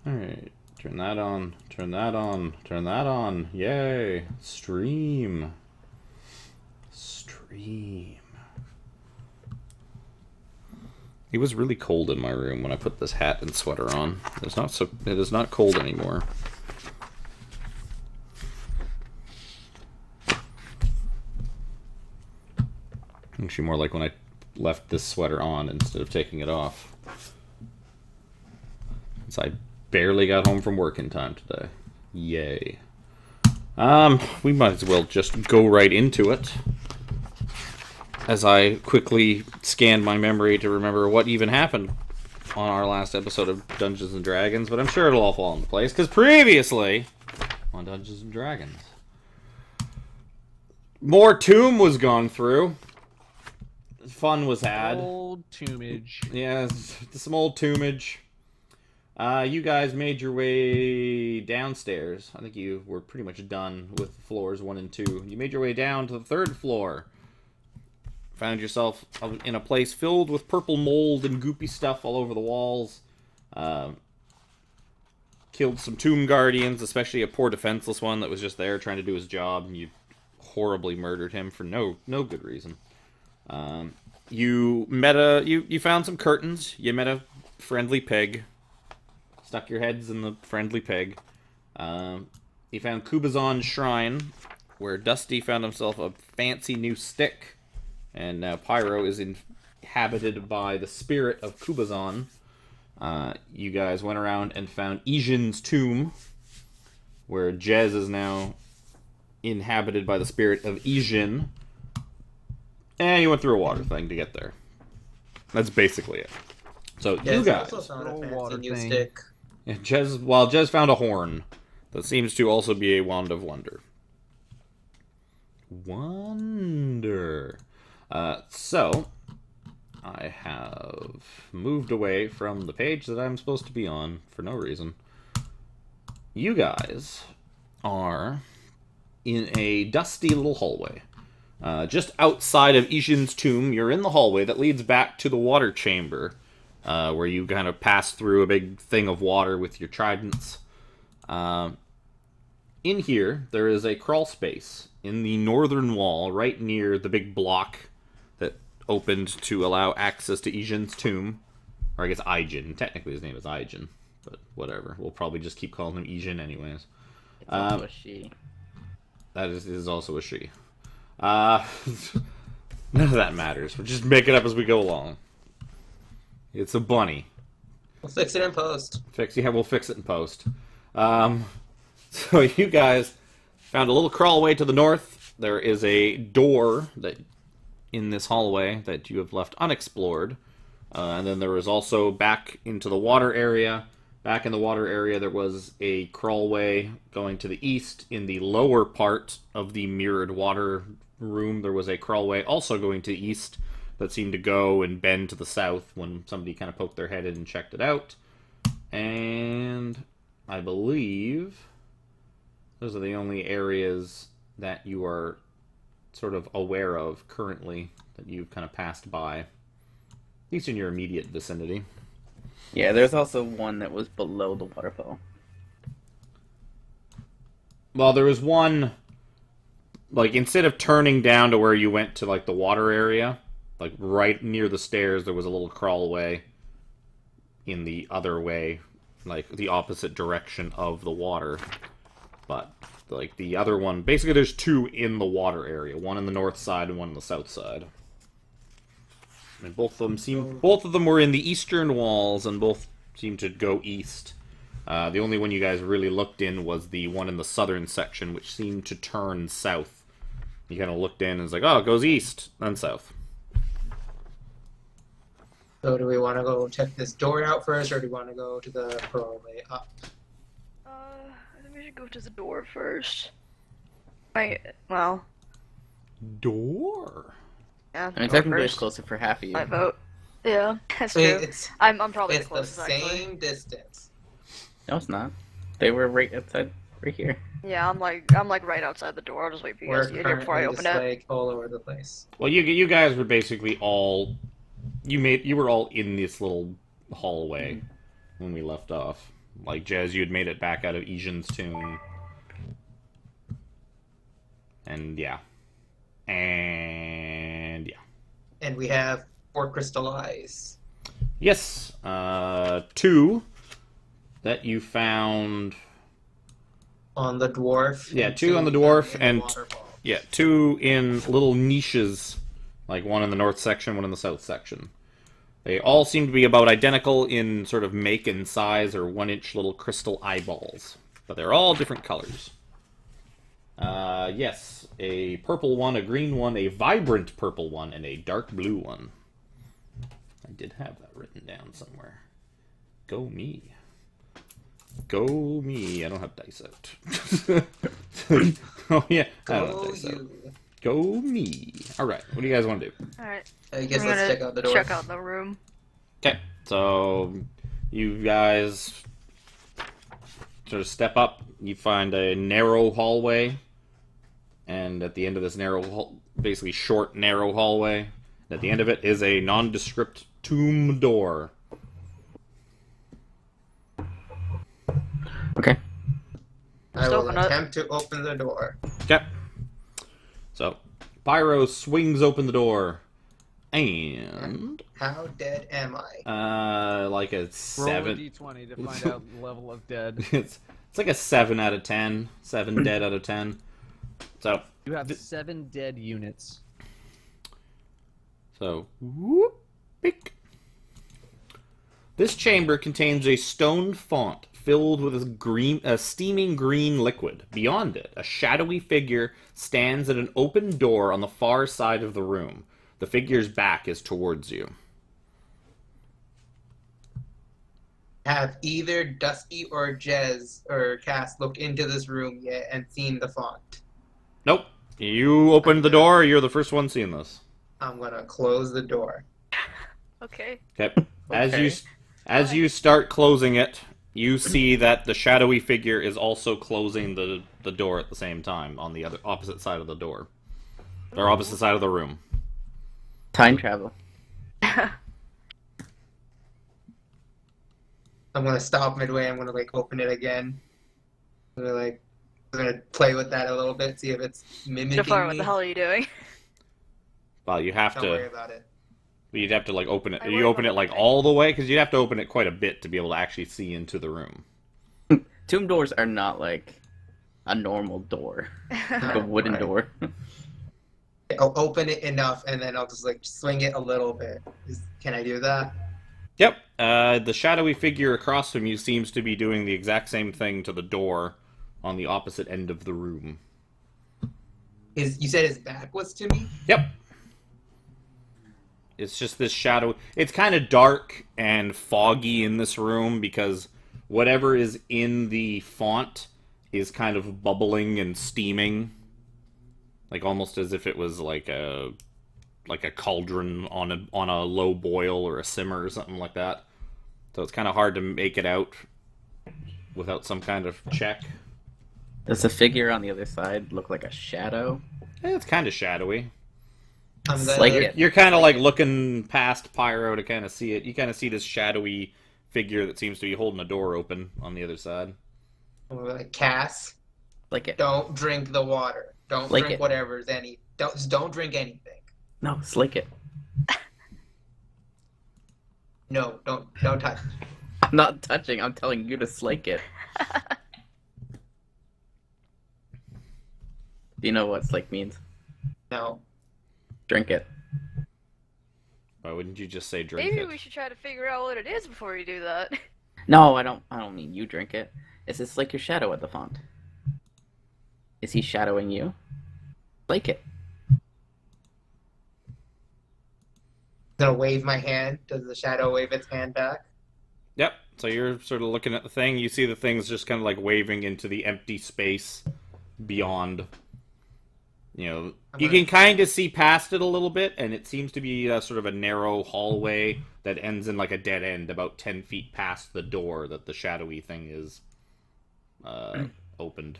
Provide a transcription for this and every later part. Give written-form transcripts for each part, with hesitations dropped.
Alright, turn that on, turn that on, turn that on. Yay! Stream. Stream. It was really cold in my room when I put this hat and sweater on. It is not cold anymore. Actually more like when I left this sweater on instead of taking it off. Since I barely got home from work in time today. Yay. We might as well just go right into it. As I quickly scanned my memory to remember what even happened on our last episode of Dungeons & Dragons, but I'm sure it'll all fall into place, because previously on Dungeons & Dragons, more tomb was gone through. Fun was had. Old tombage. Yeah, some old tombage. You guys made your way downstairs. I think you were pretty much done with floors 1 and 2. You made your way down to the 3rd floor. Found yourself in a place filled with purple mold and goopy stuff all over the walls. Killed some tomb guardians, especially a poor defenseless one that was just there trying to do his job, and you horribly murdered him for no good reason. You found some curtains. You met a friendly pig. Stuck your heads in the friendly pig. You found Kubazon's shrine, where Dusty found himself a fancy new stick. And now Pyro is inhabited by the spirit of Kubazon. You guys went around and found Ijin's tomb, where Jez is now inhabited by the spirit of Ijin. And you went through a water thing to get there. That's basically it. So you guys, also found a water fancy new thing. stick. yeah, Jez found a horn that seems to also be a wand of wonder. Wonder. So I have moved away from the page that I'm supposed to be on for no reason. You guys are in a dusty little hallway. Just outside of Ijin's tomb, you're in the hallway that leads back to the water chamber, where you kind of pass through a big thing of water with your tridents. In here, there is a crawl space in the northern wall, right near the big block that opened to allow access to Ijin's tomb. Or I guess Ijin. Technically his name is Ijin, but whatever. We'll probably just keep calling him Ijin anyways. It's also a she. That is also a she. None of that matters. We'll just make it up as we go along. It's a bunny. We'll fix it in post. Yeah, we'll fix it in post. So you guys found a little crawlway to the north. There is a door that in this hallway that you have left unexplored. And then there was also back into the water area. Back in the water area, there was a crawlway going to the east. In the lower part of the mirrored water room, there was a crawlway also going to the east that seemed to go and bend to the south when somebody kind of poked their head in and checked it out. And I believe those are the only areas that you are sort of aware of currently that you've kind of passed by. At least in your immediate vicinity. Yeah, there's also one that was below the waterfall. Well, there was one, like, instead of turning down to where you went to, like, the water area, like, right near the stairs, there was a little crawlway in the other way, like, the opposite direction of the water. But, like, the other one, basically there's two in the water area, one on the north side and one on the south side. And both of them were in the eastern walls, and both seemed to go east. The only one you guys really looked in was the one in the southern section, which seemed to turn south. You kind of looked in and it's like, oh, it goes east, then south. So do we want to go check this door out first, or do we want to go to the crawlway up? I think we should go to the door first. Door? Yeah, I mean, door technically it's first. closer for half of you. I vote. Yeah, that's Wait, true. I'm probably it's the the closest, actually. same distance. No, it's not. They were right outside, right here. Yeah, I'm like right outside the door. I'll just wait for you guys We're to get here before I currently open just it. like all over the place. Well, you guys were basically all... You were all in this little hallway when we left off. Like, Jez, you had made it back out of Ejin's tomb. And yeah. And yeah. And we have 4 crystal eyes. Yes. 2 that you found... On the dwarf. Yeah, and 2 on the dwarf, in the and... waterfall. Yeah, 2 in little niches. Like, one in the north section, one in the south section. They all seem to be about identical in sort of make and size, or 1-inch little crystal eyeballs. But they're all different colors. Yes, a purple one, a green one, a vibrant purple one, and a dark blue one. I did have that written down somewhere. Go me. Go me. I don't have dice out. Oh, yeah. I don't have dice out. Go me. Alright, what do you guys want to do? Alright. I guess I'm let's gonna check out the door. check out the room. Okay, so you guys sort of step up. You find a narrow hallway, and at the end of this basically short, narrow hallway, at the end of it is a nondescript tomb door. Okay. I will open it. attempt to open the door. Okay. So, Pyro swings open the door, and... How dead am I? Like a 7... Roll a d20 to find out the level of dead. It's like a 7 out of 10. 7 dead out of 10. So... You have 7 dead units. So, whoop, pick. This chamber contains a stone font filled with a steaming green liquid. Beyond it, a shadowy figure stands at an open door on the far side of the room. The figure's back is towards you. Have either Dusky or Jez or Cass looked into this room yet and seen the font? Nope. You opened the door, you're the first one seeing this. I'm gonna close the door. Okay. Okay. Okay. As you start closing it, you see that the shadowy figure is also closing the door at the same time on the opposite side of the door. Or opposite side of the room. Time travel. I'm gonna stop midway. I'm gonna open it again. I'm gonna play with that a little bit, see if it's mimicking Jafar, what me. the hell are you doing? Well, you have Don't worry to. about it. You'd have to open it. I You worry open it about everything. all the way because you'd have to open it quite a bit to be able to actually see into the room. Tomb doors are not like a normal door. Like a wooden Right. door. I'll open it enough, and then I'll just swing it a little bit. Can I do that? Yep. The shadowy figure across from you seems to be doing the exact same thing to the door on the opposite end of the room. You said his back was to me? Yep. It's just this shadow. It's kind of dark and foggy in this room because whatever is in the font is kind of bubbling and steaming. Like almost as if it was like a cauldron on a low boil or a simmer or something like that. So it's kind of hard to make it out without some kind of check. Does the figure on the other side look like a shadow? It's kind of shadowy. I'm It's gonna, like it. You're kind of looking past Pyro to kind of see it. You kind of see this shadowy figure that seems to be holding a door open on the other side. I'm gonna Cass, Like it. don't drink the water. Don't Like drink it. whatever's don't drink anything. No, slake it. No, don't touch. I'm not touching, I'm telling you to slake it. Do you know what slake means? No. Drink it. Why wouldn't you just say drink Maybe it? we should try to figure out what it is before you do that. No, I don't mean you drink it. It's like your shadow at the font. Is he shadowing you? Slake it. I'm gonna wave my hand. Does the shadow wave its hand back? Yep. So you're sort of looking at the thing. You see the thing's just kind of waving into the empty space beyond. You can kind of see past it a little bit, and it seems to be sort of a narrow hallway that ends in a dead end about 10 feet past the door that the shadowy thing is opened.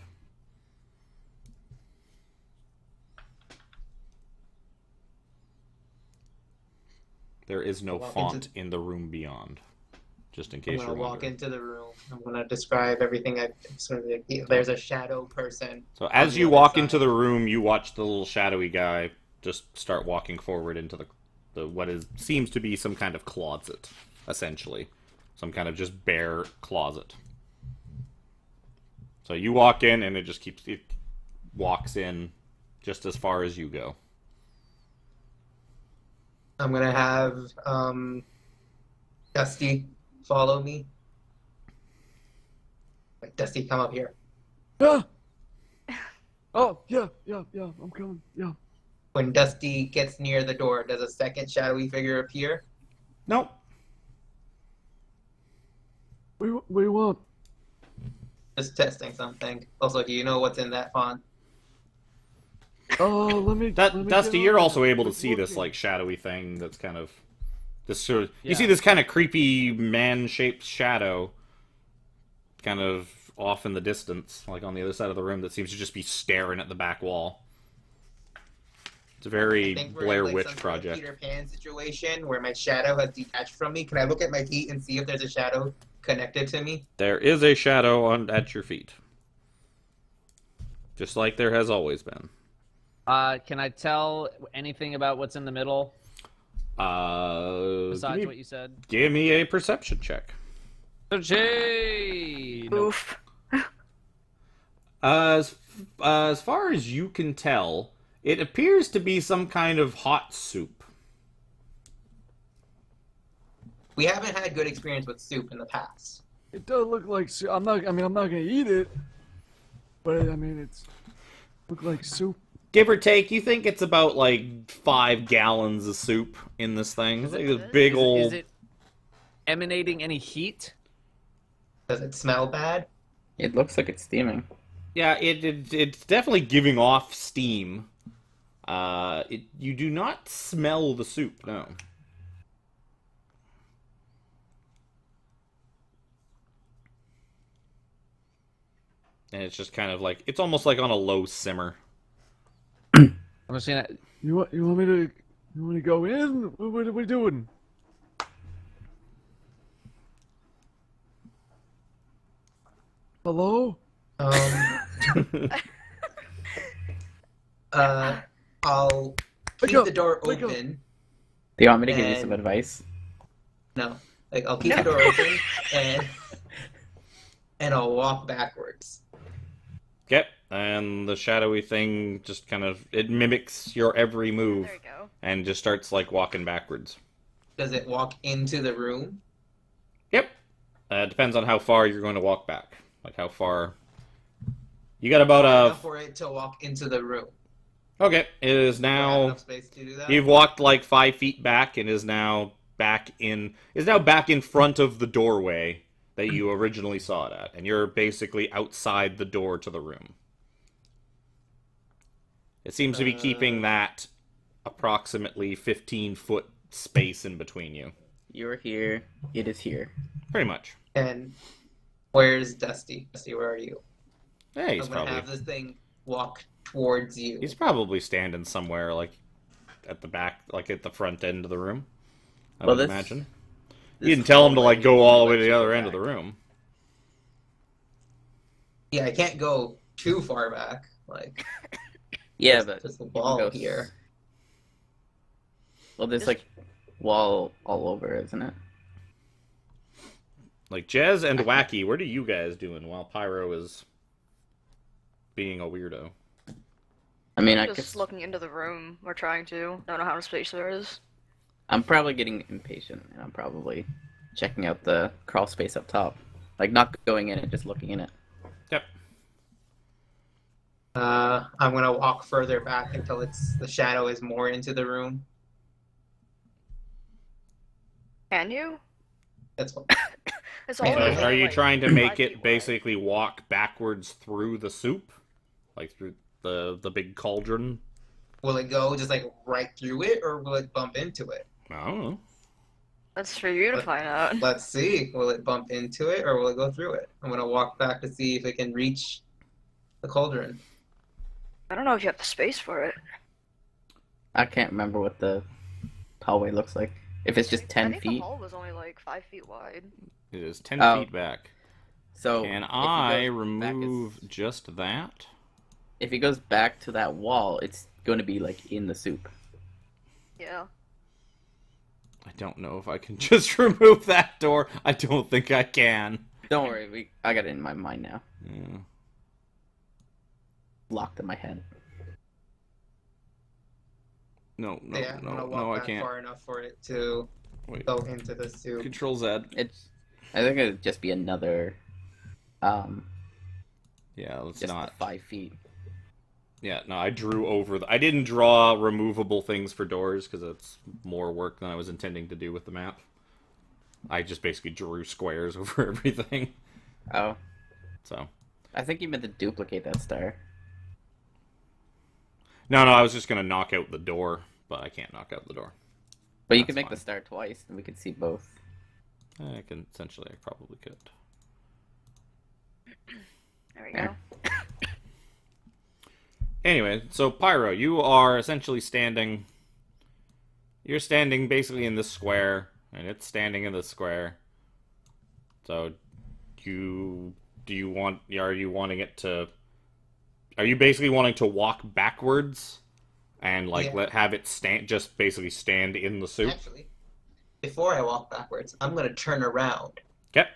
There is no Well, font in the room beyond. just in I'm case gonna you're walk wondering. into the room. I'm gonna describe everything. There's a shadow person. So on as the you other walk into side. the room, you watch the little shadowy guy just start walking forward into the what seems to be some kind of closet, essentially, some kind of just bare closet. So you walk in, and it walks in just as far as you go. I'm gonna have Dusty follow me. Like, Dusty, come up here. Yeah. Oh, yeah, I'm coming, yeah. When Dusty gets near the door, does a second shadowy figure appear? Nope. What do you want? Just testing something. Also, do you know what's in that font? Oh, let me Dusty, get you're on also it. able to Quit see this looking. like shadowy thing that's kind of this sort of you Yeah. see this kind of creepy man-shaped shadow kind of off in the distance, like on the other side of the room, that seems to just be staring at the back wall. It's a I very think we're Blair in, like, Witch some sort of project. Peter Pan situation where my shadow has detached from me. Can I look at my feet and see if there's a shadow connected to me? There is a shadow at your feet, just like there has always been. Can I tell anything about what's in the middle besides what you said? Give me a perception check. Nope. Oof. As far as you can tell, it appears to be some kind of hot soup. We haven't had good experience with soup in the past. It does look like soup. I'm not gonna eat it, but I mean, it's look like soup. Give or take, you think it's about like 5 gallons of soup in this thing. It's like this big old. Is it emanating any heat? Does it smell bad? It looks like it's steaming. Yeah, it's definitely giving off steam. You do not smell the soup, no. And it's just kind of like it's almost like on a low simmer. I'm just gonna. You want me to go in? What are we doing? Hello? I'll Wake keep up, the door wake up. open. Do you want me to give you some And- advice? No, like I'll keep the door open and I'll walk backwards. Yep, and the shadowy thing just kind of it mimics your every move There you go. and just starts like walking backwards. Does it walk into the room? Yep. Depends on how far you're going to walk back. Like how far. You got about Enough for it to walk into the room. Okay, it is Do I have now. enough space to do that? You've walked like 5 feet back and is now back in front of the doorway that you originally saw it at, and you're basically outside the door to the room. It seems to be keeping that approximately 15-foot space in between you. You're here. It is here. Pretty much. And where's Dusty? Dusty, where are you? Yeah, he's I'm gonna have probably this thing walk towards you. he's probably standing somewhere like at the back, like at the front end of the room. I Well, would this- imagine. This You didn't tell him to hallway like go all the way to lets the you other go end of the back. room. Yeah, I can't go too far back. Like, Yeah, but there's a you can wall go here. Well, there's like wall all over, isn't it? Like Jez and Wacky, what are you guys doing while Pyro is being a weirdo? I mean, I Just guess looking into the room. We're trying to. Don't know how much space there is. I'm probably getting impatient, and I'm probably checking out the crawl space up top. Like, not going in it, just looking in it. Yep. I'm gonna walk further back until the shadow is more into the room. Can you? That's what. It's So all So only, are you like, trying to 5 make feet it wide. basically walk backwards through the soup? Like through the big cauldron? Will it go just like right through it, or will it bump into it? I don't know. That's for you to find out. Let's see. Will it bump into it, or will it go through it? I'm gonna walk back to see if it can reach the cauldron. I don't know if you have the space for it. I can't remember what the hallway looks like. If it's just I 10 think the feet. hall was only like 5 feet wide. It is 10 Oh. feet back. So Can if he I goes back, remove just that? if he goes back to that wall, it's going to be like in the soup. Yeah. I don't know if I can just remove that door. I don't think I can. Don't worry, I got it in my mind now. Yeah. Locked in my head. No, no, Yeah, I'm gonna no, walk no, I back can't. far enough for it to Wait. go into the soup. Control Z. I think it'd just be another, Yeah, let's just not. 5 feet. Yeah, no, I drew over. I didn't draw removable things for doors because it's more work than I was intending to do with the map. I just basically drew squares over everything. Oh, So. I think you meant to duplicate that star. No, I was just gonna knock out the door, but I can't knock out the door. But you That's could make fine. the star twice, and we could see both. I can essentially, I probably could. There we go. Anyway, so Pyro, you are essentially standing. You're standing basically in this square, and it's standing in this square. So, are you wanting it to? Are you basically wanting to walk backwards, and like Yeah. have it just basically stand in the soup? Actually, before I walk backwards, I'm gonna turn around. Okay.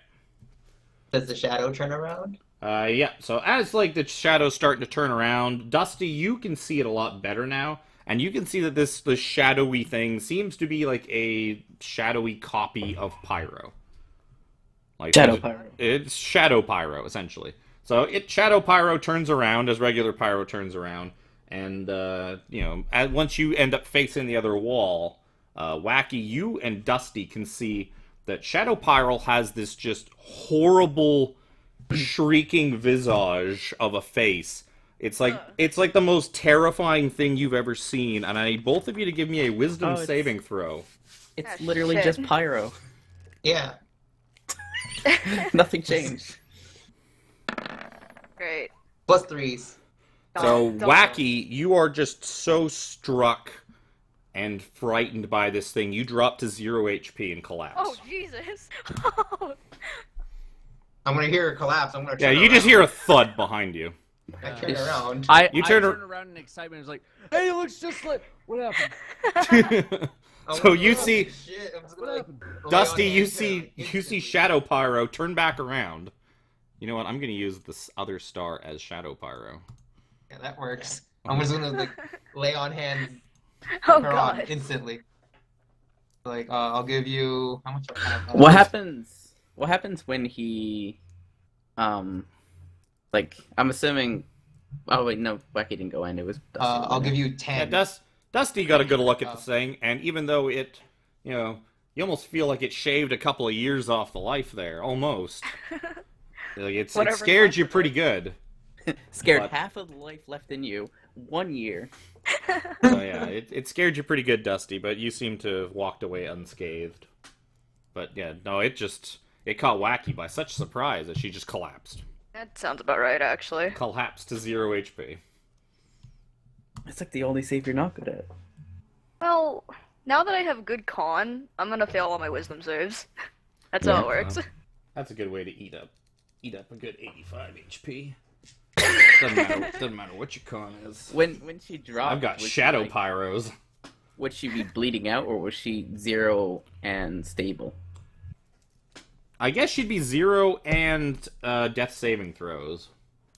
Does the shadow turn around? Yeah, so as, like, the shadow's starting to turn around, Dusty, you can see it a lot better now, and you can see that this shadowy thing seems to be, like, a shadowy copy of Pyro. Like, Shadow Pyro. It's Shadow Pyro, essentially. So, Shadow Pyro turns around as regular Pyro turns around, and, once you end up facing the other wall, Wacky, you and Dusty can see that Shadow Pyro has this just horrible shrieking visage of a face. It's like the most terrifying thing you've ever seen, and I need both of you to give me a wisdom saving throw. It's Ah, literally shit. just Pyro. Yeah. Nothing changed. Great. Plus 3s. So Don't- Wacky, you are just so struck and frightened by this thing, you drop to 0 HP and collapse. Oh Jesus! I'm gonna hear it collapse. I'm gonna Yeah, turn you just around. hear a thud behind you. I turn around. I turn turn ar- around in excitement. It's like, hey, it looks just like. What happened? I'm So like, you "Oh, see- shit." I'm just What gonna, happened? lay Dusty, on you hands see down you see instantly. Shadow Pyro turn back around. You know what? I'm gonna use this other star as Shadow Pyro. Yeah, that works. I'm just gonna like lay on hands Oh her on God! instantly. Like, I'll give you how much? What happens? What happens when he, like, I'm assuming. Oh wait, no, Wacky didn't go in. It was. Dusty I'll went give in. you 10. Yeah, Dusty got a good look at Oh. the thing, and even though it, you almost feel like it shaved a couple of years off the life there, almost. Like it Whatever's scared left you of pretty it. good. Scared But- half of the life left in you. 1 year. So yeah, it scared you pretty good, Dusty, but you seem to have walked away unscathed. But yeah, no, it caught Wacky by such surprise that she just collapsed. That sounds about right, actually. Collapsed to 0 HP. It's like the only save you're not good at. Well, now that I have good con, I'm gonna fail all my wisdom saves. That's Yeah. how it works. That's a good way to eat up a good 85 HP. Doesn't matter what your con is. When she dropped, I've got was she, Shadow like, Pyros. Would she be bleeding out, or was she 0 and stable? I guess she'd be 0 and death saving throws,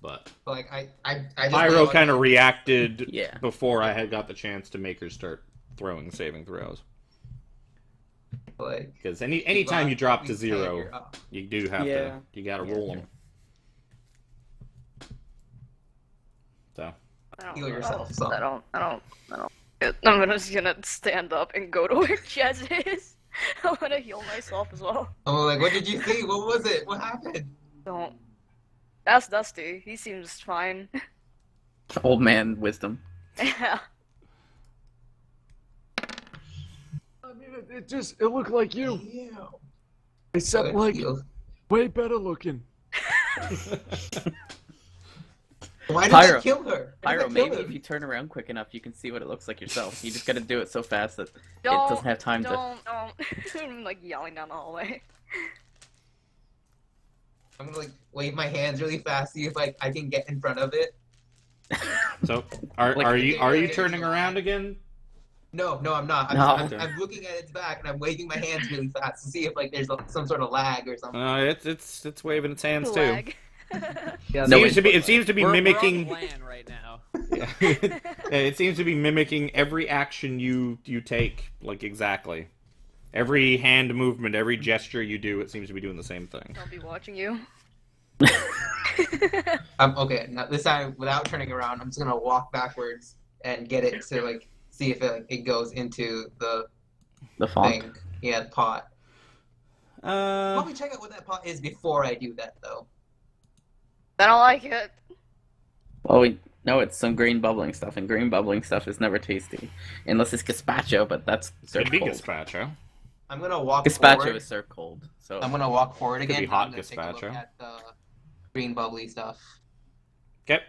but Like I just Pyro lay on kind of hands. reacted Yeah. before I had got the chance to make her start throwing saving throws. Like, Because anytime you drop to we 0, you're up. you do have Yeah. to, you gotta roll them. So, I don't Heal know. yourself, son. I don't. I'm just gonna stand up and go to where Jez is. I'm gonna heal myself as well. I'm like, what did you see? What was it? What happened? Don't. Ask Dusty. He seems fine. Old man wisdom. Yeah. I mean, it looked like you, Ew. except Good like heal. way better looking. Why did Pyro. I kill her? Why did Pyro, I kill maybe him? if you turn around quick enough, you can see what it looks like yourself. You just gotta do it so fast that it Don't. doesn't have time to. Don't. I'm like yelling down the hallway. I'm gonna like wave my hands really fast, see if like I can get in front of it. So, are you there's turning a around lag. again? No, I'm not. No. I'm looking at its back and I'm waving my hands really fast to see if like there's some sort of lag or something. It's waving its hands too. Lag. Yeah, No It seems to be we're mimicking. on plan right now. Yeah. Yeah, it seems to be mimicking every action you take, like exactly. Every hand movement, every gesture you do, it seems to be doing the same thing. I'll be watching you. Okay. Now this time, without turning around, I'm just gonna walk backwards and get it to like see if it goes into the font. thing. Yeah, the pot. Uh, Probably check out what that pot is before I do that, though. I don't like it. Well, we know it's some green bubbling stuff, and green bubbling stuff is never tasty. Unless it's gazpacho, but that's could served be cold. gazpacho. I'm gonna walk Gazpacho forward. is served cold, so... I'm gonna walk forward again. be hot I'm gonna take a look gazpacho. at the green bubbly stuff. Okay.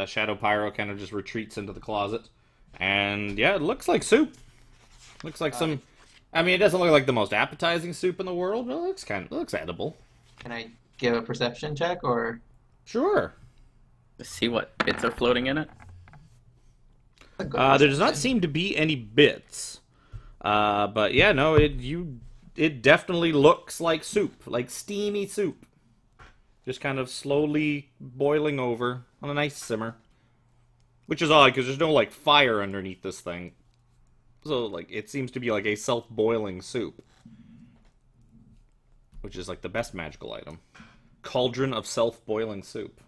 Shadow Pyro kind of just retreats into the closet, and yeah, it looks like soup. Looks like some. I mean, it doesn't look like the most appetizing soup in the world, but it looks edible. Can I give a perception check or? Sure. To see what bits are floating in it. There does not seem to be any bits. But yeah, no, it definitely looks like soup, like steamy soup. Just kind of slowly boiling over on a nice simmer. Which is odd, because there's no, like, fire underneath this thing. So, like, it seems to be like a self-boiling soup. Which is, like, the best magical item. Cauldron of self-boiling soup.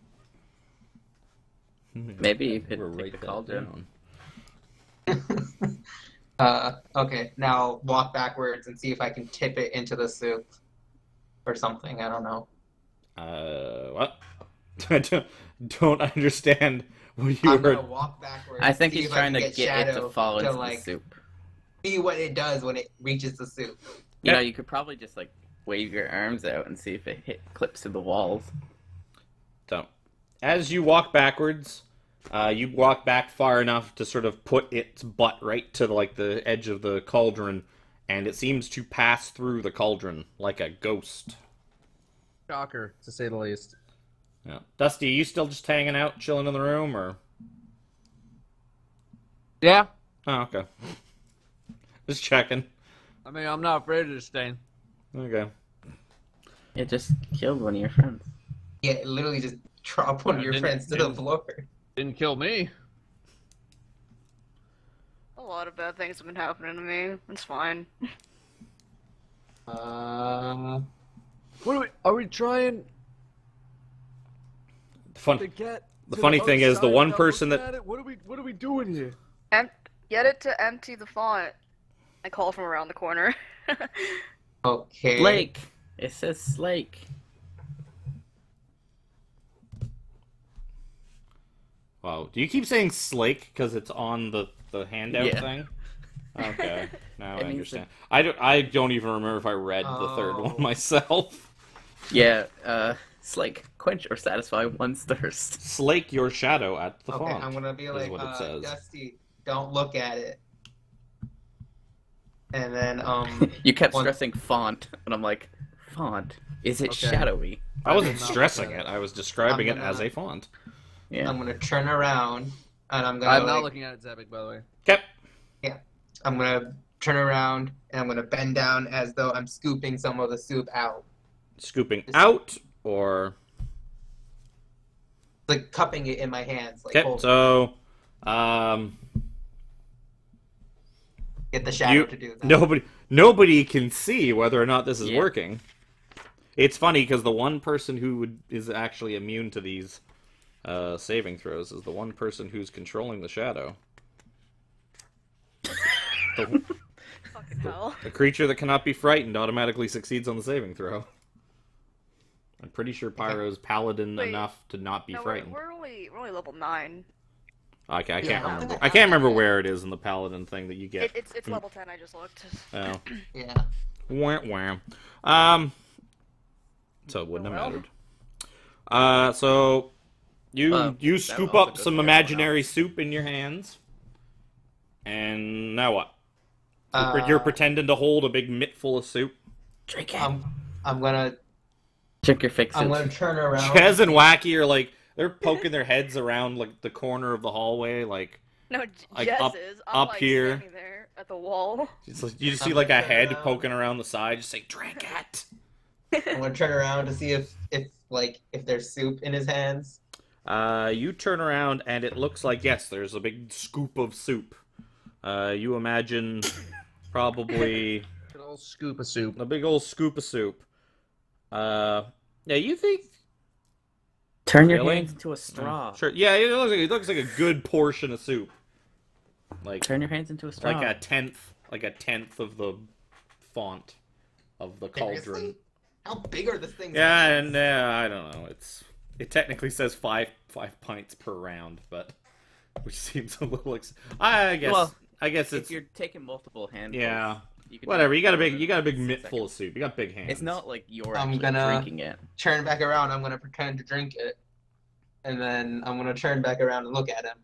Maybe you could We'll take write the that cauldron. down. Okay, now walk backwards and see if I can tip it into the soup or something. I don't know. What? I don't understand what you I'm were... gonna walk backwards. I think see he's if trying can to get it to Shadow fall into like, the soup. see what it does when it reaches the soup. You Yeah. know, you could probably just, like, wave your arms out and see if it clips to the walls. So, as you walk backwards, you walk back far enough to sort of put its butt right to like the edge of the cauldron, and it seems to pass through the cauldron like a ghost. Shocker, to say the least. Yeah. Dusty, are you still just hanging out, chilling in the room, or? Yeah, Oh, okay. Just checking. I mean, I'm not afraid of this thing. Okay. It just killed one of your friends. Yeah, it literally just drop one of your Didn't- friends to the didn't- floor. Didn't kill me. A lot of bad things have been happening to me. It's fine. What are we trying The fun. to get? The to funny thing is, the outside one without person looking that- at it? What are we doing here? Get it to empty the font. I call from around the corner. Okay. Slake! It says Slake. Wow. Do you keep saying slake because it's on the handout Yeah. thing? Okay. Now I It means understand. I don't even remember if I read the third one Oh. myself. Yeah, Slake. Quench or satisfy one's thirst. Slake your shadow at the Okay, font. I'm gonna be is like, what it says. Dusty, don't look at it. And then, You kept One- stressing font, and I'm like, font? Is it Okay. shadowy? I wasn't I'm not stressing looking it. at I was describing I'm it as gonna- a font. Yeah. I'm gonna turn around and I'm gonna I'm not like, looking at it, Zebek, by the way. Okay. I'm gonna turn around and I'm gonna bend down as though I'm scooping some of the soup out, Scooping out or like cupping it in my hands, like okay. hold- So, get the shadow you to do that. nobody can see whether or not this is Yeah. working. It's funny because the one person who is actually immune to these saving throws is the one person who's controlling the shadow. Fucking hell. A creature that cannot be frightened automatically succeeds on the saving throw. I'm pretty sure Pyro's paladin Wait. enough to not be No, frightened. we're only level 9. Okay, I Yeah, can't I remember. think I can't remember where it is in the paladin thing that you get. It's level 10. I just looked. Oh, Yeah. wah, wah. So it wouldn't have Well. mattered. So you Well, you that scoop also up goes some for everyone imaginary else. soup in your hands, and now what? You're Uh, pretending to hold a big mitt full of soup. Drink it! I'm gonna Check your fix I'm it. gonna turn around. Jez and Wacky are like they're poking their heads around like the corner of the hallway, like No, Like, Jess up- is. I'm up like here. standing there at the wall. you just see I'm like a gonna turn head around. poking around the side, just say drink it. I'm gonna turn around to see if there's soup in his hands. You turn around and it looks like yes, there's a big scoop of soup. You imagine probably An old scoop of soup. a big old scoop of soup. Yeah, you think Turn your Really? hands into a straw. Sure. Yeah, it looks like a good portion of soup. Like Turn your hands into a straw. like a tenth of the font of the cauldron. Seriously? How big are this thing? Yeah, and I don't know. It technically says five pints per round, but which seems a little. I guess. Well, I guess if it's you're taking multiple handfuls, yeah. you can Whatever. do You got a it big in mitt 6 full of seconds. soup. You got big hands. It's not like you're I'm actually gonna- drinking it. Turn back around. I'm gonna pretend to drink it, and then I'm gonna turn back around and look at him.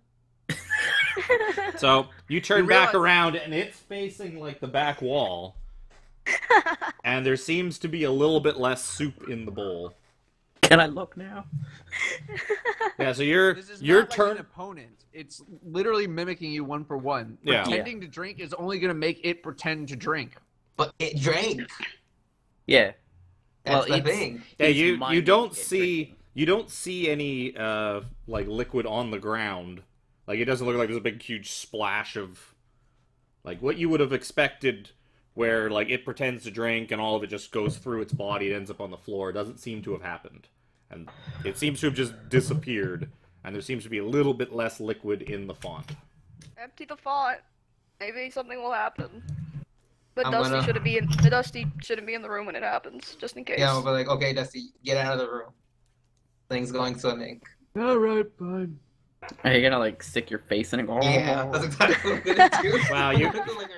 So you turn You back realize- around and it's facing like the back wall, and there seems to be a little bit less soup in the bowl. Can I look now? Yeah, so your This is your not turn. like an opponent. It's literally mimicking you one for one. Yeah. Pretending to drink is only going to make it pretend to drink. But it drank. Yeah. That's the it's- thing. Yeah, he's you minding don't it see drinking. you don't see any like liquid on the ground. Like it doesn't look like there's a big huge splash of like what you would have expected where like it pretends to drink and all of it just goes through its body, it ends up on the floor. It doesn't seem to have happened. And it seems to have just disappeared and there seems to be a little bit less liquid in the font. Empty the font. Maybe something will happen. But I'm Dusty gonna- shouldn't be in. The Dusty shouldn't be in the room when it happens, just in case. Yeah, I'll be like, okay, Dusty, get out of the room. Things going swimming. All right, fine. Are you gonna like stick your face in it? Yeah, that's exactly what I'm gonna do. Wow, you- I'm gonna do like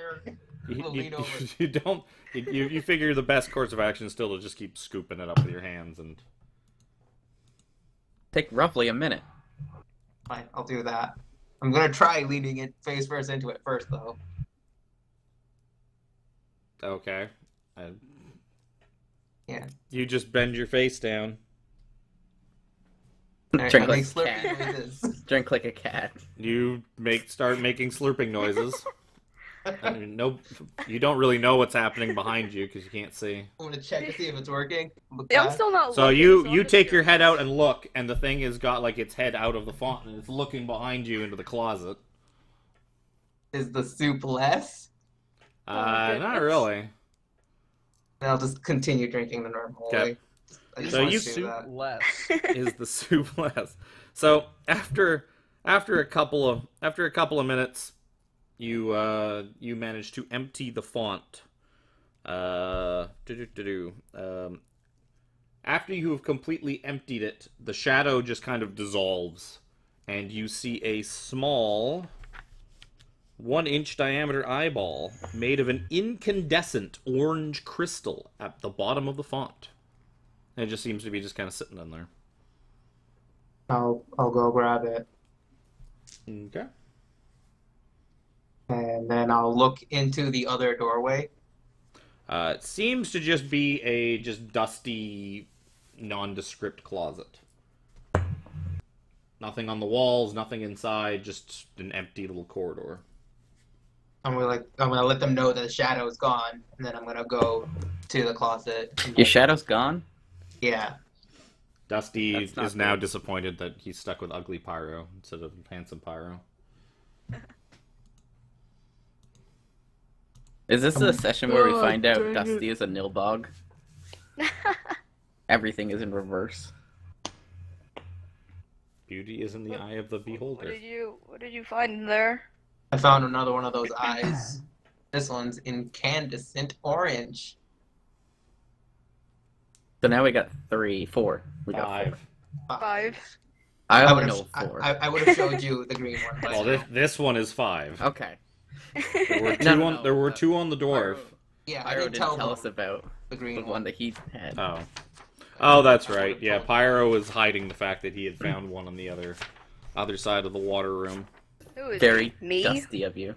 You, We'll you, lean over. you don't you figure the best course of action is still to just keep scooping it up with your hands and Take roughly a minute. Fine, I'll do that. I'm gonna try leaning it face first into it first, though. okay. Yeah. You just bend your face down. Alright, Drink I like make a slurping cat. noises. Drink like a cat. You start making slurping noises. I mean, no, you don't really know what's happening behind you because you can't see. I'm gonna check to see if it's working. Look Yeah, I'm back. still not. So looking, you I'm you just take your curious. head out and look, and the thing has got like its head out of the font and it's looking behind you into the closet. Is the soup less? Not goodness. really. Then I'll just continue drinking the normal Okay. way. I just So want you to do Soup that. less. Is the soup less? So after a couple of minutes, you manage to empty the font. After you have completely emptied it, the shadow just kind of dissolves, and you see a small 1-inch diameter eyeball made of an incandescent orange crystal at the bottom of the font. And it just seems to be just kind of sitting in there. I'll go grab it, Okay. and then I'll look into the other doorway. It seems to just be a just dusty, nondescript closet. Nothing on the walls, nothing inside, just an empty little corridor. I'm gonna let them know that the shadow is gone, and then I'm gonna go to the closet. Your shadow's gone? Yeah. Dusty That's not is now good. disappointed that he's stuck with ugly Pyro instead of handsome Pyro. Is this a session where we Oh, find out dang Dusty it. is a nilbog? Everything is in reverse. Beauty is in the eye of the beholder. What did you find in there? I found another one of those eyes. This one's incandescent orange. So now we got 4. We got 5. 4. 5. I only would've- know 4. I would have showed you the green one. But Well, this one is 5. Okay. There were two No, no, on no, there were no. 2 on the dwarf. yeah, I Pyro didn't didn't tell tell them us about the green the one. one that he had. Oh. Oh, that's right. Yeah, Pyro was hiding the fact that he had found one on the other side of the water room. Who is Very it? Me? dusty of you.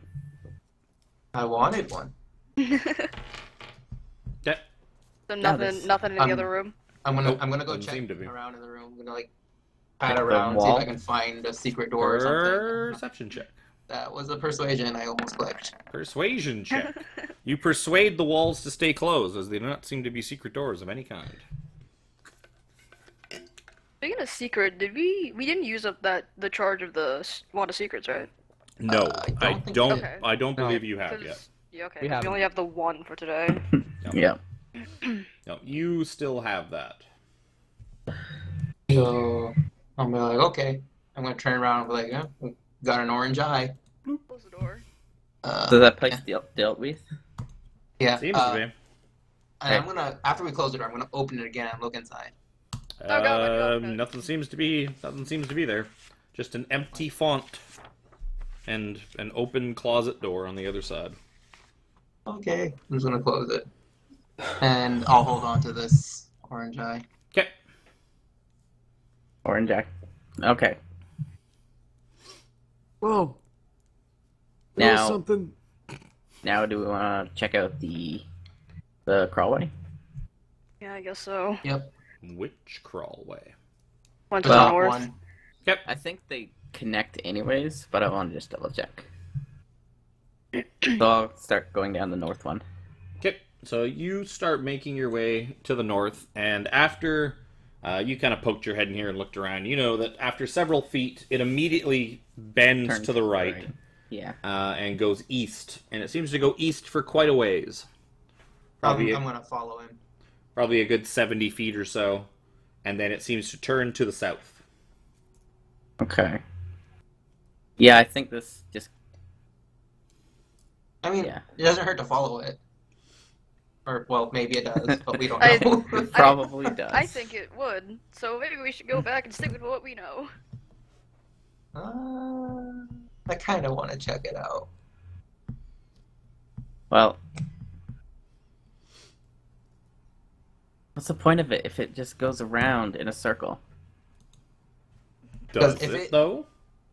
I wanted one. Yeah. So No, nothing in the I'm- other room. I'm Nope, gonna go doesn't check seem to be. around in the room. I'm gonna like pat Check the around, see if wall? I can find a secret door or something. Perception check. That was a persuasion. I almost clicked. Persuasion check. You persuade the walls to stay closed, as they do not seem to be secret doors of any kind. Speaking of secret, we didn't use up the charge of the wand of secrets, right? No, I I don't think don't. so. Okay. I don't No. believe you have 'Cause- yet. Yeah, okay. We 'Cause haven't. only have the one for today. Yeah. No, you still have that. So I'm gonna like, okay. I'm gonna turn around and be like, yeah, we got an orange eye. Close the door. So that place dealt with? Yeah. Seems to be. And I'm gonna after we close the door, I'm gonna open it again and look inside. God. Nothing seems to be. Nothing seems to be there. Just an empty font and an open closet door on the other side. Okay. I'm just gonna close it. And I'll hold on to this orange eye. Okay. Orange Jack. Okay. Whoa. Now- Something. Now do we want to check out the crawlway? Yeah, I guess so. Yep. Which crawlway? One to The the top north. one. I think they connect anyways, but I want to just double check. So I'll start going down the north one. Okay. So you start making your way to the north, and after you kind of poked your head in here and looked around, you know that after several feet, it immediately bends Turn to the right. Yeah. And goes east, and it seems to go east for quite a ways. I'm Probably, gonna follow him. probably a good 70 feet or so, and then it seems to turn to the south. Okay. Yeah, I think this just I mean, Yeah. it doesn't hurt to follow it. Or well, maybe it does, but we don't I- know. probably does. I think it would. So maybe we should go back and stick with what we know. I kind of want to check it out. Well, what's the point of it if it just goes around in a circle? Does Because if it, it- though?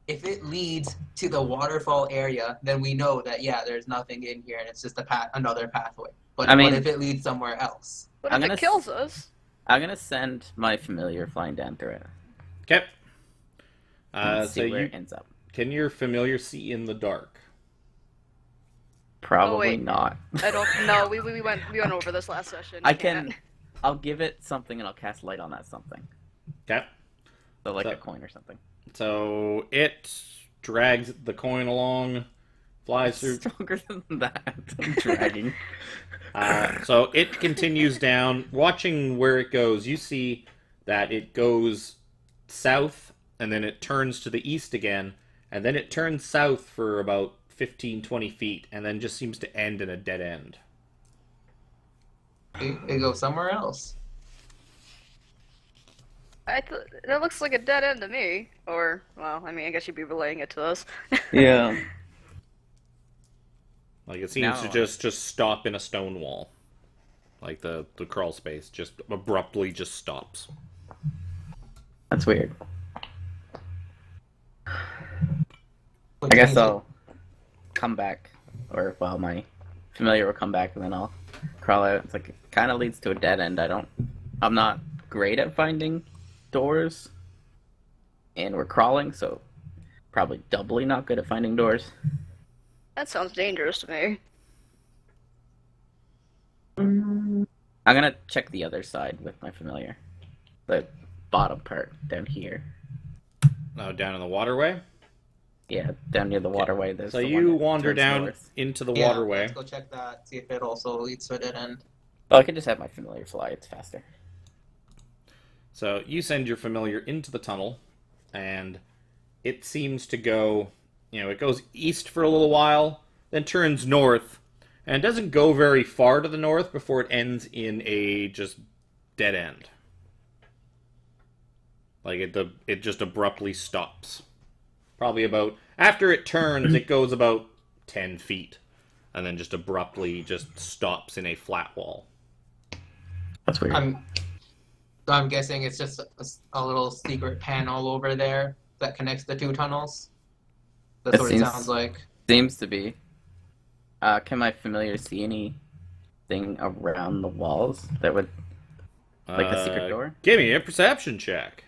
If it leads to the waterfall area, then we know that yeah, there's nothing in here, and it's just another pathway. But I mean- what if it leads somewhere else? What I'm if gonna it kills us? I'm gonna send my familiar flying down through it. Okay. And So see where you it ends up. can your familiar see in the dark? Probably wait. not. I don't know. We went over this last session. I You can't. can. I'll give it something and I'll cast light on that something. Okay. So like So- a coin or something. So it drags the coin along, flies through. Stronger than that. I'm dragging. So it continues down. Watching where it goes, you see that it goes south, and then it turns to the east again, and then it turns south for about 15, 20 feet, and then just seems to end in a dead end. It goes somewhere else. That looks like a dead end to me. Or, well, I mean, I guess you'd be relaying it to us. Yeah. Like it seems to No. just stop in a stone wall. Like the crawl space just abruptly just stops. That's weird. We'll I guess change it. I'll come back, or well, my familiar will come back, and then I'll crawl out. It's like it kind of leads to a dead end. I'm not great at finding doors, and we're crawling, so probably doubly not good at finding doors. That sounds dangerous to me. I'm gonna check the other side with my familiar, the bottom part down here. Oh, down in the waterway. Yeah, down near the waterway. There's So the one you that wander turns down north. into the Yeah, waterway. let's go check that. See if it also leads to a dead end. Oh, I could just have my familiar fly. It's faster. So you send your familiar into the tunnel, and it seems to go, it goes east for a little while, then turns north, and it doesn't go very far to the north before it ends in a just dead end. Like it just abruptly stops. Probably about, after it turns, it goes about 10 feet, and then just abruptly just stops in a flat wall. That's weird. I'm guessing it's just a little secret panel over there that connects the two tunnels. That's It what seems- it sounds like. Seems to be. Can my familiar see anything around the walls that would Like the secret door? Give me a perception check.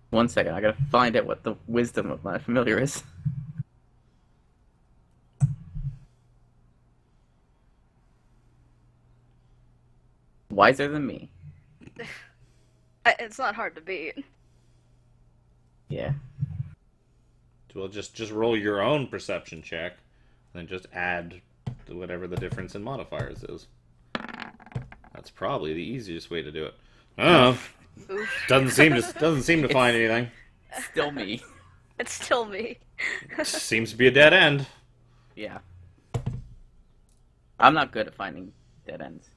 1 second, I gotta find out what the wisdom of my familiar is. Wiser than me. It's not hard to beat. Yeah. Well, just roll your own perception check, and then just add to whatever the difference in modifiers is. That's probably the easiest way to do it. I don't know. Oof. Doesn't seem to find anything. Still me. It's still me. Seems to be a dead end. Yeah. I'm not good at finding dead ends.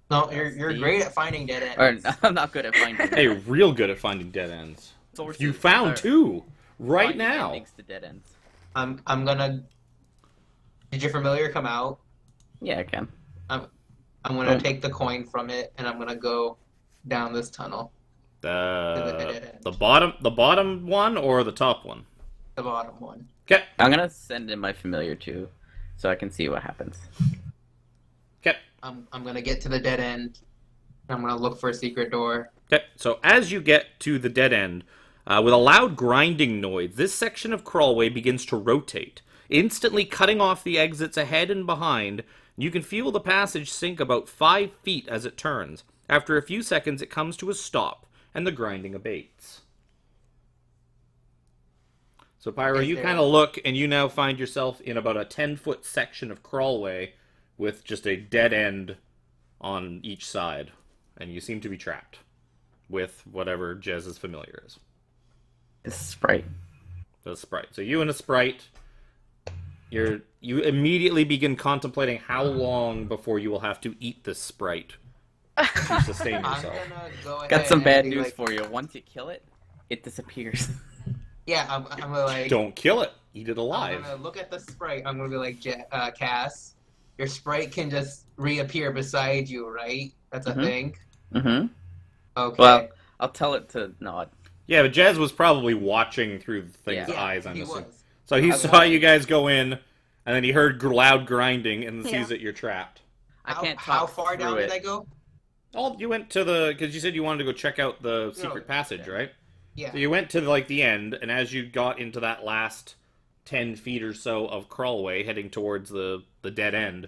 No, you're great at finding dead ends. Or I'm not good at finding. Hey, real good at finding dead ends. sources You found or two right finding now. endings to dead ends. I'm gonna. Did your familiar come out? Yeah, I can. I'm gonna take the coin from it and I'm gonna go down this tunnel. The bottom one or the top one? The bottom one. Okay. I'm gonna send in my familiar too, so I can see what happens. Okay. I'm gonna get to the dead end. I'm gonna look for a secret door. Okay. So as you get to the dead end, with a loud grinding noise, this section of crawlway begins to rotate, instantly cutting off the exits ahead and behind. You can feel the passage sink about 5 feet as it turns. After a few seconds, it comes to a stop, and the grinding abates. So, Pyro, you kind of look, and you now find yourself in about a 10-foot section of crawlway with just a dead end on each side. And you seem to be trapped with whatever Jez's familiar is. This sprite. The sprite. So you and a sprite, you immediately begin contemplating how long before you will have to eat this sprite to sustain I'm yourself. gonna go ahead Got some and bad be news like, for you. Once you kill it, it disappears. Yeah, I'm gonna like. Don't kill it. Eat it alive. I'm gonna look at the sprite. I'm gonna be like, Cass, your sprite can just reappear beside you, right? That's a thing. Mm-hmm. Okay. Well, I'll tell it to nod. Yeah, but Jez was probably watching through the thing's yeah, eyes, I'm he assuming. was. So he I saw was. you guys go in, and then he heard loud grinding, and Yeah. sees that you're trapped. I can't How talk far through down it. did I go? Oh, you went to because you said you wanted to go check out the secret No, passage, yeah. right? Yeah. So you went to the end, and as you got into that last 10 feet or so of crawlway, heading towards the dead end,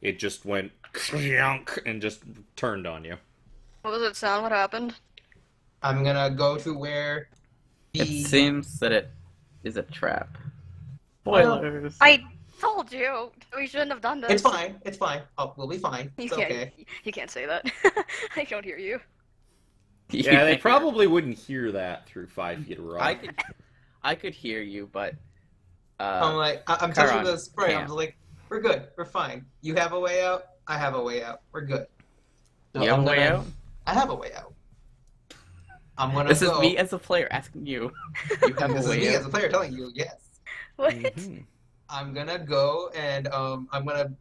it just went and just turned on you. What was it sound? What happened? I'm gonna go to where the. It seems that it is a trap. Well, Spoilers. I told you we shouldn't have done this. It's fine. It's fine. Oh, we'll be fine. You It's can't. okay. You can't say that. I don't hear you. Yeah, they probably wouldn't hear that through 5 feet of rock. I could hear you, but I'm like, I'm touching Charon the spray. I'm can't. like, we're good. We're fine. You have a way out. I have a way out. We're good. So you have I'm a way gonna- out. I have a way out. I'm gonna This go. is me as a player asking you. You have This a is me way as out. a player telling you yes. What? Mhm. I'm gonna go and I'm gonna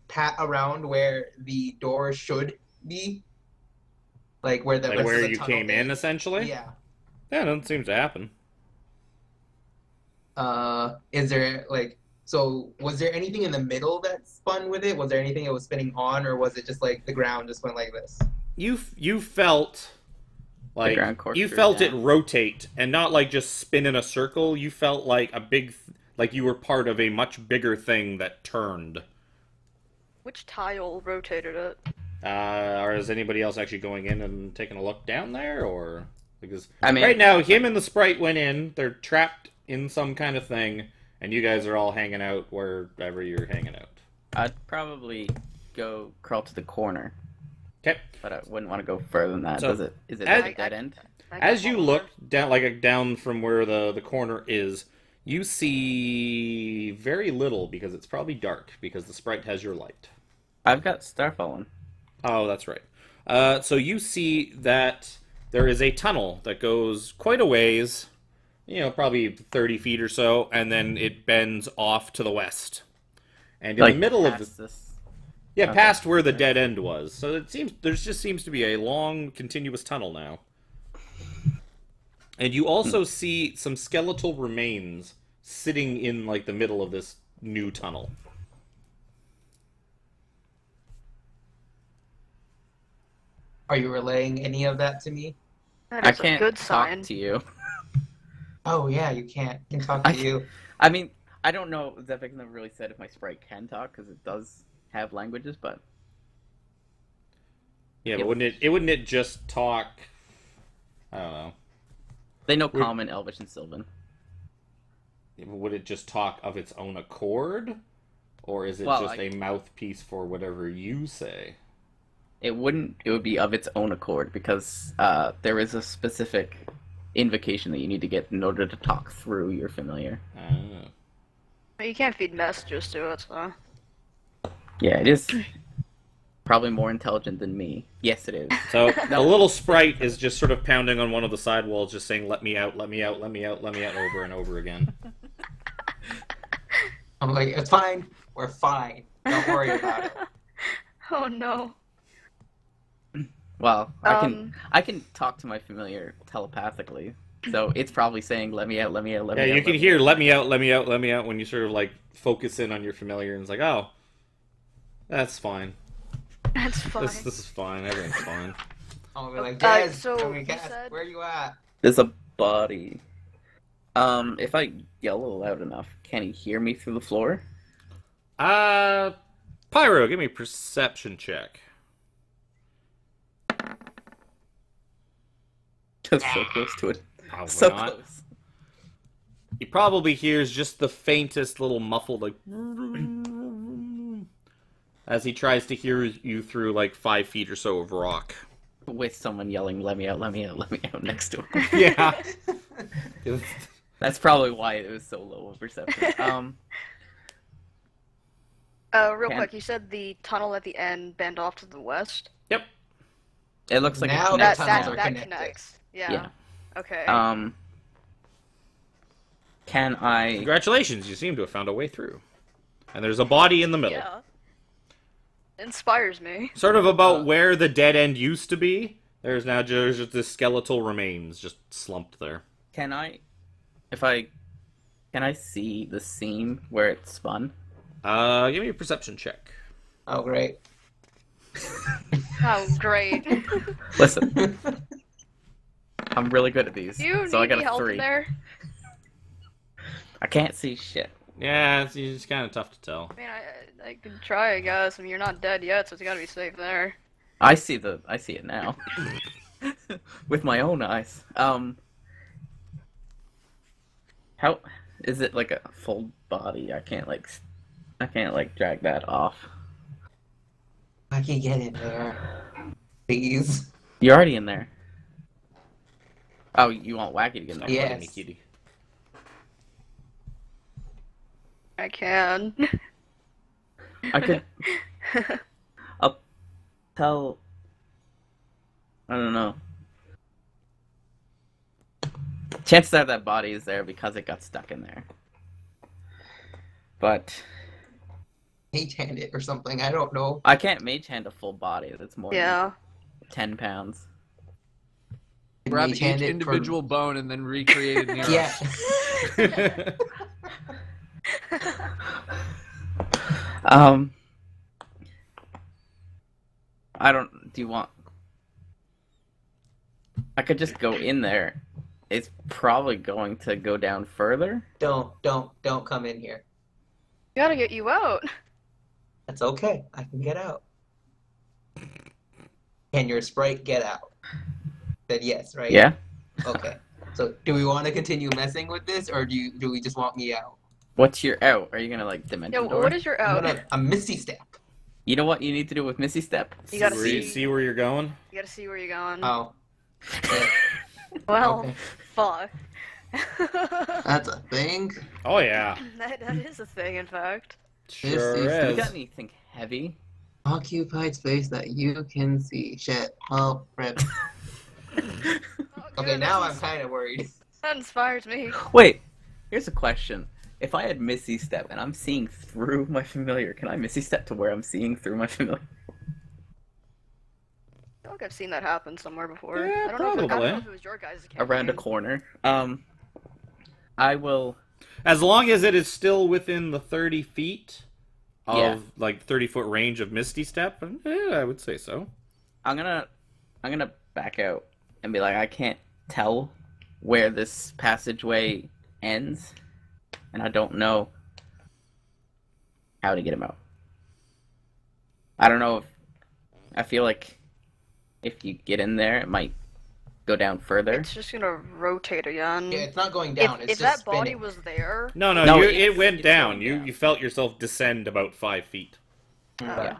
pat around where the door should be, like where the Like rest where of the you tunnel came in, is. essentially? Yeah. Yeah, it doesn't seem to happen. Is there like so? Was there anything in the middle that spun with it? Was there anything it was spinning on, or was it just like the ground just went like this? You felt like ground course you goes felt it down. rotate and not like just spin in a circle. You felt like like you were part of a much bigger thing that turned. Which tile rotated it? Or is anybody else actually going in and taking a look down there, or because I mean, right now him and the sprite went in. They're trapped in some kind of thing, and you guys are all hanging out wherever you're hanging out. I'd probably go crawl to the corner, Okay. but I wouldn't want to go further than that. So, Is it as- at a dead end? I can As you follow look her. down from where the corner is, you see very little because it's probably dark because the sprite has your light. I've got Starfallen. Oh, that's right. So you see that there is a tunnel that goes quite a ways, probably 30 feet or so, and then it bends off to the west. And in the middle of past this. yeah, Okay. past where the dead end was. So there just seems to be a long, continuous tunnel now. And you also see some skeletal remains sitting in like the middle of this new tunnel. Are you relaying any of that to me? That I is a can't good talk sign. to you. Oh yeah, you can't. I can talk I to you. I mean, I don't know. Zephyr never really said if my sprite can talk because it does have languages, but Yeah, It- but wouldn't it just talk? I don't know. they know Would- Common, Elvish, and Sylvan. Would it just talk of its own accord, or is it Well, just a mouthpiece for whatever you say? It wouldn't. It would be of its own accord because there is a specific invocation that you need to get in order to talk through your familiar. Oh. But you can't feed messages to it, so. Yeah, it is probably more intelligent than me. Yes, it is. So the little sprite is just sort of pounding on one of the side walls, just saying, "Let me out, let me out, let me out, let me out," over and over again. I'm like, it's fine. We're fine. Don't worry about it. Oh no. Well, I can talk to my familiar telepathically, so it's probably saying, "Let me out, let me out, let Yeah, me out." you can hear "let me out, let me out, let me out" when you sort of like focus in on your familiar, and it's like, "Oh, that's fine. That's fine. This is fine. Everything's fine." I'll be like, Uh, Jazz, so I mean, you Jazz, said- where you at? There's a body. If I yell loud enough, can he hear me through the floor? Pyro, give me a perception check. Just so close to it. Probably So not. close. He probably hears just the faintest little muffled, like, as he tries to hear you through like 5 feet or so of rock. With someone yelling, "Let me out, let me out, let me out" next to him. Yeah. That's probably why it was so low of perception. Real Can- quick, you said the tunnel at the end bend off to the west? Yep. It looks like Now it the connects tunnels now. are that connected. connects. Yeah. Yeah. Okay. Can I? Congratulations, you seem to have found a way through. And there's a body in the middle. Yeah. Inspires me. Sort of about where the dead end used to be. There's now just this skeletal remains just slumped there. Can I? Can I see the seam where it spun? Give me a perception check. Oh, great. Oh, great. Listen, I'm really good at these, You so I need got any a help 3. in there? I can't see shit. Yeah, it's kind of tough to tell. I mean, I could try, I guess. I mean, you're not dead yet, so it's gotta be safe there. I see it now. With my own eyes. How is it like a full body? I can't drag that off. I can get in there. Please. You're already in there. Oh, you want Wacky to get in there? Yeah. Kitty, kitty. I can. I could. I'll tell. I don't know. Chances are that body is there because it got stuck in there. But Mage hand it or something. I don't know. I can't mage hand a full body. That's more Yeah. than 10 pounds. Grab Mage each hand it individual bone and then recreate it near Yeah. us. I don't. Do you want? I could just go in there. It's probably going to go down further. Don't come in here. Gotta get you out. That's okay. I can get out. Can your sprite get out? Said yes, right? Yeah. Okay. So do we want to continue messing with this, or do we just want me out? What's your out? Are you gonna like dimension Yeah, door? what is your out? A Misty Step. You know what you need to do with Missy Step? You gotta See, see. see where you're going? You gotta see where you're going. Oh. Well, Okay. fuck. That's a thing. Oh yeah, that is a thing, in fact. sure is- You is. got anything heavy? Occupied space that you can see. Shit. Oh, rip. Okay, now I'm kind of worried. That inspires me. Wait, here's a question. If I had Missy Step and I'm seeing through my familiar, can I Missy Step to where I'm seeing through my familiar? I feel like I've seen that happen somewhere before. Yeah, I don't know if probably. it was your guys' Around a campaign. corner. I will. As long as it is still within the 30 feet of Yeah. like 30-foot range of Misty Step, I would say so. I'm gonna I'm gonna back out and be like, I can't tell where this passageway ends, and I don't know how to get him out. I don't know if I feel like if you get in there, it might go down further. It's just gonna rotate again. Yeah, it's not going down. If It's that just body spinning. was there, No, No, it went it's down. going down. You felt yourself descend about 5 feet. Yeah.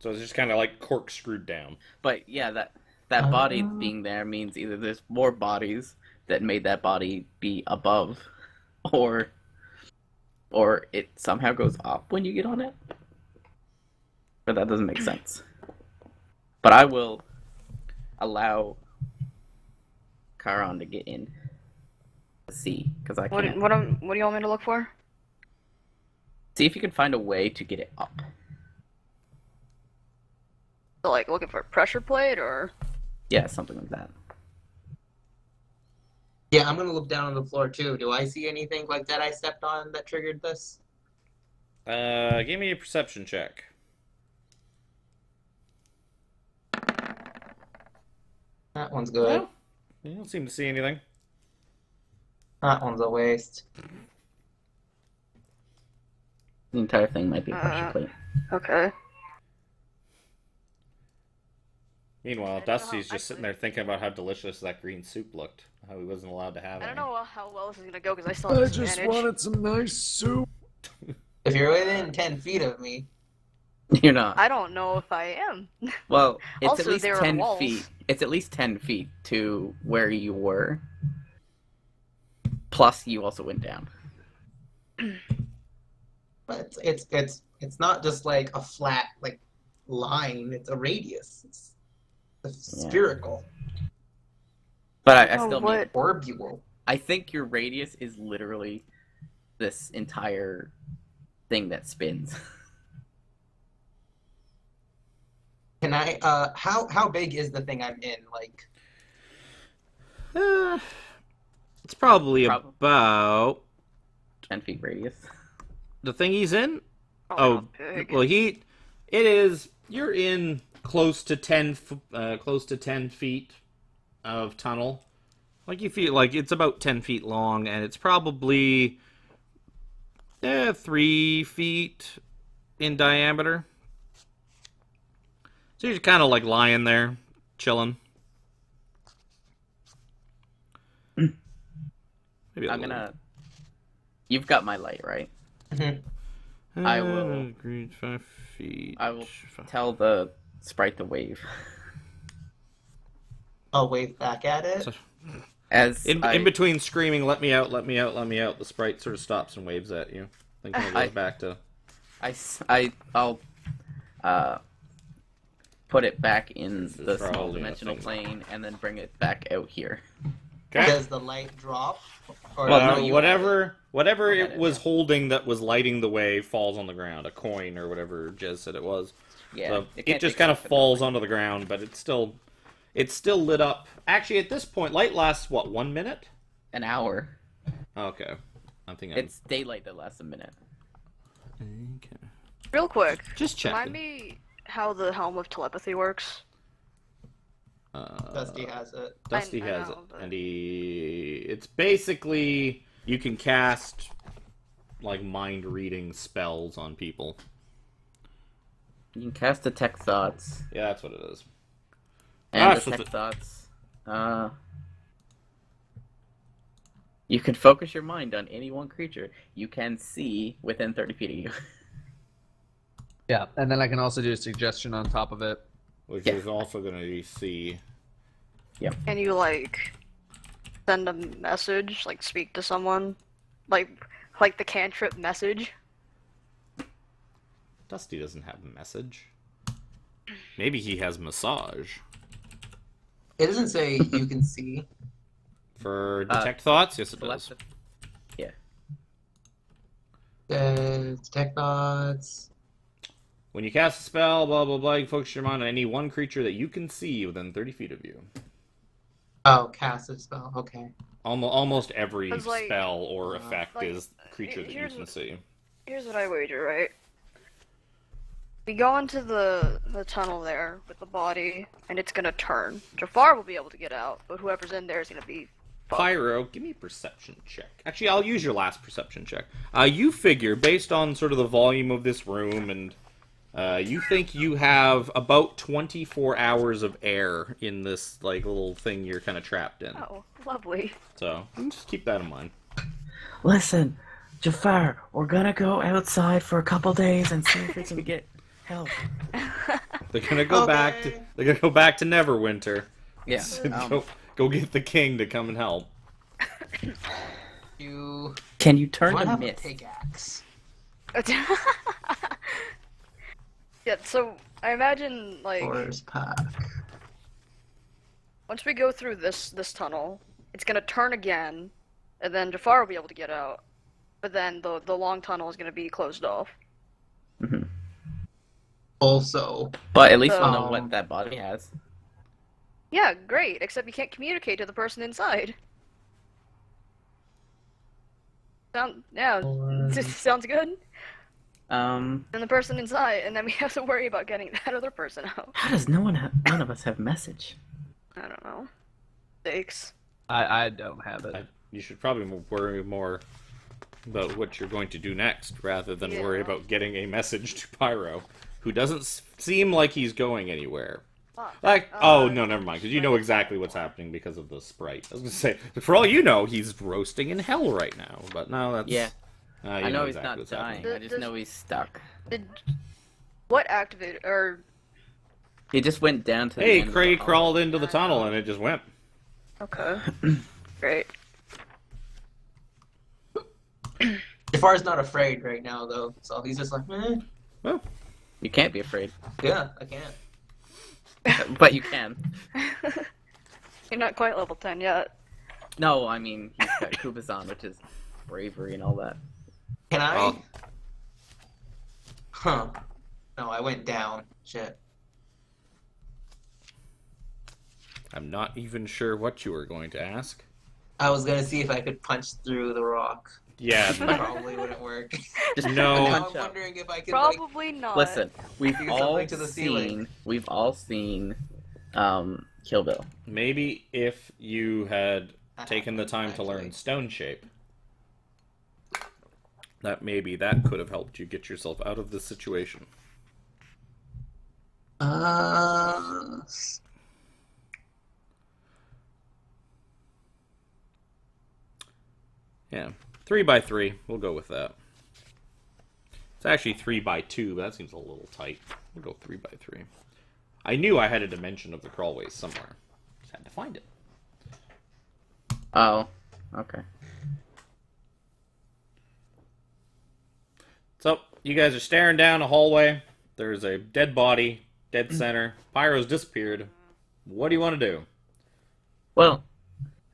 So it's just kind of like corkscrewed down. But yeah, that body being there means either there's more bodies that made that body be above, or it somehow goes up when you get on it. But that doesn't make sense. But I will allow Charon to get in to see, because I what can't. what do you want me to look for? See if you can find a way to get it up. So, like looking for a pressure plate or? Yeah, something like that. Yeah, I'm gonna look down on the floor too. Do I see anything like that I stepped on that triggered this? Give me a perception check. That one's good. No, you don't seem to see anything. That one's a waste. The entire thing might be a pressure plate. Okay. Meanwhile, I don't know Dusty's how- just sitting there thinking about how delicious that green soup looked. How he wasn't allowed to have it. I don't know how well this is gonna go because I still I have just disadvantage. wanted some nice soup. If you're within 10 feet of me, You're not. I don't know if I am. Well, it's Also, at least there are 10 walls. feet. It's at least 10 feet to where you were. Plus, you also went down. but it's not just like a flat like line. It's a radius. It's Yeah. spherical, But I Oh, still mean, what? orbital. I think your radius is literally this entire thing that spins. Can I? How big is the thing I'm in? Like, It's probably Prob- about 10 feet radius. the thing he's in. Probably Oh, not big. well, it is. You're in close to 10 feet of tunnel. Like you feel like it's about 10 feet long, and it's probably 3 feet in diameter. So you're kind of like lying there, chilling. Maybe a I'm little. gonna. You've got my light, right? I will- 5 feet. I will tell the sprite to wave. I'll wave back at it. So- As In between screaming, "Let me out! Let me out! Let me out!" the sprite sort of stops and waves at you. Then kind of goes back to. I'll put it back in This is the small probably dimensional nothing. plane and then bring it back out here. Okay. Does the light drop? Or Well, no, you- whatever had it it, was yeah. holding that was lighting the way falls on the ground. A coin or whatever Jez said it was. Yeah, So it it can't just take kind of stuff falls onto the ground, but it's still lit up. Actually, at this point, light lasts what, 1 minute? an hour. Okay, I'm thinking. It's daylight that lasts a minute. Okay. Real quick, Just remind checking. me how the helm of telepathy works. Dusty has it. Dusty I has know, it, but- and it's basically you can cast like mind reading spells on people. You can cast detect thoughts, Yeah, that's what it is. and Ah, so detect thoughts. You can focus your mind on any one creature you can see within 30 feet of you. Yeah, and then I can also do a suggestion on top of it. Which Yeah. is also going to be C. Can you like send a message, like speak to someone, like the cantrip message? Dusty doesn't have a message. Maybe he has massage. It doesn't say you can see. For detect thoughts? Yes, it does. Select the- Detect thoughts. When you cast a spell, blah, blah, blah, you focus your mind on any one creature that you can see within 30 feet of you. Oh, cast a spell. Okay. Almost every 'Cause, like, spell or effect like, is creature that you here's can what- see. Here's what I wager, right? We go into the tunnel there with the body, and it's gonna turn. Jafar will be able to get out, but whoever's in there is gonna be fucked. Pyro, give me a perception check. Actually, I'll use your last perception check. You figure, based on sort of the volume of this room, and you think you have about 24 hours of air in this like little thing you're kind of trapped in. Oh, lovely. So just keep that in mind. Listen, Jafar, we're gonna go outside for a couple days and see if we can get help. They're gonna go back to Neverwinter. Yeah. Go get the king to come and help. You Can you turn might to have a mist? pickaxe. Yeah, so I imagine like Forest pack. once we go through this tunnel, it's gonna turn again, and then Jafar will be able to get out. But then the long tunnel is gonna be closed off. Mhm. Also, But at least we'll know Um, what that body has. Yeah, great. Except you can't communicate to the person inside. Sounds good. And the person inside, and then we have to worry about getting that other person out. How does none of us have message? I don't know. Stakes. I don't have it. You should probably worry more about what you're going to do next, rather than worry Yeah. about getting a message to Pyro, who doesn't seem like he's going anywhere. Fuck. Like, oh no, never mind, because you know exactly what's happening because of the sprite. I was gonna say, for all you know, he's roasting in hell right now. But no, that's Yeah. you I know he's exactly not what's dying. happening. I just know he's stuck. What activated or He just went down to the Hey, end of the Cray hall. crawled into the tunnel and it just went. okay. Great. Jafar's not afraid right now though, so he's just like, Well, You can't be afraid. yeah, I can't. But you can. You're not quite level 10 yet. No, I mean, he's got Kubazan, which is bravery and all that. Can I? Oh. Huh. No, I went down. Shit. I'm not even sure what you were going to ask. I was gonna see if I could punch through the rock. Yeah, Probably wouldn't work. Just No. Now punch I'm up. wondering if I could like. Probably not. Listen, we've Do all something to the ceiling. seen Kill Bill. maybe if you had taken the time to learn stone shape, that could have helped you get yourself out of this situation. Yeah, 3x3. We'll go with that. It's actually 3x2, but that seems a little tight. We'll go 3x3. I knew I had a dimension of the crawlways somewhere. Just had to find it. Oh, okay. So, you guys are staring down a hallway. There's a dead body, dead center. Pyro's disappeared. What do you want to do? Well,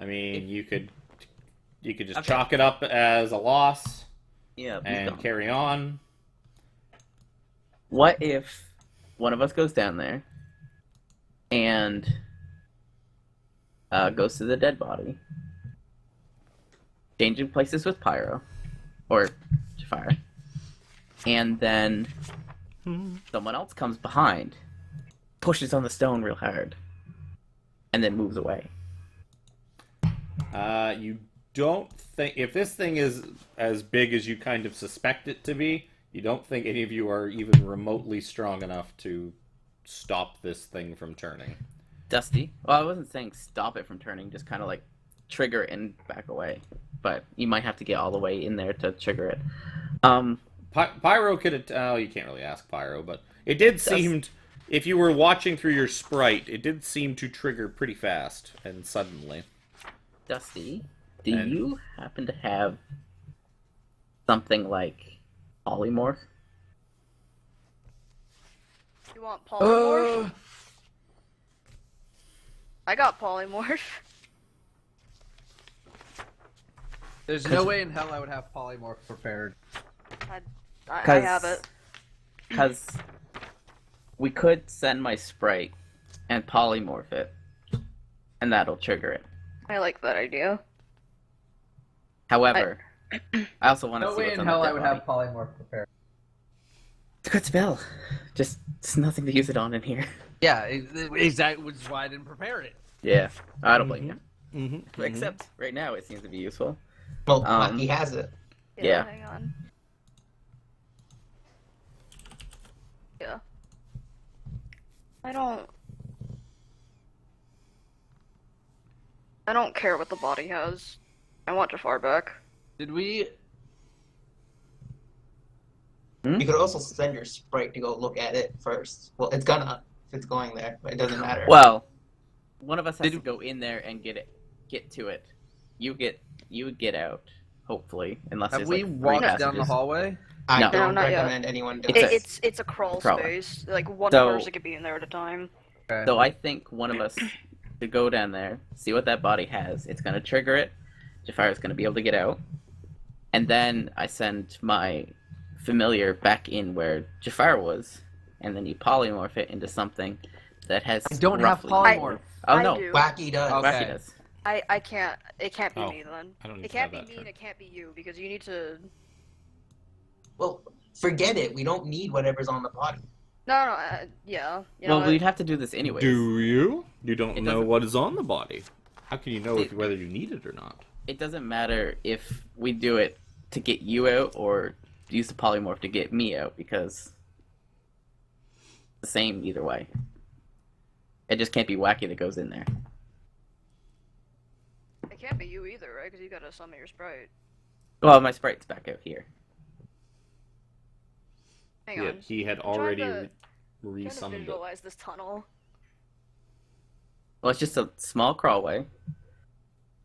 I mean, you could just Okay. chalk it up as a loss yeah. he's and gone. carry on. What if one of us goes down there and goes to the dead body, changing places with Pyro or Jafar, and then someone else comes behind, pushes on the stone real hard, and then moves away? You don't think, if this thing is as big as you kind of suspect it to be, you don't think any of you are even remotely strong enough to stop this thing from turning. Dusty? Well, I wasn't saying stop it from turning, just kind of like trigger it and back away. But you might have to get all the way in there to trigger it. Pyro could, you can't really ask Pyro, but it did seem, if you were watching through your sprite, it did seem to trigger pretty fast and suddenly. Dusty, do you happen to have something like polymorph? You want polymorph? Uh, I got polymorph. There's no way in hell I would have polymorph prepared. I have it. Because we could send my sprite and polymorph it, and that'll trigger it. I like that idea. However, I also want to No see way what's in on hell the I dead would body. have polymorph prepared. It's a good spell. Just it's nothing to use it on in here. Yeah, exactly. Which is why I didn't prepare it. Yeah, I don't blame you. Mm-hmm. Except right now, it seems to be useful. Well, Lucky has it. Yeah. Hang on. Yeah. I don't care what the body has. I want Jafar back. Did we? You could also send your sprite to go look at it first. Well, it's gonna if it's going there, but it doesn't matter. Well, one of us has to go in there and get to it. You get out, hopefully, unless Have there's, we like, walked three down the passages. hallway? I No. don't not yet. recommend anyone do It's it. It's a crawl Crawl. space. Like one So- person could be in there at a time. Okay. So I think one of us to go down there, see what that body has. It's gonna trigger it. Jafar's gonna be able to get out, and then I send my familiar back in where Jafar was, and then you polymorph it into something that has. I don't have roughly- polymorph. Oh I no, do. Wacky does. Okay. Wacky does. I can't. It can't be Oh, me then. I don't need It to have can't be that me turn. and it can't be you because you need to. Well, forget it. We don't need whatever's on the body. No. Yeah. You know Well, what? we'd have to do this anyways. Do you? You don't It know doesn't- what is on the body. How can you know It- whether you need it or not? It doesn't matter if we do it to get you out or use the polymorph to get me out because it's the same either way. It just can't be Wacky that goes in there. It can't be you either, right? Because you gotta summon your sprite. Well, my sprite's back out here. Hang Yeah, on. he had I'm trying already to- trying to resummoned it. visualize this tunnel. Well, it's just a small crawlway.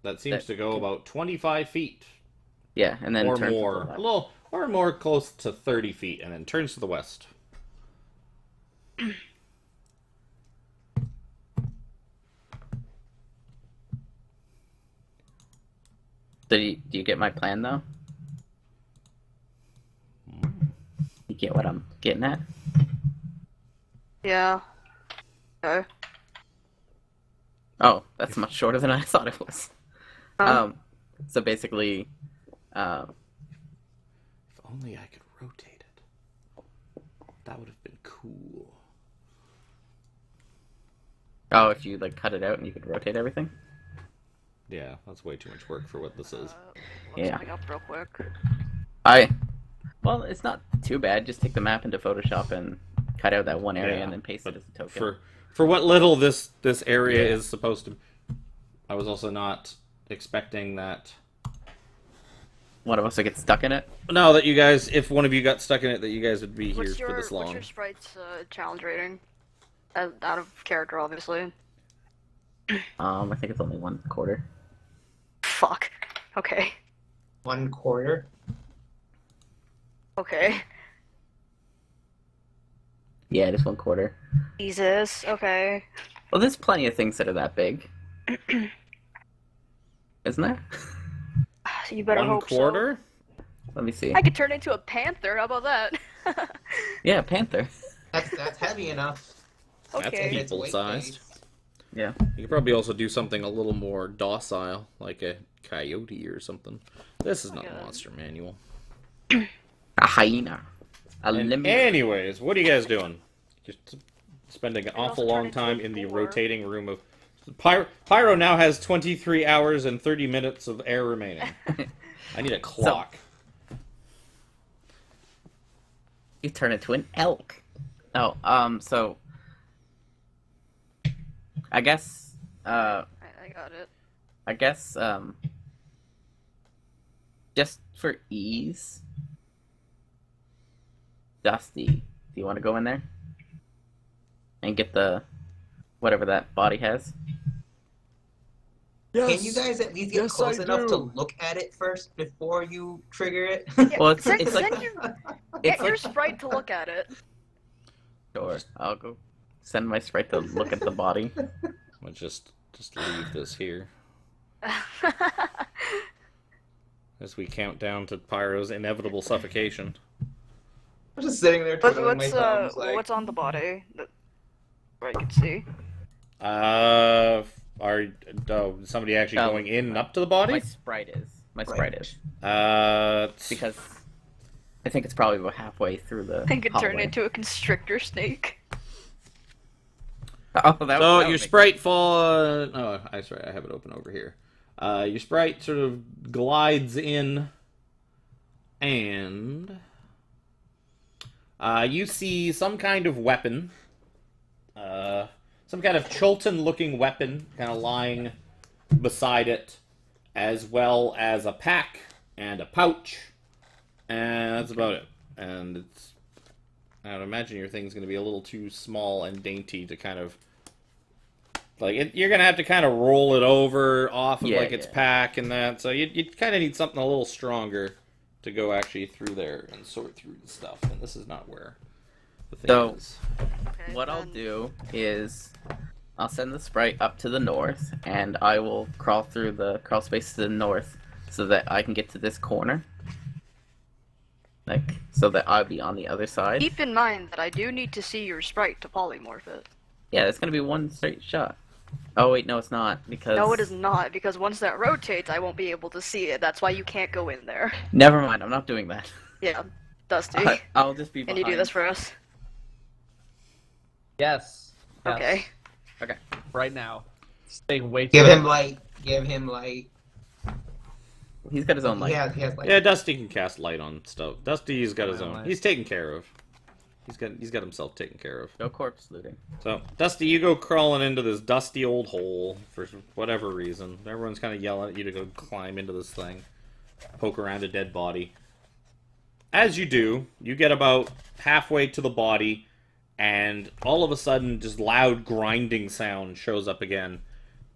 That seems that- to go about 25 feet Yeah, and then or turn to the more. left. A little, or more close to 30 feet, and then turns to the west. So do you get my plan though? You get what I'm getting at? Yeah. Okay. Oh, that's much shorter than I thought it was. So basically, If only I could rotate it. That would have been cool. oh, if you like cut it out and you could rotate everything. Yeah, that's way too much work for what this is. Look Yeah. something up real quick. Well, it's not too bad. Just take the map into Photoshop and cut out that one area Yeah, and then paste it but as a token. For what little this area Yeah. is supposed to, I was also not expecting that. One of us would get stuck in it. No, that you guys, if one of you got stuck in it, that you guys would be here What's for your this long. what's your sprite's challenge rating? Out of character, obviously. I think it's only 1/4. Fuck. Okay. 1/4. Okay. Yeah, just 1/4. Jesus. Okay. Well, there's plenty of things that are that big, isn't there? You better One hope quarter? Let me see. so. I could turn into a panther. How about that? Yeah, panther. That's heavy enough. That's Okay. It's people sized. weight-based. Yeah. You could probably also do something a little more docile, like a coyote or something. This is not a Yeah. monster manual. A hyena. A And lemur. anyways, what are you guys doing? Just spending an also awful turn long into time a in the boar. rotating room of... Pyro now has 23 hours and 30 minutes of air remaining. I need a clock. You turn into an elk. Oh, so I guess, I got it. I guess, just for ease, Dusty, do you want to go in there and get the whatever that body has? Yes. Can you guys at least get Yes, close I enough to do. look at it first before you trigger it? Yeah, Well, it's send, like send your, it's get your like sprite to look at it. sure. I'll go send my sprite to look at the body. I'll just leave this here as we count down to Pyro's inevitable suffocation. I'm just sitting there But twiddling my thumbs like, what's on the body? That where you can see. Somebody actually Oh. going in and up to the My body? sprite is. My Right. sprite is Uh, because I think it's probably about halfway through the I could turn hallway. into a constrictor snake. Oh, that So would your make sprite fall. Oh, I sorry, I have it open over here. Your sprite sort of glides in, and you see some kind of weapon, some kind of Chultan-looking weapon, kind of lying beside it, as well as a pack and a pouch, and that's about it. And it's, I would imagine your thing's going to be a little too small and dainty to kind of, like, you're going to have to kind of roll it over off of, like, its pack and that, so you kind of need something a little stronger to go actually through there and sort through the stuff, and this is not where the thing is. Okay, What I'll then- do is I'll send the sprite up to the north, and I will crawl through the crawl space to the north so that I can get to this corner. Like, so that I'll be on the other side. Keep in mind that I do need to see your sprite to polymorph it. Yeah, it's gonna be one straight shot. Oh wait, no, it's not, because... No, it is not, because once that rotates, I won't be able to see it. That's why you can't go in there. Never mind, I'm not doing that. Yeah, Dusty. I'll just be Can behind. you do this for us? Yes. Yes. Okay. Okay. Right now. It's taking way too Give long. him light. Give him light. He's got his own light. He has light. Yeah, Dusty can cast light on stuff. Dusty's got his Yeah, own. light. He's taken care of. He's got himself taken care of. No corpse looting. So, Dusty, you go crawling into this dusty old hole for whatever reason. Everyone's kind of yelling at you to go climb into this thing, poke around a dead body. As you do, you get about halfway to the body, and all of a sudden, just loud grinding sound shows up again,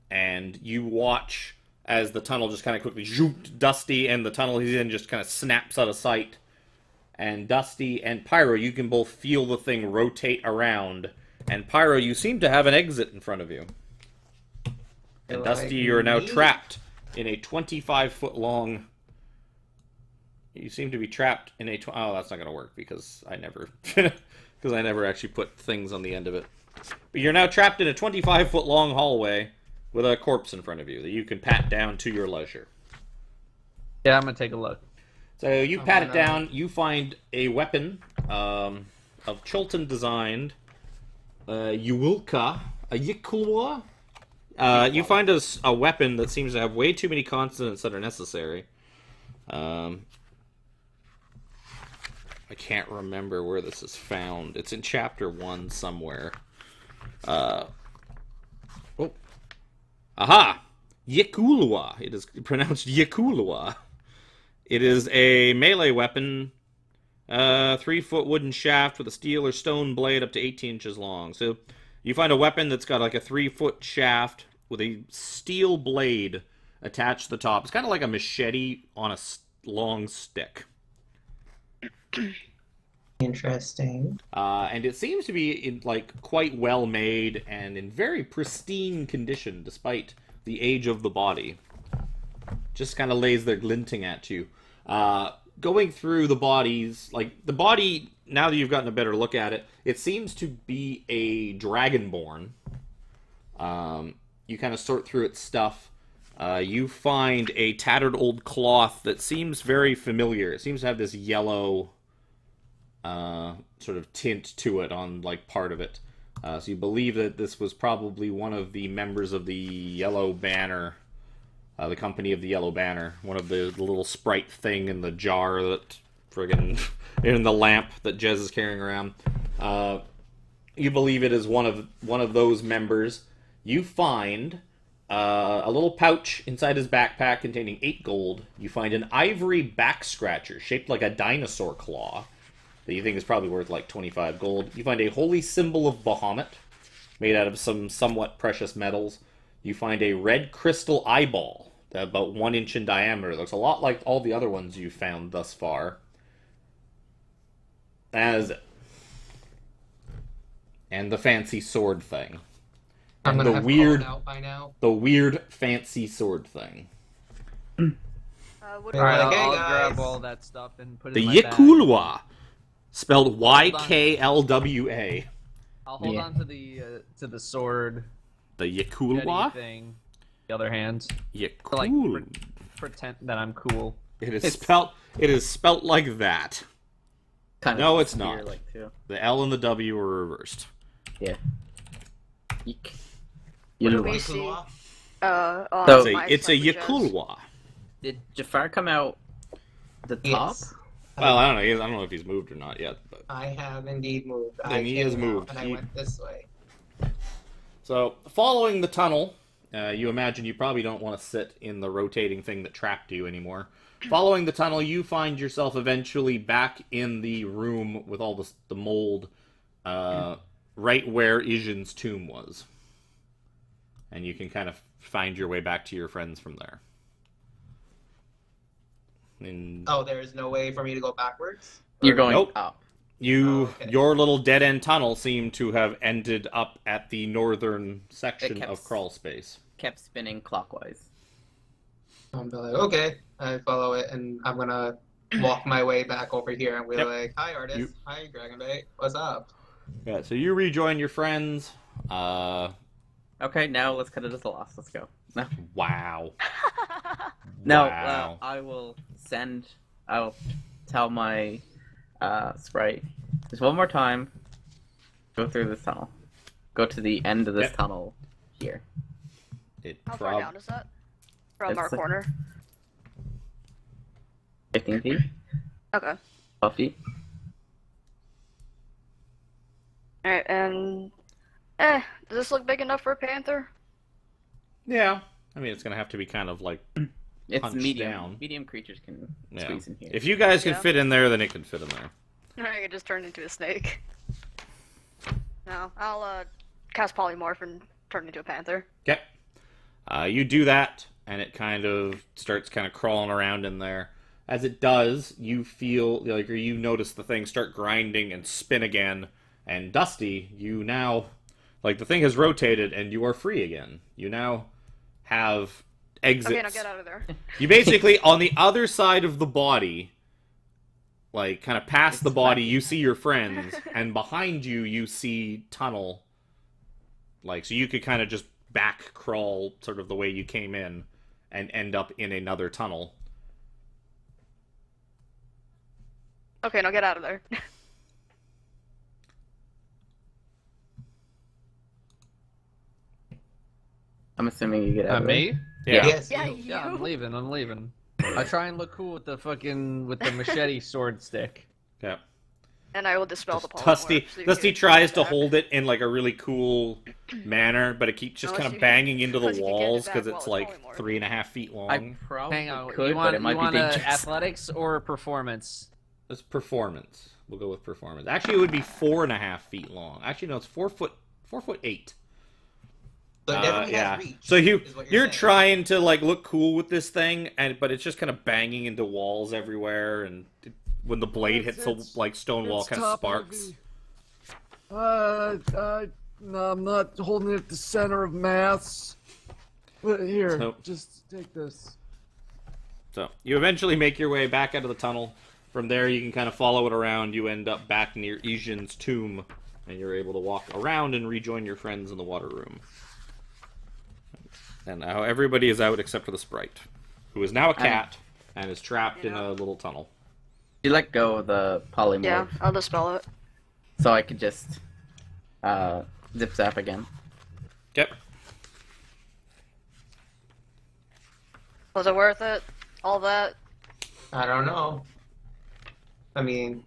and you watch as the tunnel just kind of quickly zooped Dusty, and the tunnel he's in just kind of snaps out of sight. And Dusty and Pyro, you can both feel the thing rotate around. And Pyro, you seem to have an exit in front of you. And Dusty, you're now trapped in a 25-foot long... You seem to be trapped in a... Oh, that's not going to work because I never... because I never actually put things on the end of it. But you're now trapped in a 25-foot long hallway with a corpse in front of you that you can pat down to your leisure. Yeah, I'm gonna take a look. So you pat it down, you find a weapon of Chultan designed, Yuulka, a Yikulwa. You find a weapon that seems to have way too many consonants that are necessary. I can't remember where this is found. It's in chapter 1 somewhere. Oh. Aha! Yikulwa. It is pronounced Yikulwa. It is a melee weapon, 3-foot wooden shaft with a steel or stone blade up to 18 inches long. So you find a weapon that's got like a 3-foot shaft with a steel blade attached to the top. It's kind of like a machete on a long stick. Interesting. And it seems to be quite well made and in very pristine condition, despite the age of the body. Just kind of lays there glinting at you. Going through the bodies, like the body, now that you've gotten a better look at it, it seems to be a dragonborn. You kind of sort through its stuff. You find a tattered old cloth that seems very familiar. It seems to have this yellow sort of tint to it on like part of it. So you believe that this was probably one of the members of the Yellow Banner. The company of the Yellow Banner, one of the little sprite thing in the jar that friggin' in the lamp that Jez is carrying around. You believe it is one of those members. You find a little pouch inside his backpack containing 8 gold. You find an ivory back scratcher shaped like a dinosaur claw that you think is probably worth like 25 gold. You find a holy symbol of Bahamut made out of some somewhat precious metals. You find a red crystal eyeball about 1 inch in diameter. It looks a lot like all the other ones you've found thus far. And the fancy sword thing. I'm And gonna the have weird, called out by now. the weird fancy sword thing. What Hey, Alright, like, hey, I'll guys. grab all that stuff and put it The in my bag. Yikulwa, spelled Yklwa. I'll hold Yeah. on to the sword The jetty Yikulwa? thing. The other hand. Yakul. Pretend that I'm cool. It is spelt like that. Kind of No, it's not. spear-like, too. The L and the W are reversed. Yeah. Eek. What do Yulwa. we see? On So- my It's a side, which is- Yakulwa. Did Jafar come out the top? Yes. Well, I don't know. I don't know if he's moved or not yet. But I have indeed moved. Then I he came has out moved. And I He- went this way. so, following the tunnel, you imagine you probably don't want to sit in the rotating thing that trapped you anymore. Following the tunnel, you find yourself eventually back in the room with all the mold, right where Ijin's tomb was. And you can kind of find your way back to your friends from there. And Oh, there's no way for me to go backwards? You're going Nope. up. Oh, okay. your little dead end tunnel seemed to have ended up at the northern section It kept- of crawl space. Kept spinning clockwise. I'm like, okay. I follow it, and I'm gonna walk my way back over here, and we're Yep. like, hi, artist. You- Hi, Dragonbait. What's up? Yeah, so you rejoin your friends. Okay, now let's cut it as a loss. Let's go. No, Wow. no. Wow. I'll tell my sprite just one more time. Go through this tunnel. Go to the end of this Yep. tunnel here. How far down is that? From It's our like- corner. 15 feet. Okay. 12 feet. Alright, and... does this look big enough for a panther? Yeah. I mean, it's going to have to be kind of like... It's Hunched medium. down. Medium creatures can Yeah. squeeze in here. If you guys can Yeah. fit in there, then it can fit in there. I could just turn into a snake. No, I'll cast polymorph and turn into a panther. Okay. You do that, and it kind of starts kind of crawling around in there. As it does, you feel like, or you notice the thing start grinding and spin again. And Dusty, you now, like, the thing has rotated, and you are free again. You now have exits. Okay, now get out of there. You basically, on the other side of the body, like, kind of past the body, you see your friends, and behind you, you see tunnel. Like, so you could kind of just back crawl sort of the way you came in and end up in another tunnel. Okay, now get out of there. I'm assuming you get out of there. Me? Yeah. Yes. Yeah, you. you. Yeah, I'm leaving. I'm leaving. I try and look cool with the machete sword stick. Yeah. And I will dispel the polymorph. Dusty, so you Dusty can tries to attack. hold it in like a really cool manner, but it keeps just Unless kind you of can- banging into the unless you can get it walls back because while it's it's like polymorph. 3.5 feet long. I probably Hang on. could, you want, but it might be dangerous. athletics or performance? It's performance. We'll go with performance. Actually, it would be 4.5 feet long. Actually, no, it's 4'8". So it definitely yeah. has reach. So is what you're saying. trying to like look cool with this thing, but it's just kind of banging into walls everywhere, and when the blade hits It's- a like stone wall, It's kind of top sparks. heavy. No, I'm not holding it at the center of mass. But here, So- just take this. So you eventually make your way back out of the tunnel. From there, you can kind of follow it around. You end up back near Ijin's tomb, and you're able to walk around and rejoin your friends in the water room. And now everybody is out except for the sprite, who is now a cat and is trapped in a little tunnel. You let go of the polymorph, Yeah, I'll dispel it. so I could just zip zap again. Okay. Was it worth it? All that? I don't know. I mean,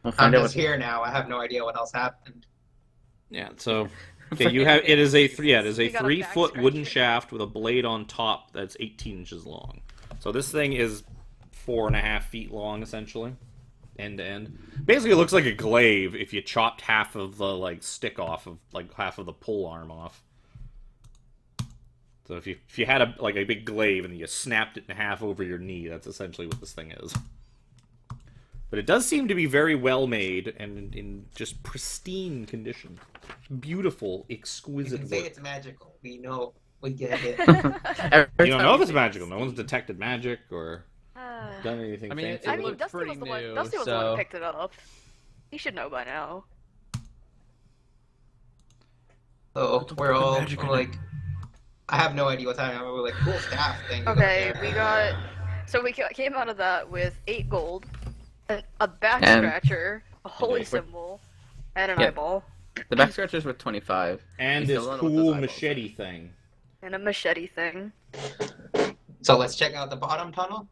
We'll I'm find out just what here now. I have no idea what else happened. Yeah. So okay, you have it is a You got a 3-foot back wooden scratcher. shaft with a blade on top that's 18 inches long. So this thing is 4.5 feet long, essentially, end to end. Basically, it looks like a glaive if you chopped half of the like stick off of like half of the pole arm off. So if you had a big glaive and you snapped it in half over your knee, that's essentially what this thing is. But it does seem to be very well made and in just pristine condition. Beautiful, You exquisite can say work. it's magical. We know. We get it. Every You don't time know if it's say magical. No one's detected magic or I done anything I mean, fancy. it mean, looked Dusty was pretty the one. new, Dusty was the one who so- picked it up. He should know by now. So we're all like, I have no idea what's happening. We're like, cool staff thing. Okay, we got. So we came out of that with 8 gold, A back And- scratcher, a holy we're- symbol, and an Yeah. eyeball, The back scratchers were 25. And You this still don't know what those cool eyeballs machete thing. and a machete thing. So let's check out the bottom tunnel.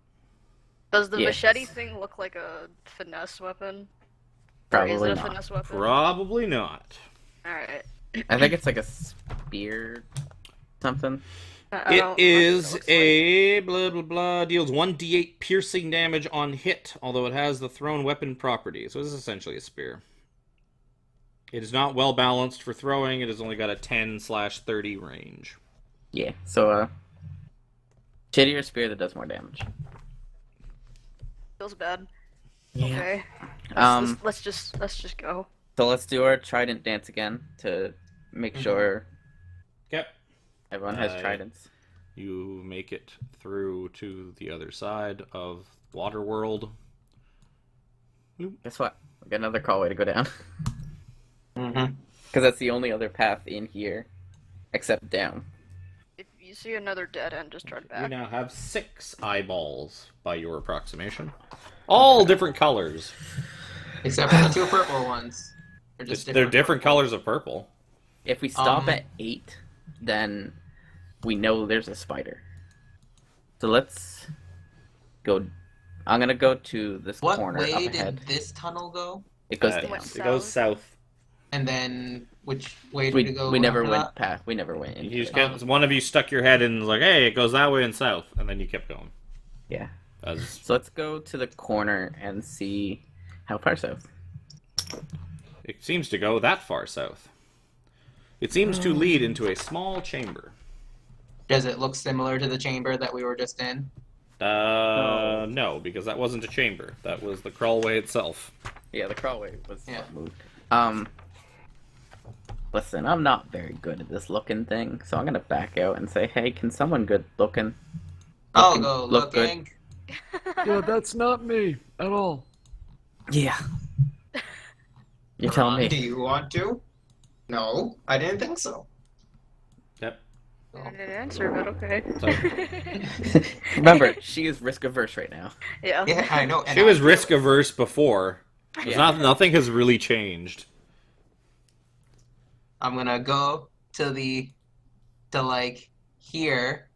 Does the Yes. machete thing look like a finesse weapon? Or Probably is it a not. finesse weapon? Probably not. Alright. I think it's like a spear something. It is a blah blah blah. Deals 1d8 piercing damage on hit, although it has the thrown weapon property. So it is essentially a spear. It is not well balanced for throwing. It has only got a 10/30 range. Yeah, so shittier spear that does more damage. Feels bad. Yeah. Okay. Um, Let's just go. So let's do our trident dance again to make sure Yep. everyone has Uh, tridents. You make it through to the other side of Waterworld. Guess what? We got another crawlway to go down. Mm-hmm. Because that's the only other path in here, except down. If you see another dead end, just turn You back. now have 6 eyeballs, by your approximation. All different colors. Except for the 2 purple ones. They're just They're different purple. colors of purple. If we stop Um, at 8, then we know there's a spider. So let's go. I'm gonna go to this What corner way up did ahead. this tunnel go? It goes Uh, down. West It goes south. And then which way did We, it go? we never after went that? past. We never went into You just it. kept, one of you stuck your head in and was like, hey, it goes that way and south. And then you kept going. Yeah. As So let's go to the corner and see how far south. it seems to go that far south. It seems to lead into a small chamber. Does it look similar to the chamber that we were just in? No, because that wasn't a chamber. That was the crawlway itself. Yeah, the crawlway was Yeah. what moved. Listen, I'm not very good at this looking thing, so I'm gonna back out and say, hey, can someone good looking? I'll Looking- go look good. looking. Yeah, that's not me at all. Yeah. You're telling Do me. you want to? No, I didn't think so. Yep. I didn't answer, but okay. So, Remember, she is risk averse right now. Yeah. Yeah, I know. and she I was feel risk it. averse before. It's Yeah. nothing has really changed. I'm gonna go to like here,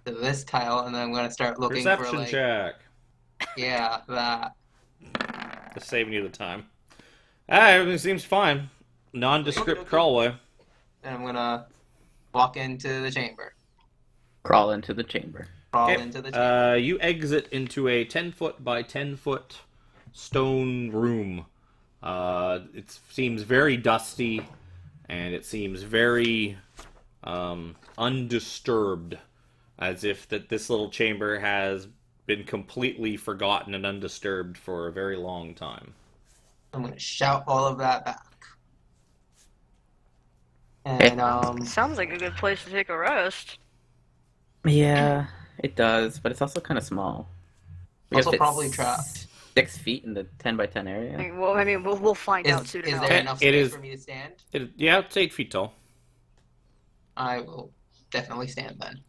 to this tile, and then I'm gonna start looking for Perception like check. yeah that. Just saving you the time. Everything seems fine. Nondescript Okay. crawlway. And I'm gonna walk into the chamber, Crawl into the chamber. crawl Okay, into the chamber. You exit into a 10-foot by 10-foot stone room. It seems very dusty, and it seems very undisturbed, as if that this little chamber has been completely forgotten and undisturbed for a very long time. I'm gonna shout all of that back. And Sounds like a good place to take a rest. Yeah, it does, but it's also kind of small. We Also gotta fit probably trapped. 6 feet in the 10 by 10 I area. mean, we'll find out Is soon there enough. enough It space is- for me to stand? Yeah, it's 8 feet tall. I will definitely stand then.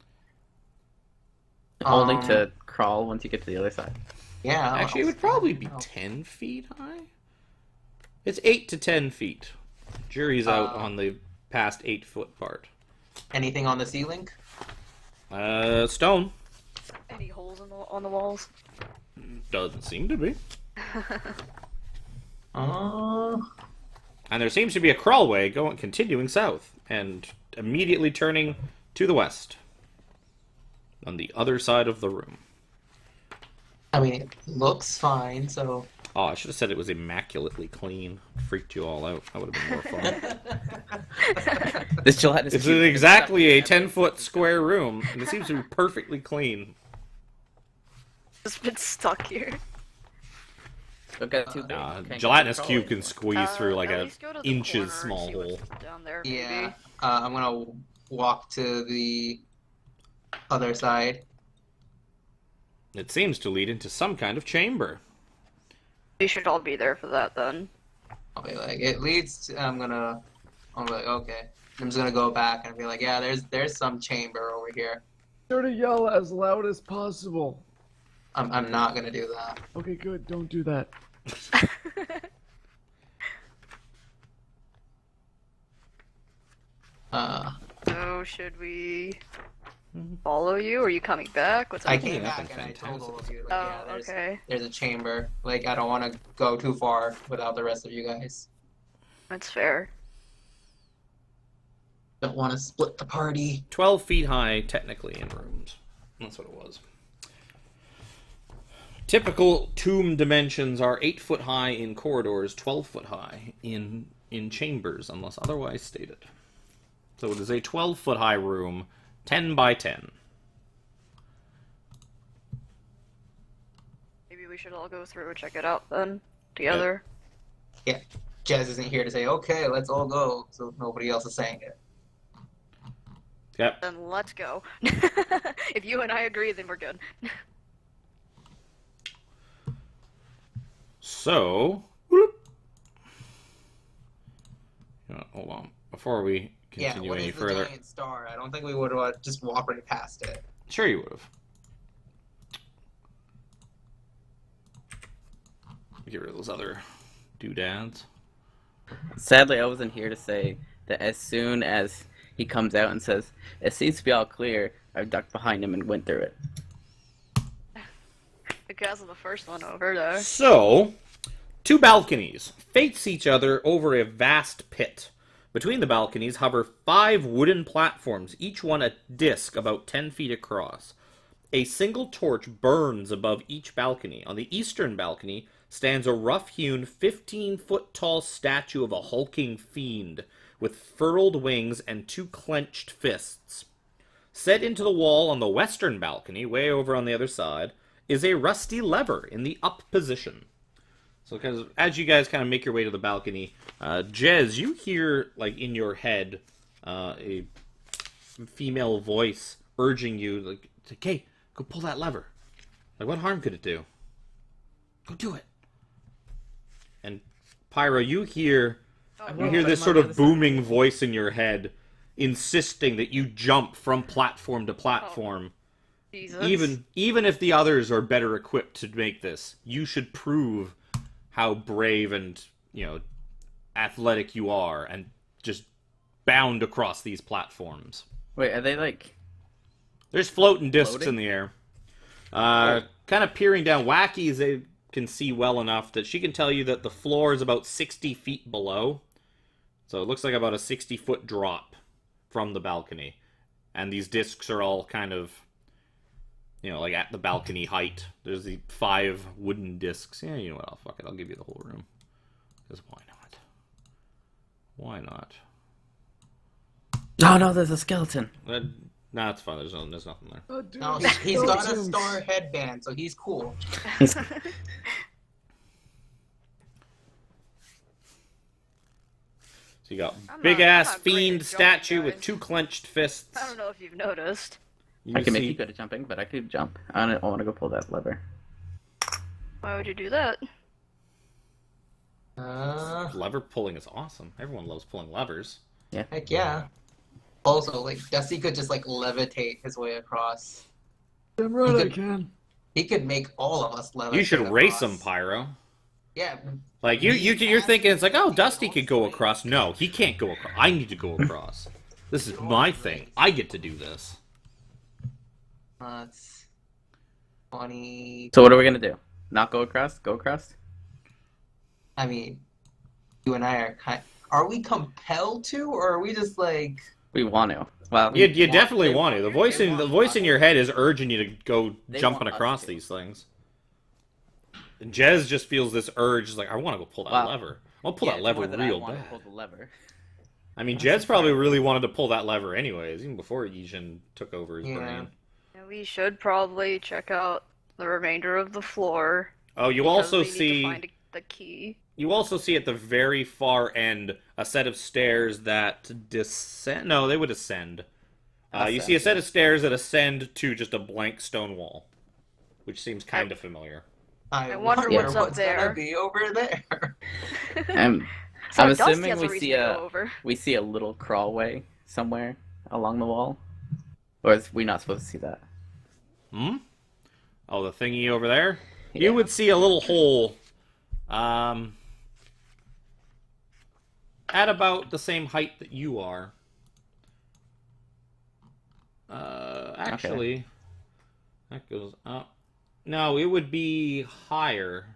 Only Um, to crawl once you get to the other side. Yeah. Actually, it I'll would probably stand. be 10 feet high. It's 8 to 10 feet. Jury's out on the past 8-foot part. Anything on the ceiling? Stone. Any holes on the walls? Doesn't seem to be. Uh, And there seems to be a crawlway continuing south and immediately turning to the west on the other side of the room. I mean, it looks fine, so. Oh, I should have said it was immaculately clean. Freaked you all out. That would have been more fun. This gelatinous It's cube- exactly a 10-foot square room, and it seems to be perfectly clean. Just been stuck here. Don't get too big. Nah, Can't gelatinous get cube the can squeeze through like At a least go to the inches corner and small see what's hole. down there, Yeah. maybe. I'm gonna walk to the other side. It seems to lead into some kind of chamber. We should all be there for that then. I'll be like, it leads to. I'm be like, okay. I'm just gonna go back and be like, yeah, there's some chamber over here. Sure to yell as loud as possible. I'm not gonna do that. Okay, good. Don't do that. So should we follow you? Or are you coming back? What's I up? came nothing back and I told all of fantastic. you. Like, Oh, yeah, okay. there's a chamber. Like, I don't want to go too far without the rest of you guys. That's fair. Don't want to split the party. 12 feet high, technically, in rooms. That's what it was. Typical tomb dimensions are 8 foot high in corridors, 12 foot high in chambers, unless otherwise stated. So it is a 12 foot high room, 10 by 10. Maybe we should all go through and check it out then, together. Yeah, Jez isn't here to say, okay, let's all go, so nobody else is saying it. Yep. Then let's go. If you and I agree, then we're good. So, whoop. Hold on. Before we Yeah, continue what any is the further, giant star? I don't think we would have just walked right past it. sure you would have. Get rid of those other doodads. Sadly, I wasn't here to say that as soon as he comes out and says, "It seems to be all clear," I ducked behind him and went through it. Because of the first one over there. So, two balconies face each other over a vast pit. Between the balconies hover 5 wooden platforms, each one a disc about 10 feet across. A single torch burns above each balcony. On the eastern balcony stands a rough-hewn 15-foot-tall statue of a hulking fiend with furled wings and 2 clenched fists. Set into the wall on the western balcony, way over on the other side, is a rusty lever in the up position. So as you guys kind of make your way to the balcony, Jez, you hear, like, in your head, a female voice urging you, like, hey, go pull that lever. Like, what harm could it do? Go do it. And Pyro, you hear this sort of booming voice in your head insisting that you jump from platform to platform. Jesus. Even if the others are better equipped to make this, you should prove how brave and, athletic you are and just bound across these platforms. Wait, are they like... There's floating discs Floating? in the air. Kind of peering down. Wackies, they can see well enough that she can tell you that the floor is about 60 feet below. So it looks like about a 60-foot drop from the balcony. And these discs are all kind of, like at the balcony height. There's the 5 wooden discs. Yeah, you know what? Fuck it. I'll give you the whole room. Because why not? Why not? Oh no, there's a skeleton. Nah, it's fine. There's nothing there. Oh, dude, No, he's got a star headband, so he's cool. So you got I'm big-ass not great at fiend jumping, statue with guys. 2 clenched fists. I don't know if you've noticed. I can make see- you good at jumping, but I could jump. I want to go pull that lever. Why would you do that? Lever pulling is awesome. Everyone loves pulling levers. Heck yeah. Also, like, Dusty could just, like, levitate his way across. Damn right You I could- can. He could make all of us levitate You should across. race him, Pyro. Yeah. Like you're thinking it's like, oh, Dusty could go across. No, he can't go across. I need to go across. This is my thing. I get to do this. That's 20... So what are we gonna do? Not go across? Go across? I mean, you and I are we compelled to, or are we just like... We want to. Well, You definitely they want to. The voice in your head is urging you to go They jumping want us across to. these things. And Jez just feels this urge. Is like, I want to go pull that Wow. lever. I'll pull Yeah, that it's lever more that real I want bad. to pull the lever. I mean, Jez probably really wanted to pull that lever anyways, even before Yijin took over his Yeah. brain. And we should probably check out the remainder of the floor. Oh, you because also we need to see. find the key. You also see at the very far end a set of stairs that descend. No, they would ascend. You see a set of stairs that ascend to just a blank stone wall, which seems kind of familiar. I wonder wonder what's up what's there. gonna be over there. So I'm Dusty assuming has a we reason see to go a over. we see a little crawlway somewhere along the wall, or is we not supposed to see that? Oh, the thingy over there? Yeah. You would see a little hole at about the same height that you are. Actually, that goes up. No, it would be higher.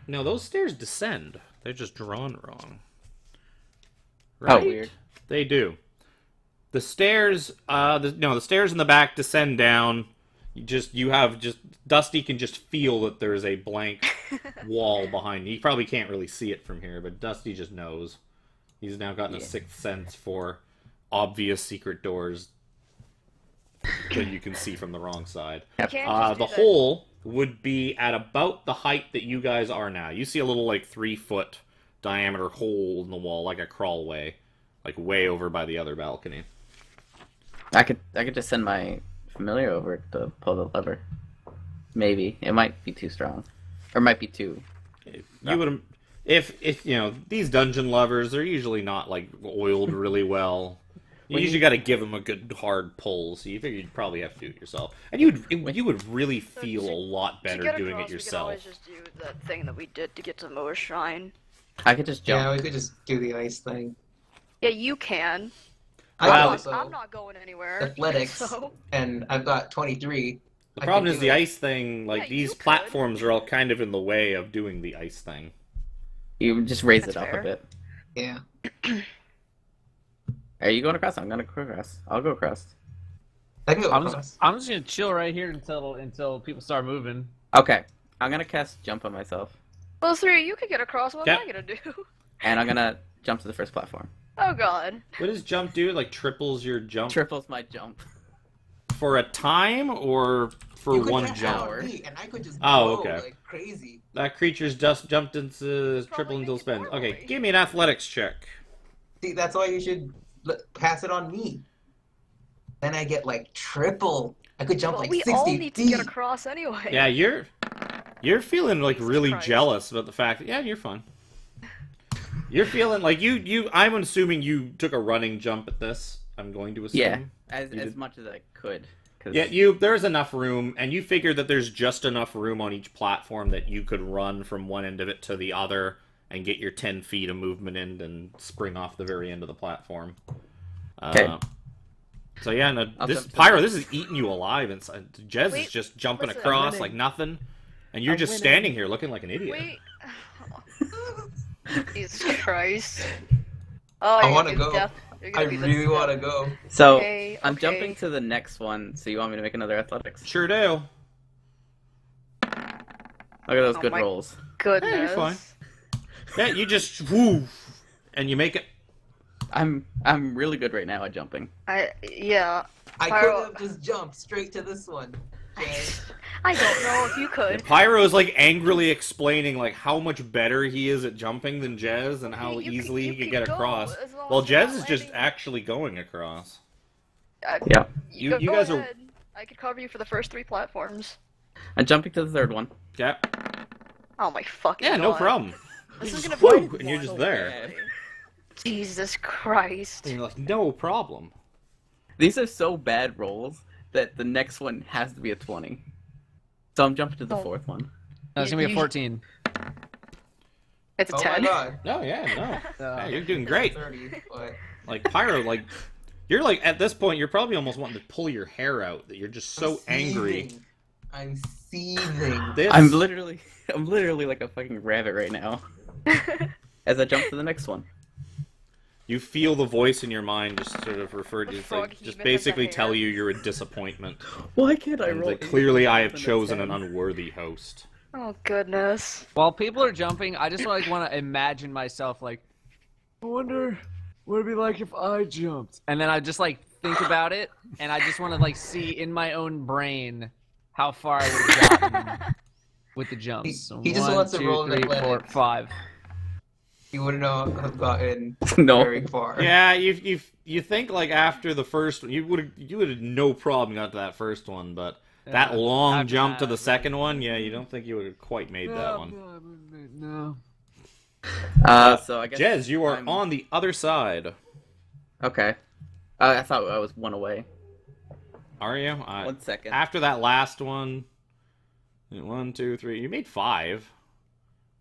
No, those stairs descend. They're just drawn wrong. Right? Oh, weird. They do. The stairs, the stairs in the back descend down. Dusty can just feel that there's a blank wall behind you. You probably can't really see it from here, but Dusty just knows. He's now gotten a sixth sense for obvious secret doors that you can see from the wrong side. You can't just do The that. hole would be at about the height that you guys are now. You see a little, like, 3-foot diameter hole in the wall, like a crawlway. Like, way over by the other balcony. I could just send my familiar over to pull the lever. Maybe. It might be too strong. Or it might be too... You would... If you know, these dungeon levers, they're usually not, like, oiled really well. You usually got to give them a good hard pull, so you figure you'd probably have to do it yourself. And you would really feel a lot better doing it We can yourself. always just do that thing that we did to get to Moa's Shrine. I could just jump. Yeah, we could just do the ice thing. Yeah, you can. Well, I'm not going anywhere. athletics, So, and I've got 23. The I problem could is do the it. ice thing, like, Yeah, these you could. platforms are all kind of in the way of doing the ice thing. You just raise That's it up fair. a bit. Yeah. Are you going across? I'm going to go across. I'll go across. I can go I'm across. just gonna chill right here until people start moving. Okay. I'm going to cast jump on myself. well, 3, you could get across. What am Okay. I gonna do? And I'm going to jump to the first platform. Oh god. What does jump do? It, like, triples your jump Triples my jump. for a time or for You could one cast jump? out me, and I could just Oh, go okay. like crazy. That creature's just jumped into triple Probably until make it spends. Okay, normally. give me an athletics check. See, that's why you should pass it on me. Then I get like triple. I could jump Well, like we 60 all need to feet. get across anyway. Yeah, you're feeling like Jesus really Christ. jealous about the fact that you're fine. You're feeling like I'm assuming you took a running jump at this. I'm going to assume. Yeah. You As did? much as I could. 'Cause Yeah, there's enough room, and you figure that there's just enough room on each platform that you could run from one end of it to the other and get your 10 feet of movement in and spring off the very end of the platform. Okay. So yeah, no, I'll this jump to Pyro, the- this is eating you alive inside. Jez Wait, is just jumping listen, across I'm like winning. nothing, and you're I'm just winning. standing here looking like an idiot. Wait. Jesus Christ. Oh, I you're wanna gonna be go. death. You're I gonna be the really death. want to go. So, Okay, I'm okay. jumping to the next one, so you want me to make another athletics? Sure do. Look at those Oh good my- rolls. Goodness. Yeah, you're fine. Yeah, you just woo, and you make it. I'm really good right now at jumping. Yeah. I Pyro- could have just jumped straight to this one. Okay. I don't know if you And could. Pyro is like angrily explaining like how much better he is at jumping than Jez and how You easily you he could can get go across. as long Well, as you're Jez not is just landing- actually going across. Yeah. You- go you guys are- ahead. I could cover you for the first 3 platforms. I'm jumping to the third one. Yeah, Oh my fucking yeah, god. no problem. This is gonna Woo, be and you're just there. Jesus Christ. And you're like, no problem. These are so bad rolls that the next one has to be a 20. So I'm jumping to the Oh. fourth one. No, it's gonna be a You- 14. It's a Oh 10. my god. No, yeah, no. Uh, Yeah, you're doing great. 30, but Like Pyro, like you're like at this point, you're probably almost wanting to pull your hair out. That you're just so I'm angry. seething. I'm seething. This, I'm literally like a fucking rabbit right now. As I jump to the next one. you feel the voice in your mind just sort of refer to, The it's frog like, just even has a basically hair. tell you you're a disappointment. Why can't I And roll? like, clearly, I have 8 chosen an 10? unworthy host. Oh goodness. While people are jumping, I just like want to imagine myself like, I wonder what it'd be like if I jumped. and then I just like think about it, and I just want to like see in my own brain how far I would have gotten with the jumps. So He just 1, wants to 2, roll an 3, 4, athletics. 5. You wouldn't have gotten No. very far. Yeah, you think like after the first one, you would have no problem got to that first one, but that Yeah, long after jump to that, the I second one, yeah, you don't think you would have quite made that one. No. So I guess Jez, you are I'm- on the other side. Okay. I thought I was one away. Are you? 1 second. After that last one, 1, 2, 3. You made 5.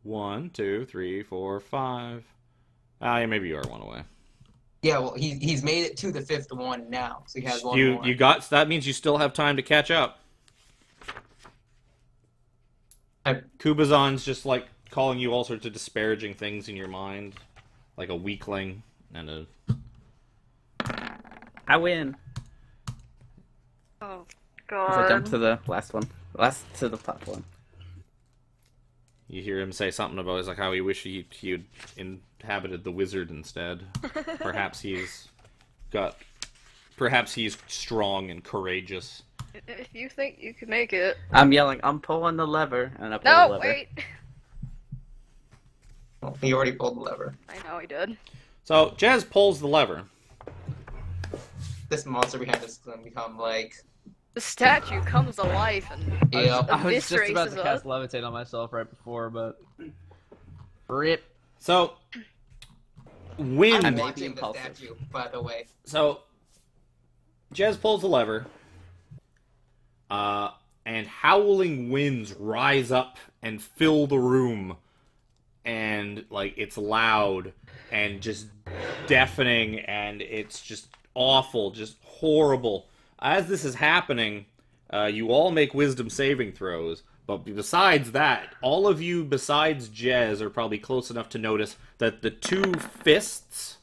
1, 2, 3, 4, 5. Yeah, maybe you are one away. Yeah, well, he's made it to the 5th one now, so he has one more. You got. So that means you still have time to catch up. Kubazan's just like calling you all sorts of disparaging things in your mind, like a weakling and a. I win. Oh, As I jump God. to the last one. Last to the platform. You hear him say something about like how he wish he'd inhabited the wizard instead. Perhaps he's strong and courageous. If you think you can make it. I'm yelling, I'm pulling the lever, and I pull the No, lever. wait. Well, he already pulled the lever. I know he did. So Jez pulls the lever. This monster behind us is going to become like... The statue comes to life and Yeah. I was just eviscerates about us to up. cast levitate on myself right before, but rip. So wind. I'm may be watching the impulsive. statue, by the way. So Jez pulls the lever. And howling winds rise up and fill the room. And, like, it's loud and just deafening, and it's just awful, just horrible. As this is happening, you all make wisdom saving throws. But besides that, all of you besides Jez are probably close enough to notice that the two fists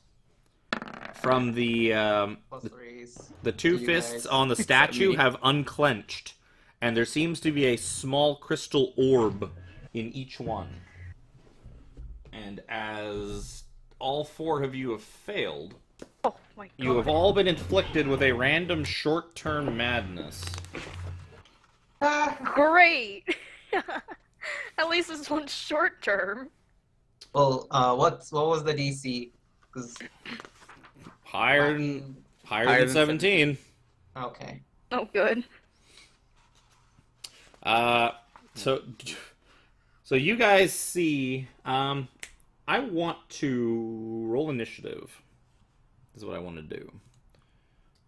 from the +3s. the two to you fists guys. on the statue have unclenched, and there seems to be a small crystal orb in each one. And as all 4 of you have failed, Oh my God. you have all been inflicted with a random short-term madness. Great! At least this one's short term. Well, what was the DC? 'Cause- Higher than 17. Okay. Oh, good. So you guys see, I want to roll initiative. Is what I want to do.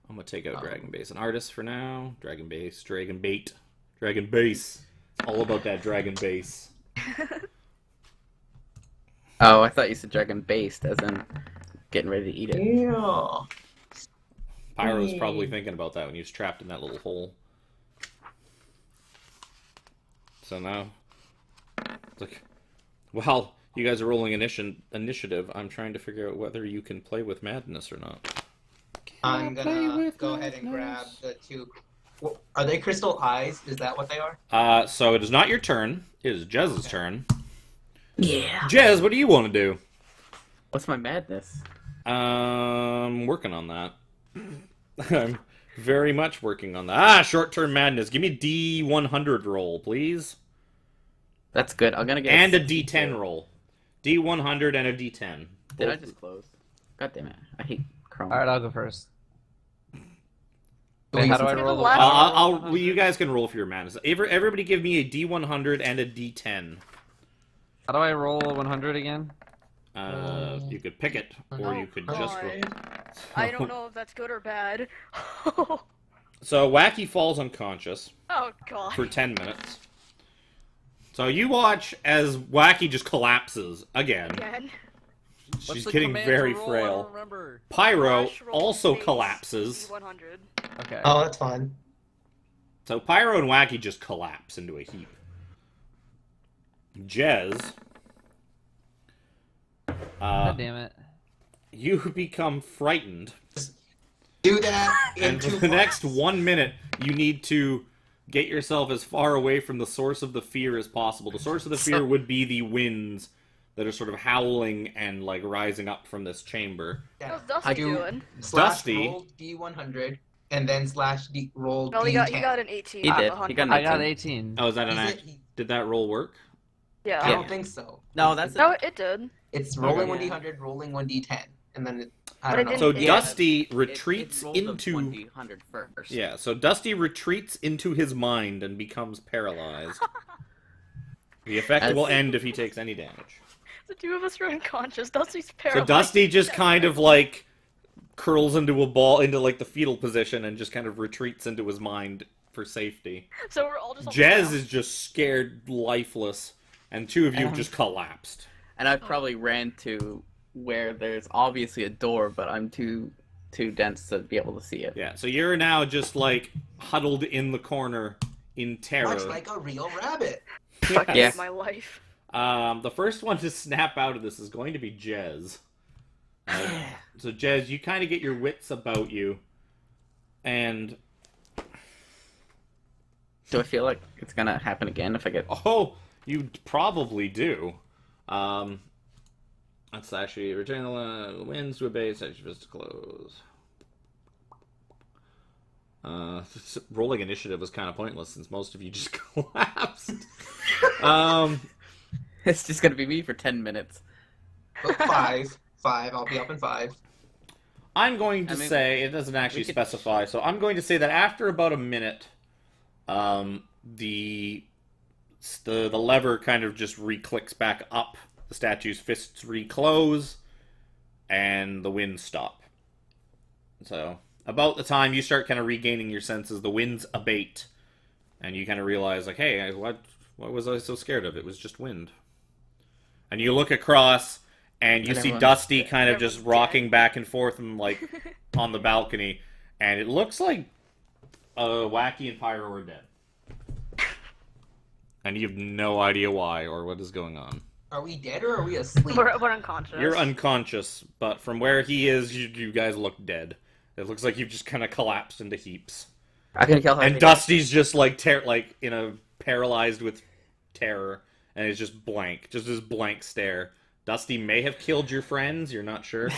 I'm gonna take out Dragon Base and Artist for now. Dragon Base, Dragon Bait, Dragon Base. It's all about that Dragon Base. Oh, I thought you said dragon based, as in getting ready to eat it. Yeah. Pyro was probably thinking about that when he was trapped in that little hole. So now, it's like, well, you guys are rolling initiative. I'm trying to figure out whether you can play with madness or not. I'm gonna go ahead and grab the 2. Well, are they crystal eyes? Is that what they are? So it is not your turn. It is Jez's turn. Yeah. Jez, what do you want to do? What's my madness? Working on that. I'm very much working on that. Short-term madness. Give me a D100 roll, please. That's good. I'm gonna get And a 62. D10 roll. D100 and a D10. Did I just close? God damn it. I hate Chrome. All right, I'll go first. Wait, How do I Give roll? the last Well, you guys can roll for your madness. Everybody give me a D100 and a D10. How do I roll 100 again? You could pick it, or you could just roll. I don't know if that's good or bad. So Wacky falls unconscious Oh God. for 10 minutes. So you watch as Wacky just collapses again. Again. She's What's the getting command very to roll? I frail. don't remember. Pyro Flash roll also space, collapses. 100. Okay. Oh, that's fun. So Pyro and Wacky just collapse into a heap. Jez, God damn it. you become frightened, Do that in and for 2 the next months. 1 minute, you need to get yourself as far away from the source of the fear as possible. The source of the fear would be the winds that are sort of howling and like rising up from this chamber. How's Yeah. Dusty do doing? slash Dusty. roll D100 and then slash roll No, D10. he got an 18. He out of did. 100. He got an I got 18. Oh, is that an Is act? it- Did that roll work? Yeah. I don't think so. No, that's No, it did. It's rolling Okay. 1D100, rolling 1D10, and then I But don't it know. didn't- So Yeah. Dusty It retreats rolled a into 1D100 first. yeah. So Dusty retreats into his mind and becomes paralyzed. The effect As- will end if he takes any damage. The 2 of us are unconscious. Dusty's So paralyzed. Dusty just kind of like curls into a ball, into like the fetal position, and just kind of retreats into his mind for safety. So we're all just on the Jez ground. is just scared, lifeless, and two of you have just collapsed. And I probably ran to where there's obviously a door, but I'm too dense to be able to see it. Yeah, so you're now just like huddled in the corner in terror. Much like a real rabbit. Fuck Yeah. my life. The first one to snap out of this is going to be Jez. So Jez, you kind of get your wits about you, and Do I feel like it's gonna happen again if I get... oh, you probably do. Let's actually return the winds to a base. Actually, just to close. Rolling initiative was kind of pointless since most of you just collapsed. It's just gonna be me for 10 minutes. But 5. I'll be up in 5. I'm going to say, it doesn't actually specify, so I'm going to say that after about a minute, the lever kind of just re-clicks back up, the statue's fists reclose, and the winds stop. So, about the time you start kind of regaining your senses, the winds abate, and you kind of realize, like, hey, what was I so scared of? It was just wind. And you look across, and you see Dusty kind of just rocking back and forth and, like, on the balcony, and it looks like Wacky and Pyro are dead. And you have no idea why or what is going on. Are we dead or are we asleep? We're unconscious. You're unconscious, but from where he is, you guys look dead. It looks like you've just kind of collapsed into heaps. I can kill her. And Dusty's just like paralyzed with terror, and it's just blank, just this blank stare. Dusty may have killed your friends. You're not sure.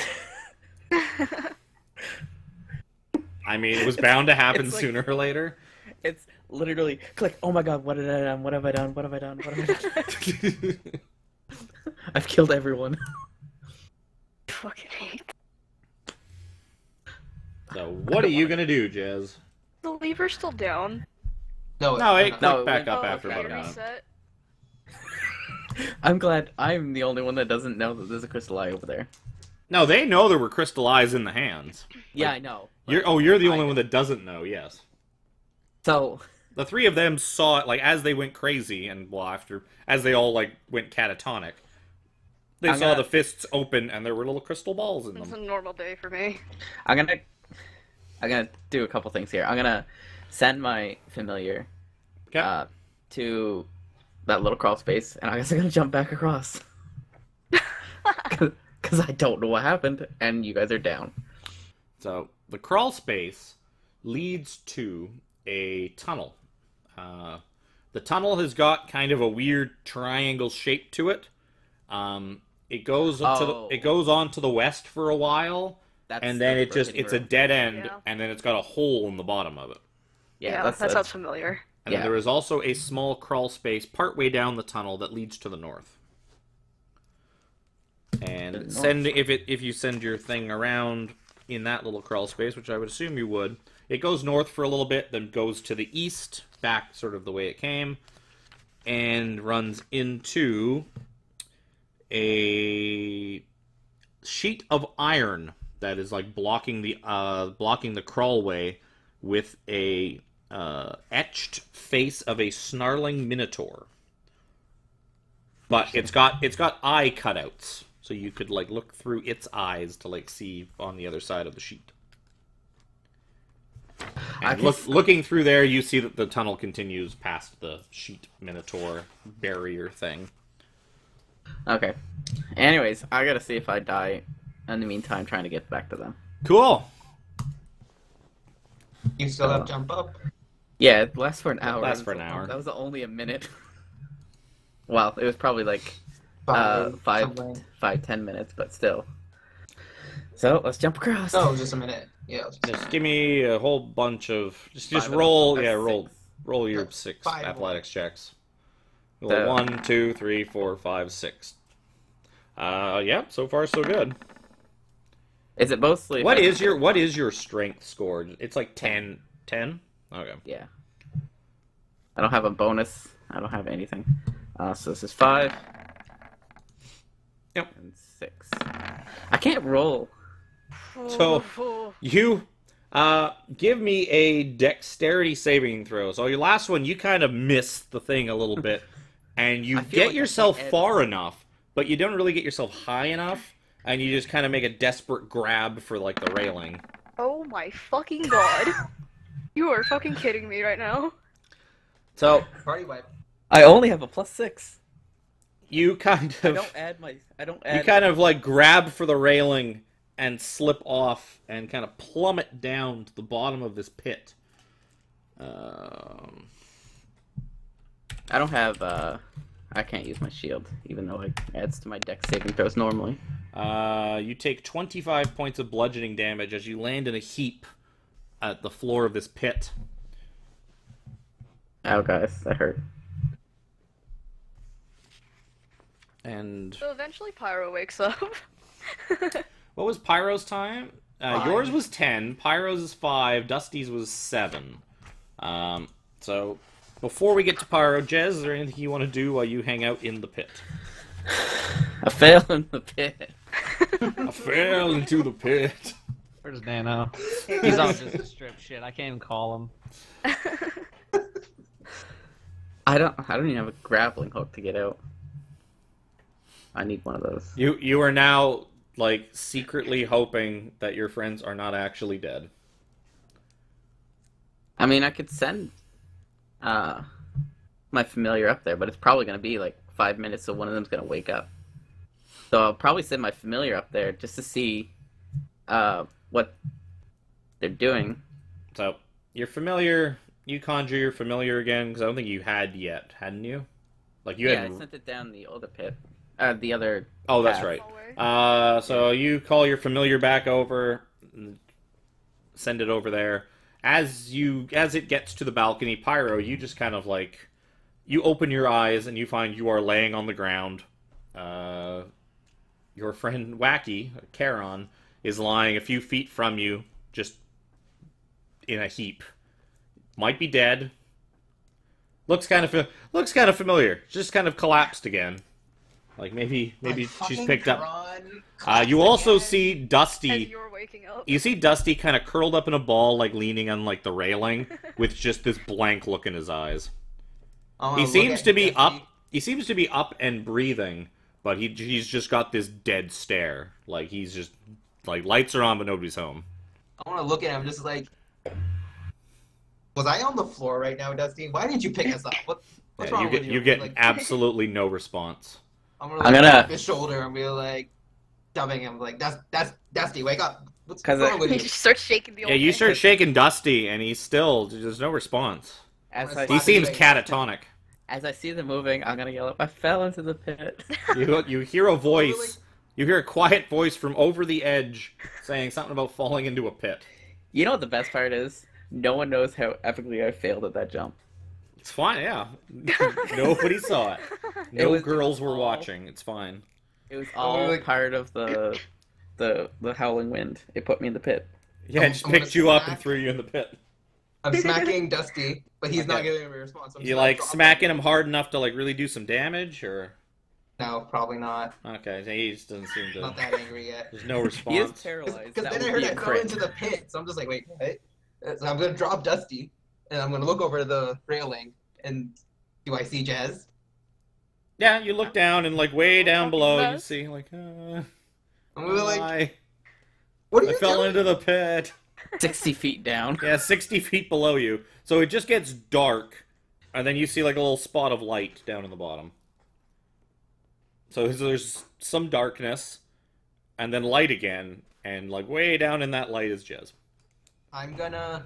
I mean, it was bound to happen It's like- sooner or later. It's literally click. Oh my god, what did I done? What have I done? What have I done? What have I done? I've killed everyone. Fucking hate. So, what are you gonna do, Jez? The lever's still down. No, No, it not. clicked back up Oh, after okay, about a minute. reset. I'm glad I'm the only one that doesn't know that there's a crystal eye over there. No, they know there were crystal eyes in the hands. Yeah, I know. You're the only one that doesn't know. Yes. So, The three of them saw it, like, as they went crazy, and, well, as they all, like, went catatonic, they I'm saw gonna- the fists open, and there were little crystal balls in It's a them. normal day for me. I'm gonna do a couple things here. I'm gonna send my familiar Okay. to that little crawl space, and I guess I'm gonna jump back across. Because I don't know what happened, and you guys are down. So, the crawl space leads to a tunnel. The tunnel has got kind of a weird triangle shape to it. It goes it goes on to the west for a while, and then it's a dead end, Yeah. and then it's got a hole in the bottom of it. Yeah, that sounds familiar. And then Yeah. there is also a small crawl space partway down the tunnel that leads to the north. And if you send your thing around in that little crawl space, which I would assume you would, it goes north for a little bit, then goes to the east, back sort of the way it came, and runs into a sheet of iron that is like blocking the crawlway with a etched face of a snarling minotaur. But it's got eye cutouts, so you could like look through its eyes to like see on the other side of the sheet. And looking through there, you see that the tunnel continues past the sheet minotaur barrier thing. Okay. Anyways, I gotta see if I die in the meantime trying to get back to them. Cool. You still have jump up? Yeah, it lasts for an hour. lasts for an hour. That was only a minute. Well, it was probably like 5, 10 minutes, but still. So, let's jump across. No, just a minute. Yeah. Just give me a whole bunch of just Five of roll. them. Yeah, That's roll your That's 6 5 athletics checks. Roll So- 1, 2, 3, 4, 5, 6. Yeah, so far so good. Is it mostly... What is your strength score? It's like 10. 10? Okay. Yeah. I don't have a bonus. I don't have anything. So this is 5. Yep. And 6. I can't roll. So you give me a dexterity saving throw. So your last one, you kind of miss the thing a little bit, and you I feel get like I yourself can't far enough, but you don't really get yourself high enough, and you just kind of make a desperate grab for like the railing. Oh my fucking god. You are fucking kidding me right now. So Party wipe. I only have a +6. you kind I of don't add my. I don't you add. kind of like grab for the railing and slip off and kind of plummet down to the bottom of this pit. I don't have. I can't use my shield, even though it adds to my dex saving throws normally. You take 25 points of bludgeoning damage as you land in a heap at the floor of this pit. Ow, guys, that hurt. And So eventually Pyro wakes up. what was Pyro's time? Yours was 10, Pyro's is 5, Dusty's was 7. So before we get to Pyro, Jez, is there anything you want to do while you hang out in the pit? I fell in the pit. I fell into the pit. Where's Nano? He's all just a strip shit. I can't even call him. I don't even have a grappling hook to get out. I need one of those. You are now like secretly hoping that your friends are not actually dead. I mean, I could send my familiar up there, but it's probably gonna be like 5 minutes, so one of them's gonna wake up. So I'll probably send my familiar up there just to see what they're doing. So your familiar, you conjure your familiar again because I don't think you had yet, hadn't you? Like you Yeah, had. I sent it down the other pit. The other. Oh, that's path. right. So you call your familiar back over, send it over there. As it gets to the balcony, Pyro, you just kind of like, you open your eyes and you find you are laying on the ground. Your friend Wacky, Charon, is lying a few feet from you, just in a heap. Might be dead. Looks kind of familiar. Just kind of collapsed again. Like maybe she's picked up. You also see As Dusty. you're waking up. You see Dusty kind of curled up in a ball, like leaning on like the railing, with just this blank look in his eyes. He seems to be up. He seems to be up and breathing, but he's just got this dead stare. Like he's just like lights are on, but nobody's home. I want to look at him just like, was I on the floor right now, Dusty? Why didn't you pick us up? What's Yeah, wrong with you? you get Like, absolutely no response. I'm I'm gonna gonna- off his shoulder and be like, shoving him like, that's Dusty, wake up. What's 'Cause wrong with You you? just start shaking the old Yeah, you man. start shaking Dusty, and he's still there's no response. As He He I seems Wait. catatonic. as I see them moving, I'm gonna yell up. I fell into the pit. You hear a voice. You hear a quiet voice from over the edge saying something about falling into a pit. You know what the best part is? No one knows how epically I failed at that jump. It's fine, yeah. Nobody saw it. No was- girls were all- watching. It's fine. It was all like- part of the howling wind. It put me in the pit. Yeah, it just I'm picked gonna you up and smack- threw you in the pit. I'm smacking Dusty, but he's not Okay. giving me a response. So I'm You just like gonna drop smacking him hard enough to like really do some damage, or No, probably not. okay? He just doesn't seem Not to. that angry yet. There's no He is response. paralyzed. Because That then I would heard be I a fell crit. into the pit, so I'm just like, wait, what? So I'm gonna drop Dusty, and I'm gonna look over the railing, and do I see Jez? Yeah, you look down and like way down fucking below, you mess. see like, I'm gonna be like, I what are you fell doing? into the pit. 60 feet down. Yeah, 60 feet below you. So it just gets dark, and then you see like a little spot of light down in the bottom. So there's some darkness, and then light again, and like way down in that light is Jez. I'm gonna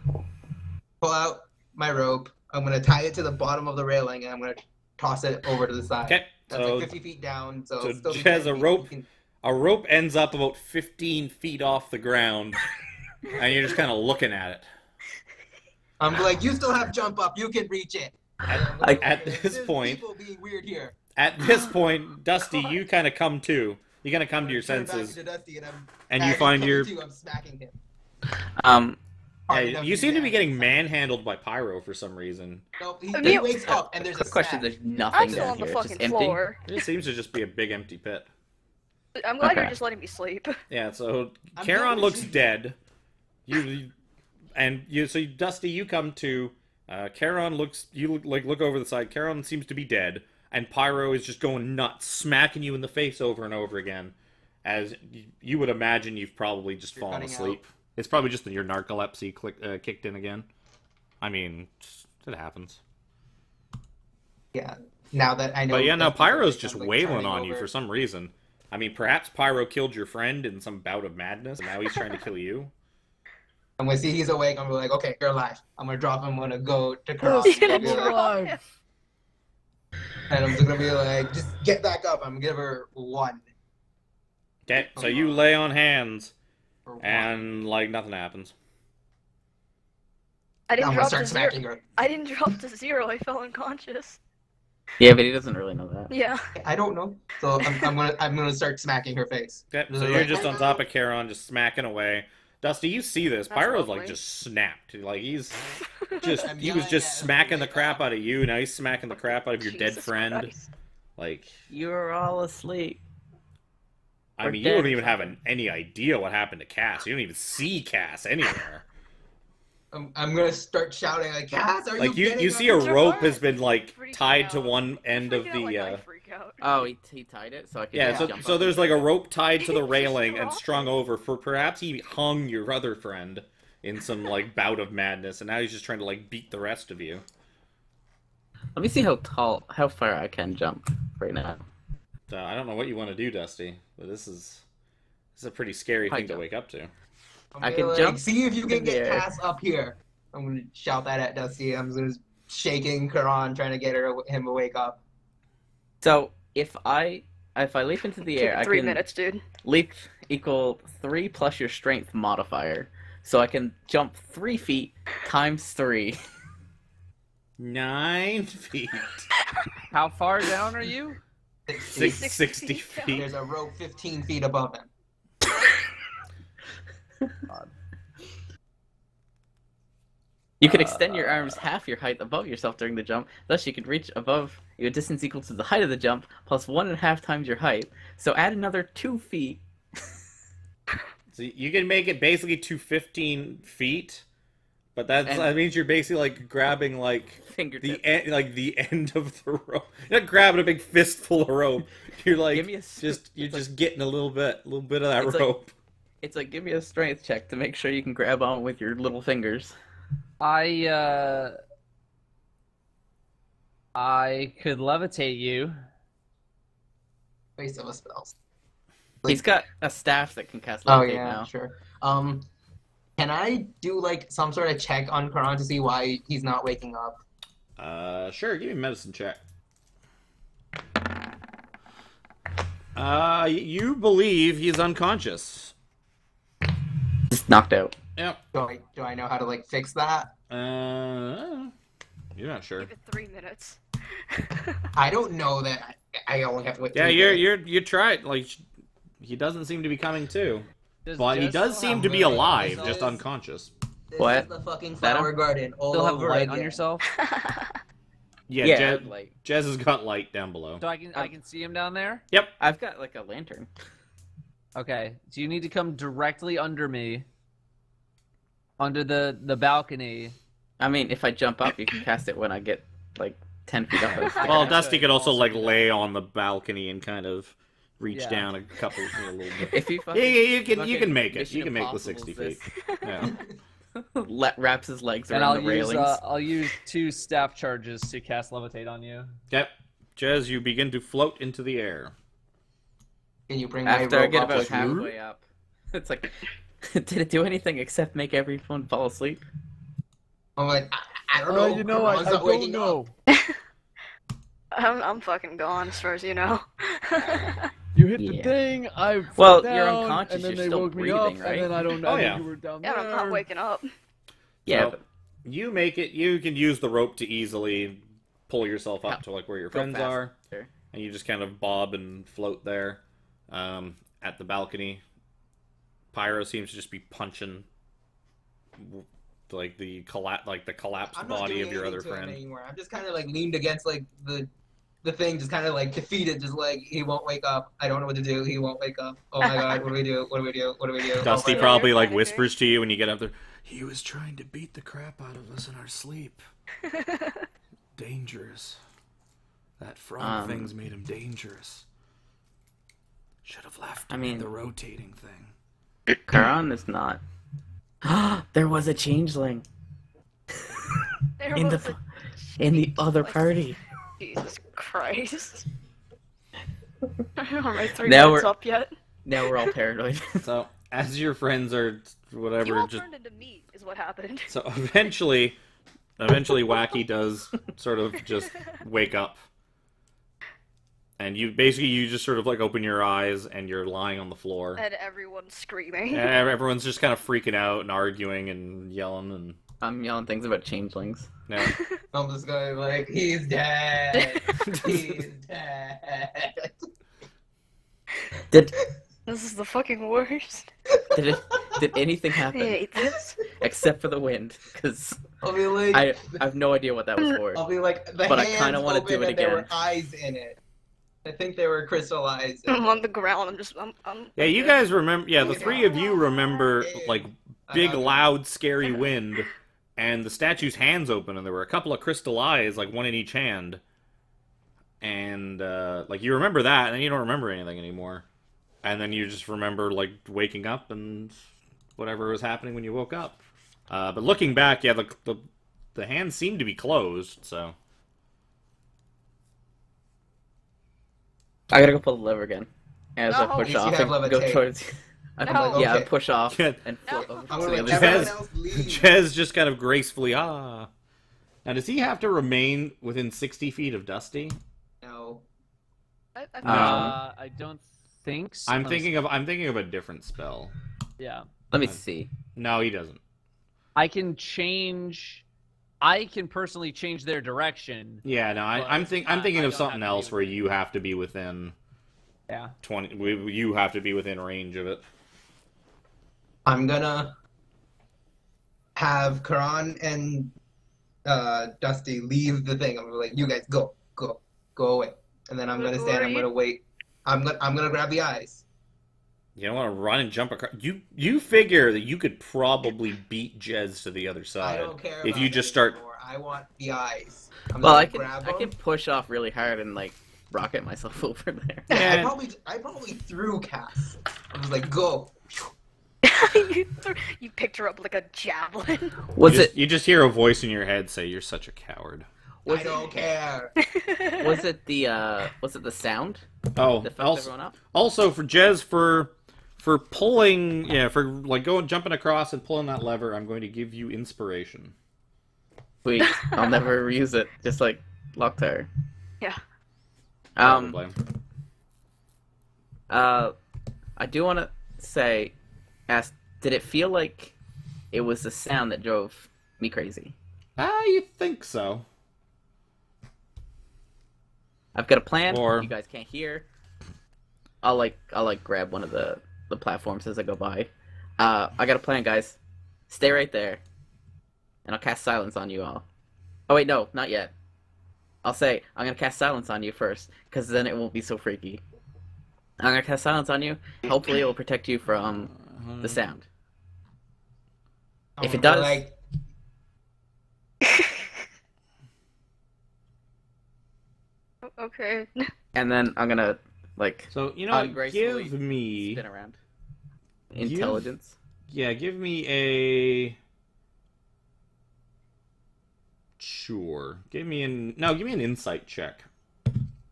pull out my rope. I'm gonna tie it to the bottom of the railing, and I'm gonna toss it over to the side. Okay, That's so like 50 feet down, so, so it'll still be Jez, 10 a feet. rope- You can- a rope ends up about 15 feet off the ground, and you're just kind of looking at it. I'm like, you still have jump up. You can reach it. At this There's point- people being weird here. At this point, Dusty, you kind of come to. You kind of come to your Turn back senses, to Dusty, and I'm and you as he's find coming your. to, I'm smacking him. Yeah, Hard enough you seem to be damage. getting manhandled by Pyro for some reason. Nope, I he mean- wakes up, and there's a Quick question: smash. There's nothing I'm still down on the here. It's just fucking empty. floor. It just seems to just be a big empty pit. I'm glad you're Okay. just letting me sleep. Yeah, so I'm Charon good. looks dead. So Dusty, you come to. Charon looks. You look over the side. Charon seems to be dead, and Pyro is just going nuts, smacking you in the face over and over again. As you would imagine, you've probably just fallen cutting asleep. It's probably just that your narcolepsy kicked in again. I mean, it happens. Yeah. Now that I know. But yeah, now Dusty's Pyro's awake, just I'm, like, wailing turning on you over. for some reason. I mean, perhaps Pyro killed your friend in some bout of madness, and now he's trying to kill you. I'm gonna see he's awake. I'm gonna be like, okay, you're alive. I'm gonna drop him. I'm gonna go to Karan. Yes, You're I'm gonna drop alive. And I'm just gonna be like, just get back up. I'm gonna give her 1. Okay, so you lay on hands, For 1. and like nothing happens. I didn't I'm gonna drop start to 0. smacking her. I didn't drop to 0. I fell unconscious. Yeah, but he doesn't really know that. Yeah. I don't know. So I'm gonna start smacking her face. Okay, so Like, you're just on top of Charon, just smacking away. Dusty, you see this. That's Pyro's lovely. like just snapped. Like he was I'm just yelling at smacking the him. crap out of you. Now he's smacking the crap out of your dead Jesus friend. Christ. Like, You're all asleep. I Or mean, you dead don't or even have something. any idea what happened to Cass. You don't even see Cass anywhere. I'm gonna start shouting like, Cass, are Like you you getting see a up?" Jafar rope has is been like freaking tied to out. one end of Freaking out the like I freak out. Oh, he tied it so I could yeah. just So jump so up there's and like a grab it. rope tied to the Just railing and drop strung it. over for perhaps he hung your other friend in some like bout of madness, and now he's just trying to like beat the rest of you. Let me see how far I can jump right now. So I don't know what you want to do, Dusty, but this is a pretty scary High thing to jump. wake up to. I'm I gonna, can like, jump See if you in can the get air. Cass up here. I'm gonna shout that at Dusty. I'm just shaking Karan, trying to get him to wake up. So if I leap into the Give air, it I 3 can minutes, dude. leap equal 3 plus your strength modifier. So I can jump 3 feet times 3. 9 feet. How far down are you? 60 60 feet. There's a rope 15 feet above him. You can extend your arms half your height above yourself during the jump. Thus, you can reach above a distance equal to the height of the jump plus 1.5 times your height. So add another 2 feet. So you can make it basically to 15 feet, but that means you're basically like grabbing like Fingertip. the end of the rope. You're not grabbing a big fistful of rope. You're like Give me a you're it's just getting a little bit of that It's like- rope. It's like, give me a strength check to make sure you can grab on with your little fingers. I could levitate you. Waste of a spell. He's got a staff that can cast Oh levitate yeah, now. sure. Can I do like some sort of check on Karan to see why he's not waking up? Sure. Give me a medicine check. You believe he's unconscious. Just knocked out. Yep. Do I know how to like fix that? You're not sure. Give it 3 minutes. I don't know that I only have to wait. Yeah, 3 minutes. you tried. Like, he doesn't seem to be coming to, but he Jess does still seem have- to be really alive, nice. just unconscious. This What? is the fucking That flower garden all Still have over light on again. yourself, Yeah, Yeah, Jez has got light down below. so I can see him down there. I've got like a lantern. Okay, so you need to come directly under me, under the balcony. I mean, if I jump up, you can cast it when I get like 10 feet up. Well, Yeah, Dusty so could also also like do that. lay on the balcony and kind of reach Yeah. down a little bit. If you Yeah, fucking, you can fucking make it. Mission You can make the Impossible 60 this. feet. Yeah. Wraps his legs And around the railings. I'll use 2 staff charges to cast levitate on you. Yep. Jez, you begin to float into the air. Can you bring my After I rope get up about with you? halfway up, it's like, did it do anything except make everyone fall asleep? I'm like, I don't know. You know, I Karan's not don't waking know. up. I'm fucking gone as far as you know. You hit the Yeah. thing, I fell Well, down, you're unconscious, and then you're they still woke me up, breathing, right? and then I don't know. Oh, I yeah. think you were down Yeah, there. I'm not waking up. Yeah, So, you make it. You can use the rope to easily pull yourself up to like where your Go friends are, faster. and you just kind of bob and float there at the balcony. Pyro seems to just be punching like the collapsed I'm not body doing of your other anything to him friend. anymore. I'm just kind of like leaned against like the the thing just kind of like defeated, just like he won't wake up. I don't know what to do. He won't wake up. Oh my god, what do we do? What do we do? What do we do? Dusty oh my probably you're like panicking. whispers to you when you get up there. He was trying to beat the crap out of us in our sleep. Dangerous. That frog thing's made him dangerous. Should have left I mean- the rotating thing. Karan is not. There was a changeling There in was the a- in the other Like, party. Jesus Christ. Am I 3 Now minutes we're- up yet? Now we're all paranoid. So as your friends are whatever, You all just turned into meat, is what happened. so eventually Wacky does sort of just wake up. And you just sort of like open your eyes and you're lying on the floor. And everyone's screaming. And everyone's just kind of freaking out and arguing and yelling and I'm yelling things about changelings. yeah. I'm just going like, he's dead. He's dead. Did This is the fucking worst. did anything I happen hate this. except for the wind? Because I'll be like, I have no idea what that was for. I'll be like, the But I hands kinda wanna open do it and there were again. eyes in it. I think they were crystallized. I'm on the ground. I'm Yeah, you guys remember the three of you remember like big loud scary wind and the statue's hands open and there were a couple of crystal eyes, like one in each hand. And like you remember that and then you don't remember anything anymore. And then you just remember like waking up and whatever was happening when you woke up. But looking back, yeah, the hands seemed to be closed, so I gotta go pull the lever again. As I No. push You off have and go levitate. towards. I No. yeah, Okay. push off Yeah. and float No. over I'm to gonna the let other everyone side. else leave. Jez just kind of gracefully Now does he have to remain within 60 feet of Dusty? No. I don't think so. I'm thinking of a different spell. Yeah. Let me see. No, he doesn't. I can personally change their direction. Yeah, no, But I'm thinking I of don't something have to else be where you have to be within Yeah. 20. You have to be within range of it. I'm gonna have Karan and Dusty leave the thing. I'm gonna be like, you guys go away. And then I'm gonna stand. I'm gonna wait. I'm gonna grab the eyes. You don't want to run and jump across. You figure that you could probably beat Jez to the other I side don't care. if about you that just start. anymore. I want the eyes. I'm Well, gonna I grab can them. push off really hard and like rocket myself over there. Yeah, And- I probably threw Cass. I was like, go. you picked her up like a javelin. Was it You just hear a voice in your head say, "You're such a coward." Was I don't care. was it the sound Oh, that fucked also, everyone up? also for Jez for pulling, for like jumping across and pulling that lever, I'm going to give you inspiration. Sweet. I'll never use it. Just like Loctire. Yeah. Probably. I do want to ask, did it feel like it was the sound that drove me crazy? You think so? I've got a plan. Or- You guys can't hear. I'll grab one of the platforms as I go by. I got a plan, guys. Stay right there, and I'll cast silence on you all. Oh wait, no, not yet. I'll say I'm gonna cast silence on you first, because then it won't be so freaky. I'm gonna cast silence on you. Hopefully, it will protect you from the sound. If it does, Like, Okay. and then I'm gonna like So you know, ungracefully give me spin around. Intelligence. give me a sure. Give me an insight check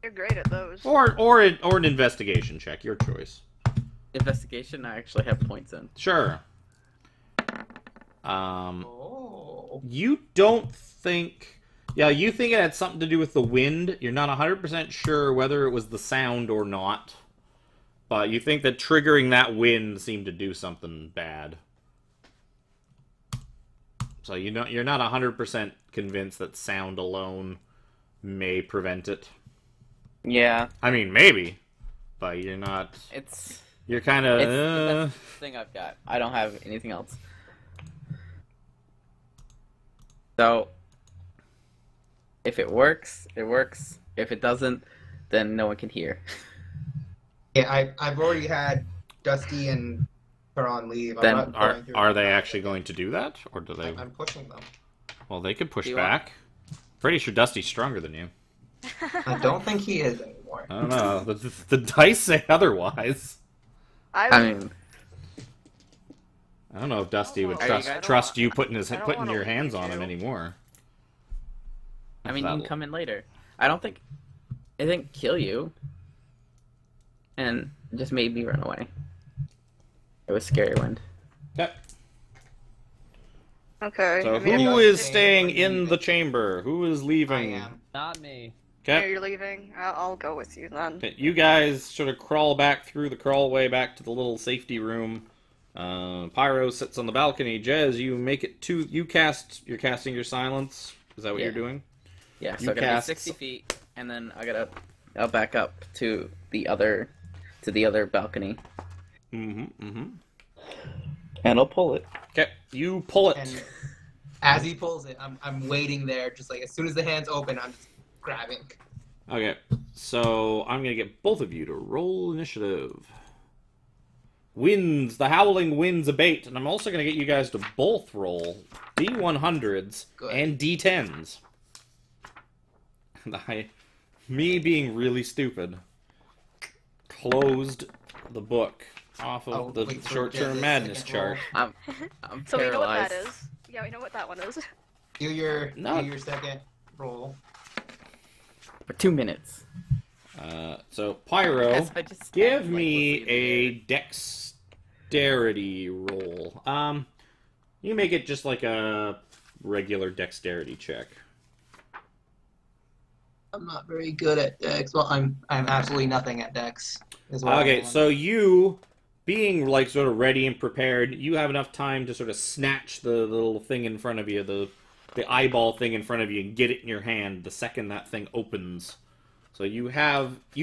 You're great at those. or an investigation check, your choice. Investigation. I actually have points in. Sure. oh. You don't think. Yeah, you think it had something to do with the wind. You're not 100% sure whether it was the sound or not. But you think that triggering that wind seemed to do something bad. So you're not 100% convinced that sound alone may prevent it. Yeah, I mean, maybe. But you're not... You're kind it's the of... best thing I've got. I don't have anything else. So, if it works, it works. If it doesn't, then no one can hear. Yeah, I've already had Dusty and Karan leave. I'm Then not Are going through are the they crowd actually again. going to do that, or do they? I'm pushing them. Well, they could push Do you want- back. Pretty sure Dusty's stronger than you. I don't think he is anymore. I don't know. The dice say otherwise. I mean, I don't know if Dusty would Are you trust guys- trust you I don't putting wanna your hands leave on him you. anymore. I mean, you That'll- can come in later. I don't think it didn't kill you, and it just made me run away. It was scary wind. Okay. Okay. So I mean, who if is I'm staying staying, in leaving. the chamber? Who is I leaving? am. Not me. if Okay. you're leaving, I'll go with you then. You guys sort of crawl back through the crawlway back to the little safety room. Pyro sits on the balcony. Jez, you make it to you're casting your silence. Is that what Yeah. you're doing? Yeah, You so I gotta cast- be 60 feet, and then I'll back up to the other balcony, Mm-hmm. and I'll pull it. Okay. You pull it. And as he pulls it, I'm waiting there, just like as soon as the hands open, I'm just grabbing. Okay. So I'm gonna get both of you to roll initiative. Winds, the howling winds abate, and I'm also gonna get you guys to both roll D100s Good. and D10s. Me being really stupid, closed the book off of Oh, the wait for short-term Jez's madness second chart. roll. I'm So we know what that paralyzed. is. Yeah, we know what that one is. Do your No. do your second roll. For 2 minutes. So Pyro, Yes, I just give like, me what's the a other? dexterity roll. You make it just like a regular dexterity check. I'm not very good at Dex. Well, I'm absolutely nothing at Dex. Is what Okay, I'm so you, being like sort of ready and prepared, you have enough time to sort of snatch the little thing in front of you, the eyeball thing in front of you, and get it in your hand the second that thing opens. So you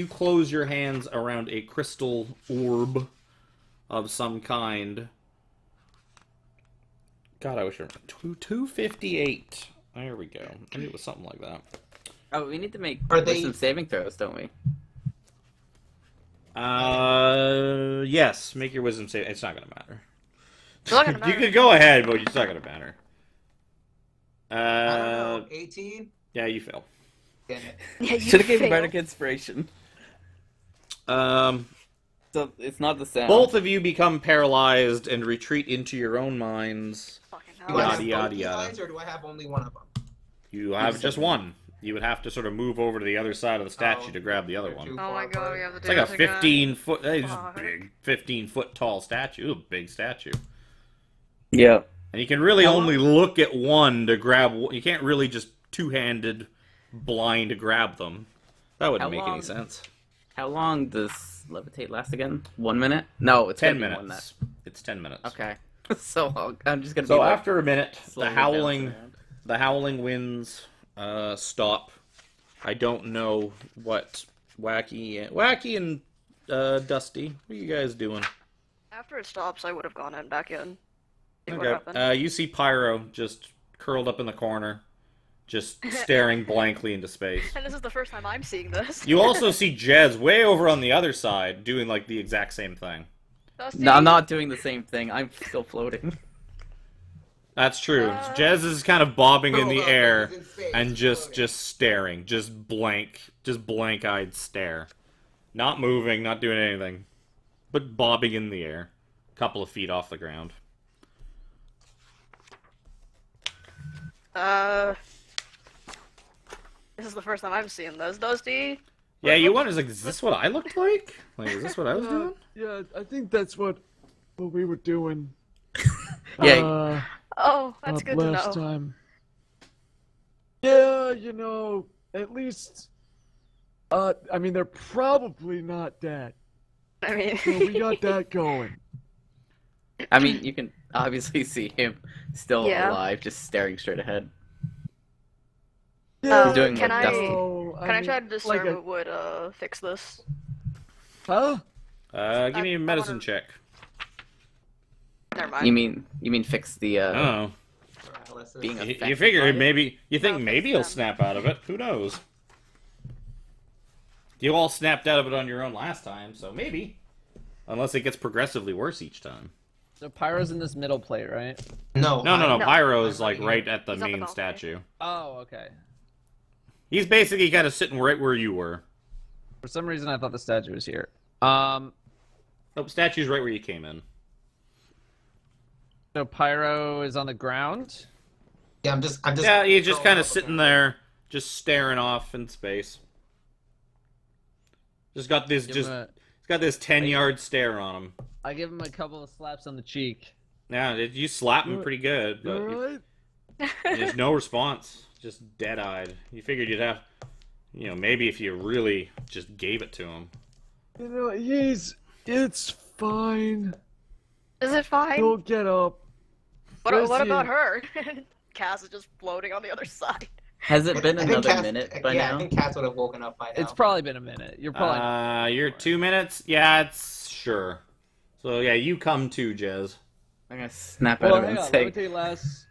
close your hands around a crystal orb of some kind. God, I wish I remember. 258. There we go. I knew it was something like that. Oh, we need to make Are they- some saving throws, don't we? Yes. Make your wisdom save. It's not gonna matter. It's not gonna You matter. could go ahead, but it's not gonna matter. I don't know. 18. Yeah, you fail. Damn it. Yeah, you Should have given failed. Bardic Inspiration. Um, So it's not the sound. both of you become paralyzed and retreat into your own minds. Fucking Do hell. I Yada, have yada, both yada. lines, or do I have only one of them? You have just one. You would have to sort of move over to the other side of the statue Oh, to grab the other they're one. too Oh far my god, apart. we have to It's do like a this again. 15-foot. It's Fuck. big, 15-foot tall statue. Ooh, big statue. Yeah. And you can really How only look at one to grab. You can't really just two-handed blind grab them. That wouldn't How make long- any sense. How long does levitate last again? 1 minute? No, it's 10 gonna be more minutes. It's 10 minutes. than that. Okay. So I'm just gonna So be like, after a minute, slowly the bouncing howling winds stop. I don't know what Wacky and Dusty. What are you guys doing? After it stops, I would have gone in back in. See what Okay. happened. You see Pyro just curled up in the corner, just staring blankly into space. And this is the first time I'm seeing this. You also see Jez way over on the other side doing like the exact same thing. Dusty? No, I'm not doing the same thing. I'm still floating. That's true. Jez is kind of bobbing in the Hold up, air he's in space, and he's just floating. staring, just blank-eyed stare. Not moving, not doing anything, but bobbing in the air, a couple of feet off the ground. This is the first time I'm seeing this. Dusty? Yeah, you wonder, like, is this what I looked like? Like, is this what I was doing? Yeah, I think that's what we were doing. Yeah. Oh, that's good to last know. time. Yeah, you know, at least. I mean, they're probably not dead. I mean, So we got that going. I mean, you can obviously see him still Yeah. alive, just staring straight ahead. Yeah, He's doing can what Dusty- no, can I mean, try to discern like a- what would fix this? Huh? Give me a I medicine wanna- check. Never mind. You mean fix the I don't know. Paralysis. being You affected figure by it? maybe, you think No, maybe fix he'll them. snap out of it. Who knows? You all snapped out of it on your own last time, so maybe. Unless it gets progressively worse each time. So Pyro's in this middle plate, right? No. No. No. Pyro's I'm like right at the He's on the main balcony. statue. Oh, okay. He's basically kind of sitting right where you were. For some reason, I thought the statue was here. Oh, statue's right where you came in. So Pyro is on the ground. Yeah, I'm just. Yeah, he's just throwing kind of out the sitting camera. there, just staring off in space. Just got this, Give just him he's got this 10-yard stare on him. I give him a couple of slaps on the cheek. Yeah, you slap him pretty good, You but alright? there's no response. Just dead-eyed. You figured you'd have, maybe if you really just gave it to him. You know, it's fine. Is it fine? Don't get up. What Jesse. about her? Cass is just floating on the other side. Has it been I think another Cass- minute by yeah, now? I think Cass would have woken up by now. It's probably been a minute. You're probably. You're 2 minutes? Yeah, it's sure. So, yeah, you come too, Jez. I'm gonna snap out Well, of it hang and on. Let me say take last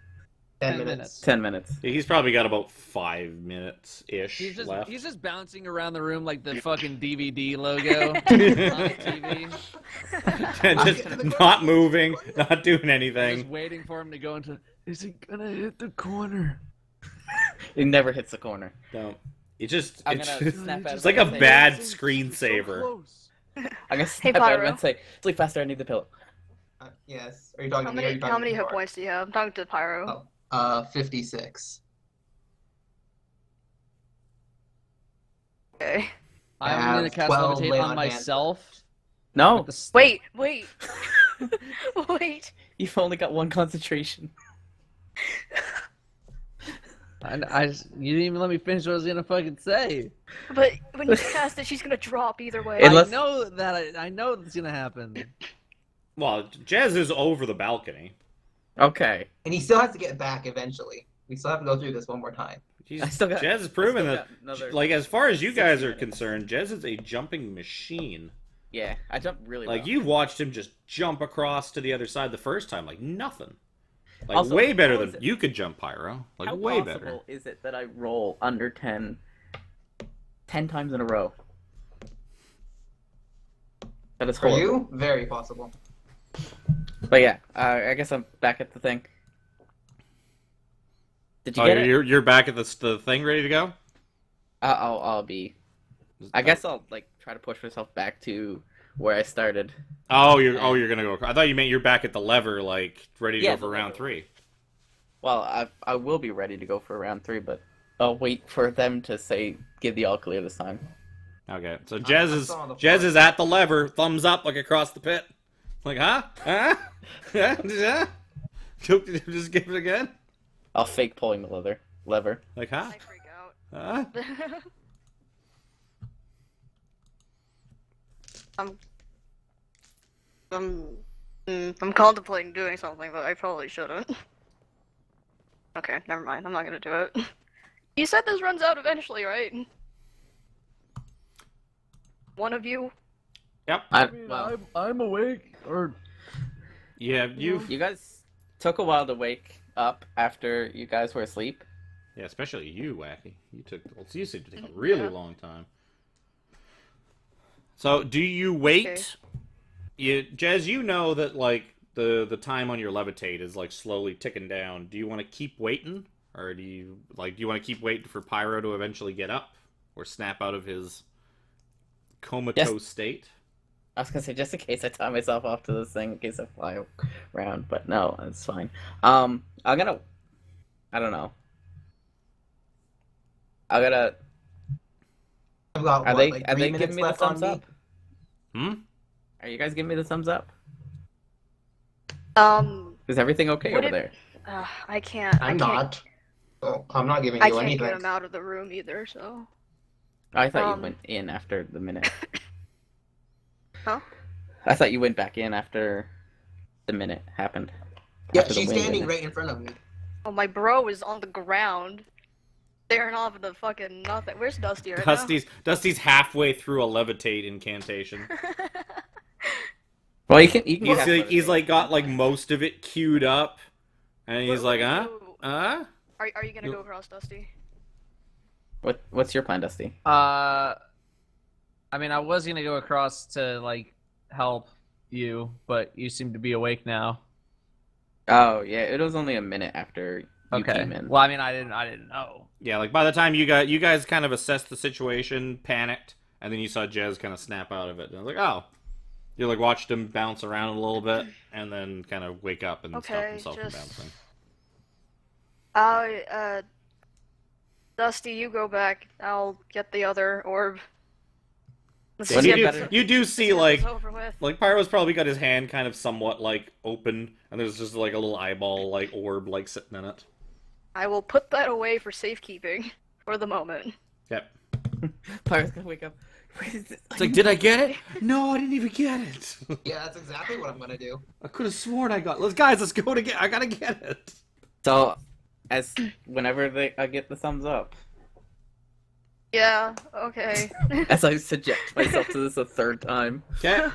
10 10 minutes. minutes. 10 minutes. He's probably got about 5 minutes-ish left. He's just bouncing around the room like the fucking DVD logo on the TV. Just not moving, not doing Just anything. waiting for him to go into. Is it gonna hit the corner? It never hits the corner. No. It's just, I'm it's, gonna just, snap out it's of like it a and say, bad It's so screensaver. close. I'm gonna snap out of it Pyro. and say, sleep faster, I need the pillow. Yes. Are you talking How to me? Or are many you talking how many to hit Laura? points do you have? I'm talking to Pyro. Oh. 56. Okay. I'm have gonna cast 12 levitate lay on on hands. myself. No, with the s- Wait. Wait. you've only got one concentration. You didn't even let me finish what I was gonna fucking say. But when you cast it, she's gonna drop either way. Unless- I know that. I know that's gonna happen. Well, Jez is over the balcony. Okay. And he still has to get back eventually. We still have to go through this one more time. He's, I still got- Jez has proven I still that, got another like, as far as you 60 guys are minutes. concerned, Jez is a jumping machine. Yeah, I jumped really Like, well. you watched him just jump across to the other side the first time, like nothing. Like, Also, way better how than is it- you could jump, Pyro. Like, How way possible better. is it that I roll under 10 times in a row? That is For horrible. you, very possible. But yeah, I guess I'm back at the thing. Did you Oh, get it? you're back at the thing ready to go? I'll be. I guess I'll like try to push myself back to where I started. You're gonna go. I thought you meant you're back at the lever, like ready to Yeah, go for the round lever. 3. Well, I will be ready to go for round 3, but I'll wait for them to say give the all clear this time. Okay, so I saw the Jez front. is at the lever, thumbs up, like across the pit. Like, huh? Huh? Yeah? Just give it again? I'll fake pulling the lever. Like, huh? I freak out. Huh? I'm contemplating doing something, but I probably shouldn't. Okay, never mind. I'm not gonna do it. You said this runs out eventually, right? One of you? Yep. I mean, I'm awake. Or Yeah, You guys took a while to wake up after you guys were asleep. Yeah, especially you, Wacky. You seem to take a really Yeah. long time. So, do you wait? Jez, you know that, like, the time on your levitate is, like, slowly ticking down. Do you want to keep waiting? Or do you want to keep waiting for Pyro to eventually get up? Or snap out of his comatose state? I was gonna say just in case I tie myself off to this thing in case I fly around, but no, it's fine. I'm gonna. I don't know. I gotta. I've got Are what, they like are 3 they minutes giving me the left on thumbs me? up? Hmm? Are you guys giving me the thumbs up? Um, Is everything okay Would over it- there? I can't. I'm I can't, not. Oh, I'm not giving I you can't anything. get him out of the room either, so. I thought you um, went in after the minute. Huh? I thought you went back in after the minute happened. Yeah, After the she's wind standing minute. right in front of me. Oh, my bro is on the ground, staring off into fucking nothing. Where's Dusty right Dusty's halfway through a levitate incantation. now? Well, you can He's like got like most of it queued up, and he's like, huh? Ooh. Huh? Are you gonna go across, Dusty? What's your plan, Dusty? I mean, I was gonna go across to like help you, but you seem to be awake now. Oh yeah, it was only a minute after you Okay. came in. Well, I mean, I didn't know. Yeah, like by the time you guys kind of assessed the situation, panicked, and then you saw Jez kind of snap out of it. And I was like, oh. You like watched him bounce around a little bit, and then kind of wake up and stop Okay, himself from just- bouncing. Dusty, you go back. I'll get the other orb. Let's Yeah, just do get you this- better- you do see get this like over with. Pyro's probably got his hand kind of somewhat like open, and there's just like a little eyeball like orb like sitting in it. I will put that away for safekeeping for the moment. Yep. Pyro's gonna wake up. Wait, is it... It's like, did I get it? No, I didn't even get it. Yeah, that's exactly what I'm gonna do. I could have sworn I got. Let's go to get. I gotta get it. So, as whenever I get the thumbs up, Yeah, okay. as I subject myself to this a third time. Okay.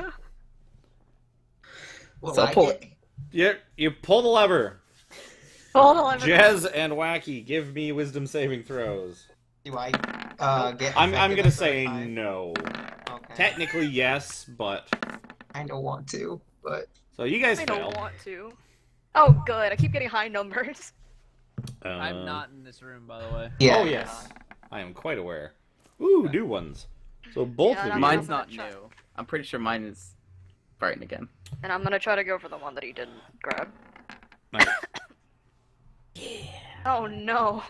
Well, So I pull get- You pull the lever. Hold on, Jez and Wacky, give me wisdom saving throws. Do I get? I'm affected gonna the say third time? no. Okay. Technically yes, but I don't want to, but so you guys I fail. don't want to. Oh, good. I keep getting high numbers. I'm not in this room, by the way. yeah. Oh yes, I am quite aware. Ooh, new ones. So both Yeah, of you. Mine's I'm not gonna try. new. I'm pretty sure mine is frightened again. And I'm gonna try to go for the one that he didn't grab. Nice. Oh no.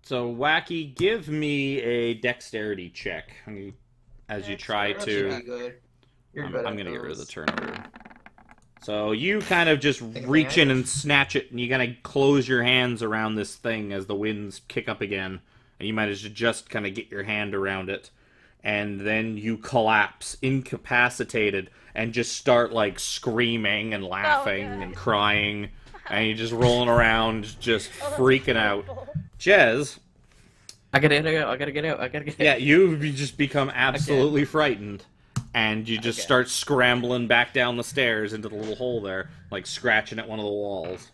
So Wacky, give me a dexterity check as you try That to. should be good. You're I'm good gonna at get rid of the those. turnover. So you kind of just Take reach in advantage. and snatch it, and you kind of close your hands around this thing as the winds kick up again, and you manage to just kind of get your hand around it, and then you collapse, incapacitated, and just start like screaming and laughing God. and crying, and you're just rolling around, just Oh, that's freaking out. horrible. Jez, I gotta get out. I gotta get out. I gotta get out. yeah, you just become absolutely frightened. And you just Okay. start scrambling back down the stairs into the little hole there, like scratching at one of the walls.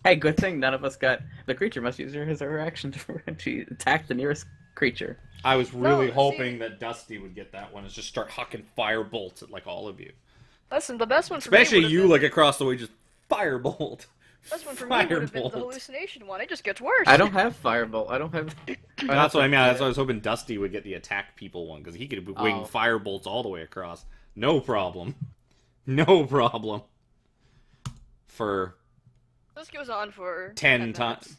Hey, good thing none of us got. The creature must use his reaction to attack the nearest creature. I was really No, see- hoping that Dusty would get that one, is just start hucking fire bolts at like all of you. Listen, the best one for me Especially would've you, been, like across the way, just firebolt. best one for me would have been the Firebolt. hallucination one. It just gets worse. I don't have firebolt. I don't have. That's what I mean. That's why I was hoping Dusty would get the attack people one, because he could wing Oh. fire bolts all the way across. No problem. No problem. For This goes on for 10 times. minutes.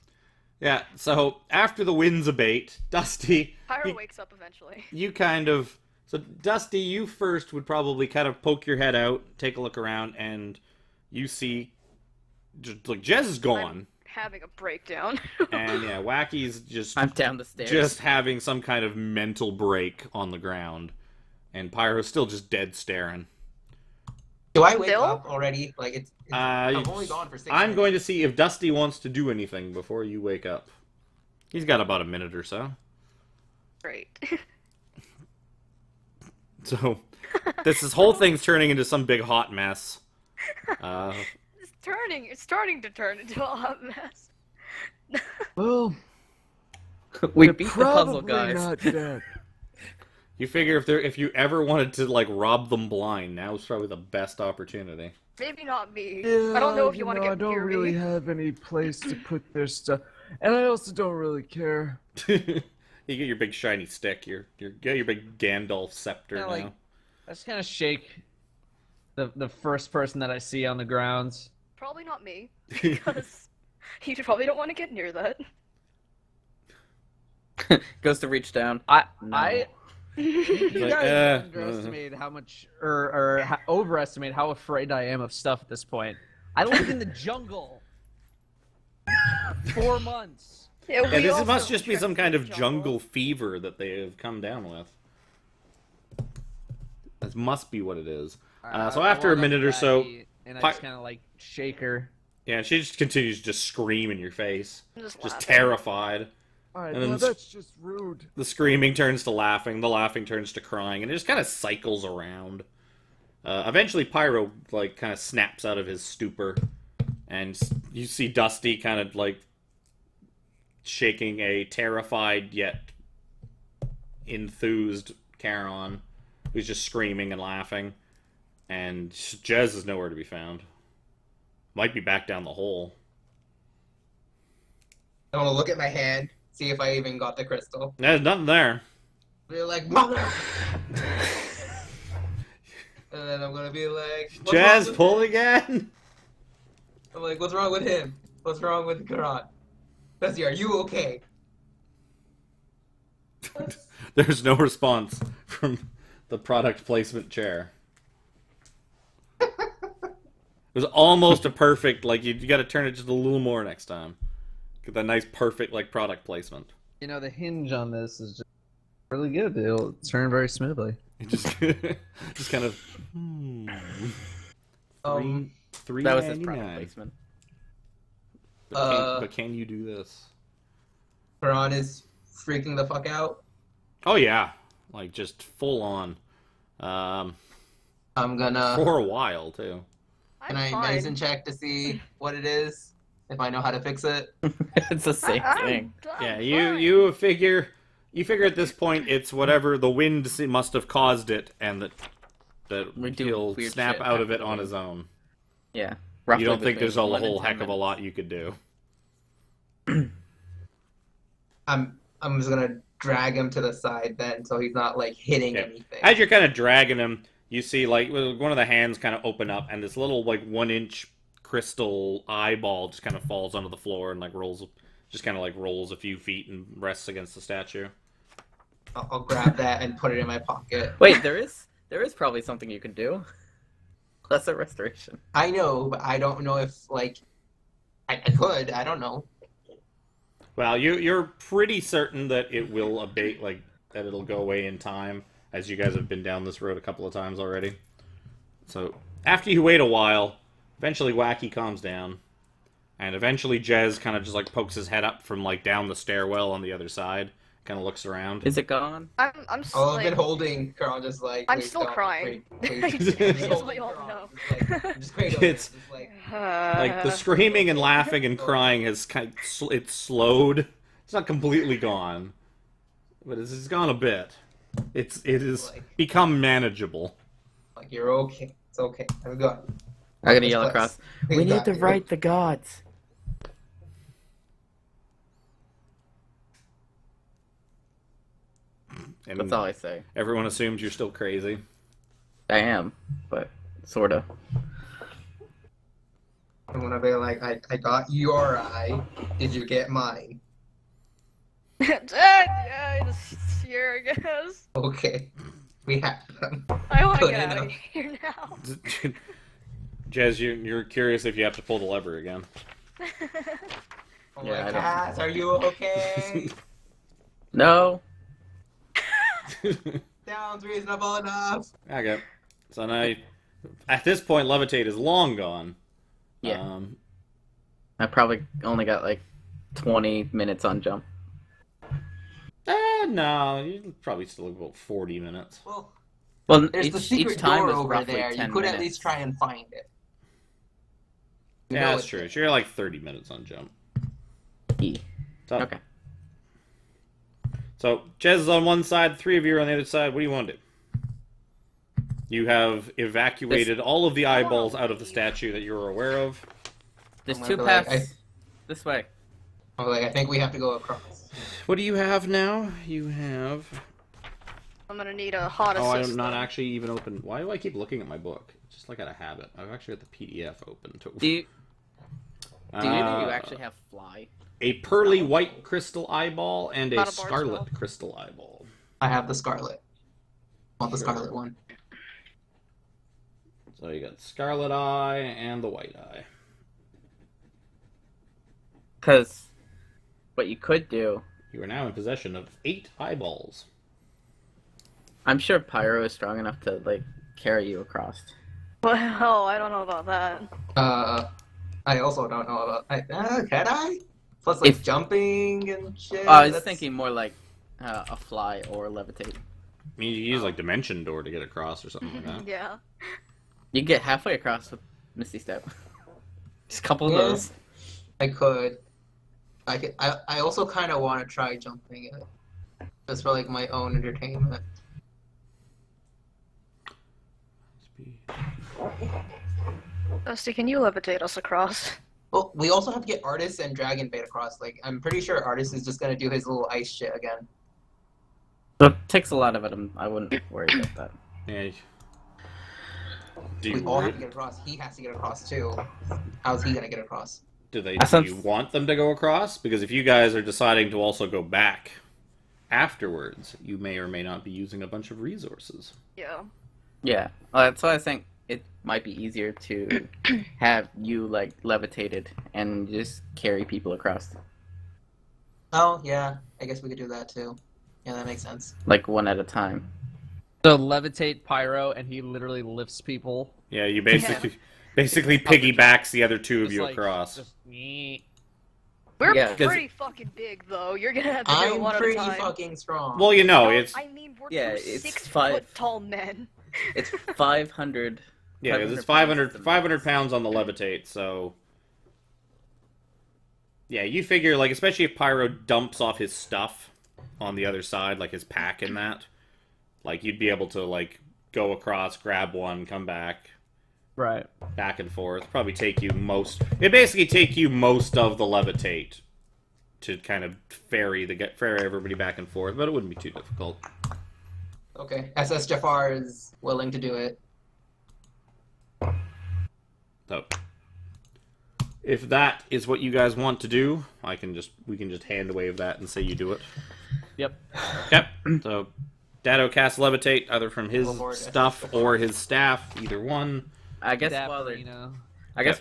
Yeah, so after the winds abate, Dusty, Pyro you- wakes up eventually. you kind of... So, Dusty, you first would probably kind of poke your head out, take a look around, and you see... Just, like, Jez is gone. Having a breakdown. And, yeah, Wacky's just... I'm down the stairs. Just having some kind of mental break on the ground. And Pyro's still just dead staring. Do I wake Bill? up already? Like it's I've only gone for 6 I'm minutes. going to see if Dusty wants to do anything before you wake up. He's got about a minute or so. Great. So, this whole thing's turning into some big hot mess. It's starting to turn into a hot mess. Well, We they're beat the puzzle, probably guys. not dead. You figure if you ever wanted to like rob them blind, now's probably the best opportunity. Maybe not me. Yeah, I don't know if you want to I get don't near really me. have any place to put their stuff, and I also don't really care. You get your big shiny stick, you get your big Gandalf scepter Yeah, now. like- I just kind of shake the first person that I see on the grounds. Probably not me, because you probably don't want to get near that. Goes to reach down. I you Like, guys underestimate how much or overestimate how afraid I am of stuff at this point. I lived in the jungle 4 months. Yeah, Yeah, we this also must just be trekked some kind through of the jungle fever that they have come down with. That must be what it is. So I after a walk up minute to or so, Becky, and I Pi- just kind of like shake her. yeah, she just continues to just scream in your face, I'm just just laughing. terrified. Alright, And then well, s- that's just rude. The screaming turns to laughing, the laughing turns to crying, and it just kind of cycles around. Eventually, Pyro like kind of snaps out of his stupor, and you see Dusty kind of like shaking a terrified yet enthused Charon, who's just screaming and laughing. And Jez is nowhere to be found. Might be back down the hole. I want to look at my hand, see if I even got the crystal. There's nothing there. They're like, mother! And then I'm gonna be like, Jez, pull again! I'm like, what's wrong with him? What's wrong with Karan? Bessie, are you okay? There's no response from the product placement chair. It was almost a perfect, like, you got to turn it just a little more next time. Get that nice, perfect, like, product placement. You know, the hinge on this is just really good. It'll turn very smoothly. It just, just kind of, three That was his product $3.99. placement. But can you do this? Karan is freaking the fuck out. Oh yeah, like just full on. I'm gonna. For a while too. Can I medicine check to see what it is? If I know how to fix it? It's the same thing. Yeah, you figure at this point it's whatever the wind must have caused it, and that We do he'll weird snap shit out of after it the on wind. his own. Yeah. You Roughly don't think between there's a 1 and whole 10 heck of a minutes. lot you could do. I'm just gonna drag him to the side then, so he's not like hitting Okay. anything. As you're kind of dragging him, you see like one of the hands kind of open up, and this little like 1-inch crystal eyeball just kind of falls onto the floor and like rolls a few feet and rests against the statue. I'll grab that and put it in my pocket. Wait, there is probably something you can do. Lesser restoration. I know, but I don't know if like I could. I don't know. Well, you're pretty certain that it will abate, like that it'll go away in time, as you guys have been down this road a couple of times already. So after you wait a while, eventually Wacky calms down, and eventually Jez kind of just like pokes his head up from like down the stairwell on the other side, kind of looks around. Is it gone? I'm still, I've been holding Carl just like. I'm please still don't, crying. please- I please- just just want you all to Carl, know. just wait over it, It's- just like. Like the screaming and laughing and crying has it's slowed. It's not completely gone, but it's gone a bit. It is become manageable. Like you're okay. It's okay. I'm good. I gotta This yell place. across. We need to Exactly. write the gods. And That's all I say. everyone assumes you're still crazy. I am, but sorta. I'm gonna be like, I got your eye. Did you get mine? Here, I guess. Okay. We have them. I want to Good get out of enough. here now. Jez, you're curious if you have to pull the lever again. Oh Yeah, I my don't- Cass, are you okay? No. Sounds reasonable enough. Okay. So now, at this point, levitate is long gone. Yeah. I probably only got like 20 minutes on jump. No, you probably still have about 40 minutes. Well, There's the secret each time door is over roughly there. 10 You could minutes. at least try and find it. You Yeah, know that's it's true. there. So you're like 30 minutes on jump. E. So, Okay. So, Jez is on one side, 3 of you are on the other side. What do you want to do? You have evacuated all of the eyeballs out of the statue that you were aware of. There's I'm 2 gonna be like, paths this way. I'm like, I think we have to go across. What do you have now? You have... I'm gonna need a hot Oh, assist. I'm not actually even open. Why do I keep looking at my book? It's just like out of habit. I've actually got the PDF open. Do you either you actually have fly? A pearly white crystal eyeball and a Not a bar scarlet spell. crystal eyeball. I have the scarlet. Want the scarlet one? So you got scarlet eye and the white eye. Because what you could do, You are now in possession of 8 eyeballs. I'm sure Pyro is strong enough to like carry you across. Well, I don't know about that. I also don't know about. Can I? Plus, like If- jumping and shit. I was that's- thinking more like a fly or levitate. I mean, you use like Dimension Door to get across or something like that. Yeah. You can get halfway across with Misty Step. Just a couple of Yeah. those. I could. I also kind of want to try jumping it, just for like my own entertainment. Dusty, can you levitate us across? Well, we also have to get Artis and Dragon Bait across. Like, I'm pretty sure Artis is just gonna do his little ice shit again. It takes a lot of it. I wouldn't worry about that. Yeah. Do We you, all have to get across. He has to get across too. How's he gonna get across? do Sounds- you want them to go across? Because if you guys are deciding to also go back afterwards, you may or may not be using a bunch of resources. Yeah. Yeah, that's why I think it might be easier to have you like levitated and just carry people across, Oh yeah, I guess we could do that too. Yeah, that makes sense. like one at a time. So levitate Pyro, and he literally lifts people. Yeah, you basically piggybacks the other two of Just you like, across. just yeet. We're Yeah, 'cause- pretty fucking big, though. You're gonna have to do it I'm one at a pretty time. fucking strong. Well, you know, No, it's I mean, we're Yeah, two it's 6-foot 5 tall men. It's 500. yeah, 'cause it's 500 500 pounds on the levitate, so yeah, you figure like especially if Pyro dumps off his stuff on the other side, like his pack and that, like you'd be able to like go across, grab one, come back, Right. back and forth. Probably take you most. It basically take you most of the levitate to kind of ferry everybody back and forth, but it wouldn't be too difficult. Okay, SS Jafar is willing to do it. So, if that is what you guys want to do, we can just hand wave that and say you do it. Yep. Yep. So, Dado casts levitate either from his Overboard, stuff or his staff, either one. I guess Dapperino.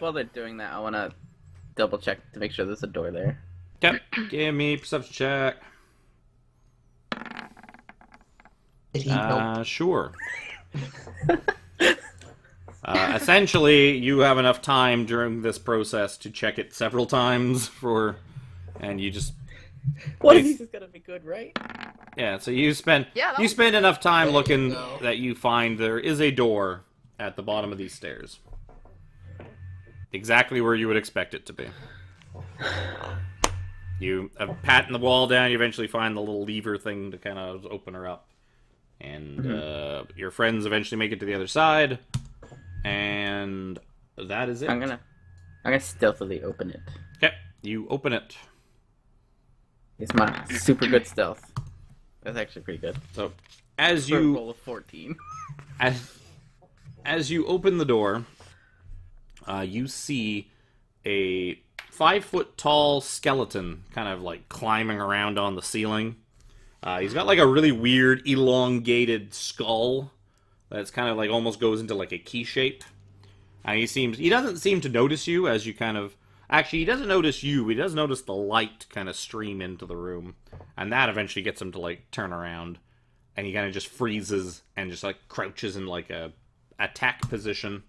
while they're doing that, I want to double check to make sure there's a door there. Yep. Give me perception check. Did he? Nope. Sure. Essentially, you have enough time during this process to check it several times and you just What if if he's gonna be good, right? yeah. So you spend Yeah, that you was- spend enough time There you looking go. that you find there is a door at the bottom of these stairs, exactly where you would expect it to be. You patting the wall down. You eventually find the little lever thing to kind of open her up, and your friends eventually make it to the other side, and that is it. I'm gonna stealthily open it. Okay, you open it. It's my super good stealth. That's actually pretty good. So, as For a you roll of 14. as you open the door, you see a 5-foot tall skeleton kind of like climbing around on the ceiling. He's got like a really weird elongated skull that's kind of like almost goes into like a key shape. And he doesn't seem to notice you as you kind of actually he doesn't notice you. He does notice the light kind of stream into the room, and that eventually gets him to like turn around, and he kind of just freezes and just like crouches in like a attack position.